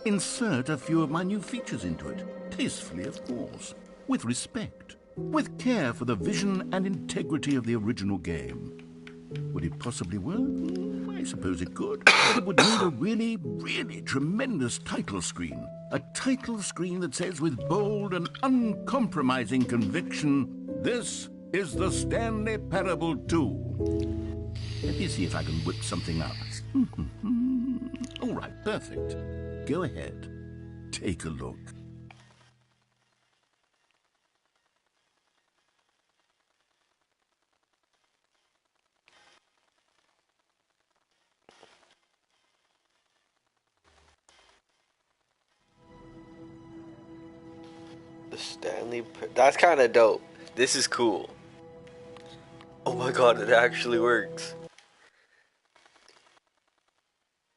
[SPEAKER 6] insert a few of my new features into it. Tastefully, of course. With respect. With care for the vision and integrity of the original game. Would it possibly work? I suppose it could. But it would need a really, really tremendous title screen. A title screen that says with bold and uncompromising conviction, "This is the Stanley Parable 2. Let me see if I can whip something up. All right, perfect. Go ahead. Take a look.
[SPEAKER 1] The That's kind of dope. This is cool. Oh my god, it actually works.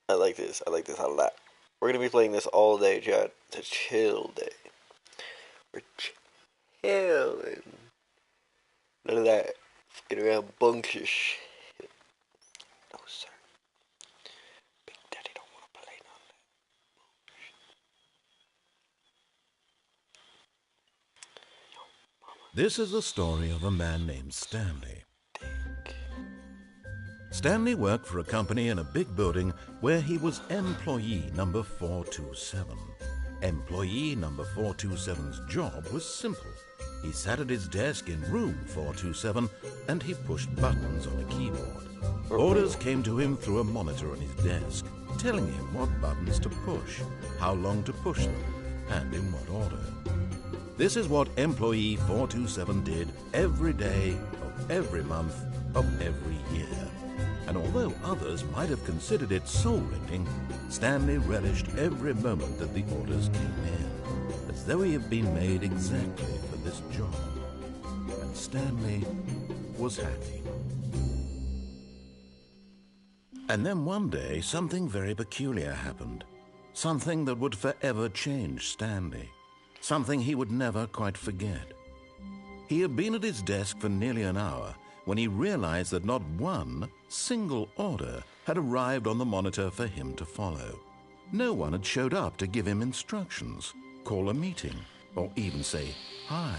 [SPEAKER 1] I like this. I like this a lot. We're gonna be playing this all day, Chad. It's a chill day. We're chilling. None of that fucking around bunkish shit. No, sir. Big Daddy don't want to play none of that.
[SPEAKER 2] This is the story of a man named Stanley. Stanley worked for a company in a big building where he was employee number 427. Employee number 427's job was simple. He sat at his desk in room 427 and he pushed buttons on a keyboard. Orders came to him through a monitor on his desk, telling him what buttons to push, how long to push them, and in what order. This is what employee 427 did every day of every month of every year. And although others might have considered it soul-rending, Stanley relished every moment that the orders came in, as though he had been made exactly for this job. Stanley was happy. And then one day, something very peculiar happened. Something that would forever change Stanley. Something he would never quite forget. He had been at his desk for nearly an hour when he realized that not one single order had arrived on the monitor for him to follow. No one had showed up to give him instructions, call a meeting, or even say hi.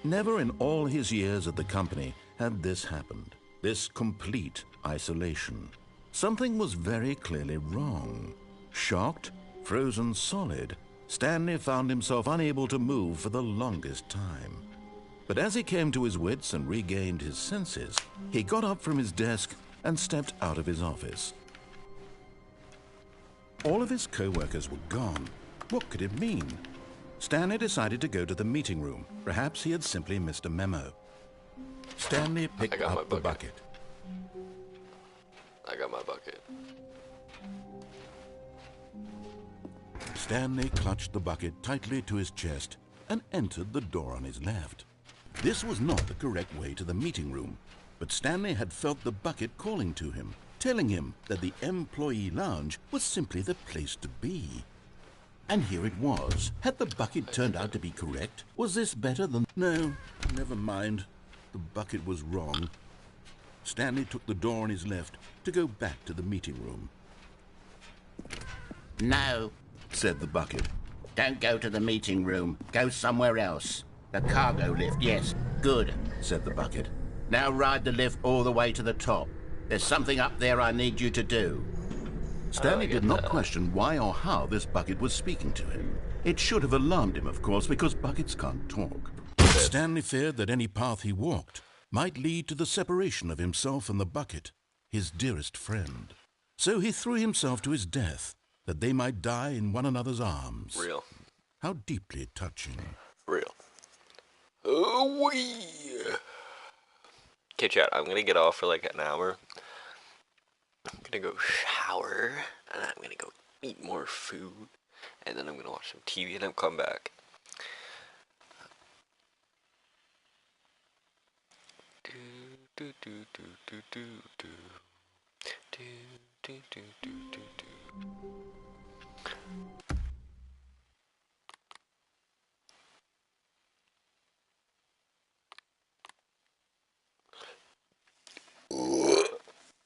[SPEAKER 2] Never in all his years at the company had this happened, this complete isolation. Something was very clearly wrong. Shocked, frozen solid, Stanley found himself unable to move for the longest time. But as he came to his wits and regained his senses, he got up from his desk and stepped out of his office. All of his co-workers were gone. What could it mean? Stanley decided to go to the meeting room. Perhaps he had simply missed a memo. Stanley picked up the bucket.
[SPEAKER 1] I got my bucket.
[SPEAKER 2] Stanley clutched the bucket tightly to his chest and entered the door on his left. This was not the correct way to the meeting room, but Stanley had felt the bucket calling to him, telling him that the employee lounge was simply the place to be. And here it was. Had the bucket turned out to be correct? Was this better than... No, never mind. The bucket was wrong. Stanley took the door on his left to go back to the meeting room.
[SPEAKER 7] No,
[SPEAKER 2] said the bucket.
[SPEAKER 7] don't go to the meeting room. Go somewhere else. The cargo lift, yes. Good,
[SPEAKER 2] said the bucket.
[SPEAKER 7] now ride the lift all the way to the top. There's something up there I need you to do.
[SPEAKER 2] Stanley did not question why or how this bucket was speaking to him. It should have alarmed him, of course, because buckets can't talk. Stanley feared that any path he walked might lead to the separation of himself and the bucket, his dearest friend. So he threw himself to his death, that they might die in one another's arms.
[SPEAKER 1] Real.
[SPEAKER 2] How deeply touching.
[SPEAKER 1] Real. Oh, wee. Okay, chat, I'm gonna get off for like an hour. I'm gonna go shower, and I'm gonna go eat more food, and then I'm gonna watch some TV, and then come back. Do do do do do do do do do do do do do.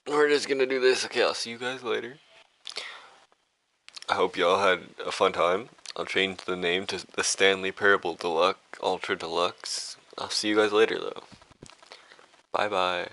[SPEAKER 1] We're just gonna do this. Okay, I'll see you guys later. I hope y'all had a fun time. I'll change the name to the Stanley Parable Deluxe, Ultra Deluxe. I'll see you guys later though. Bye bye.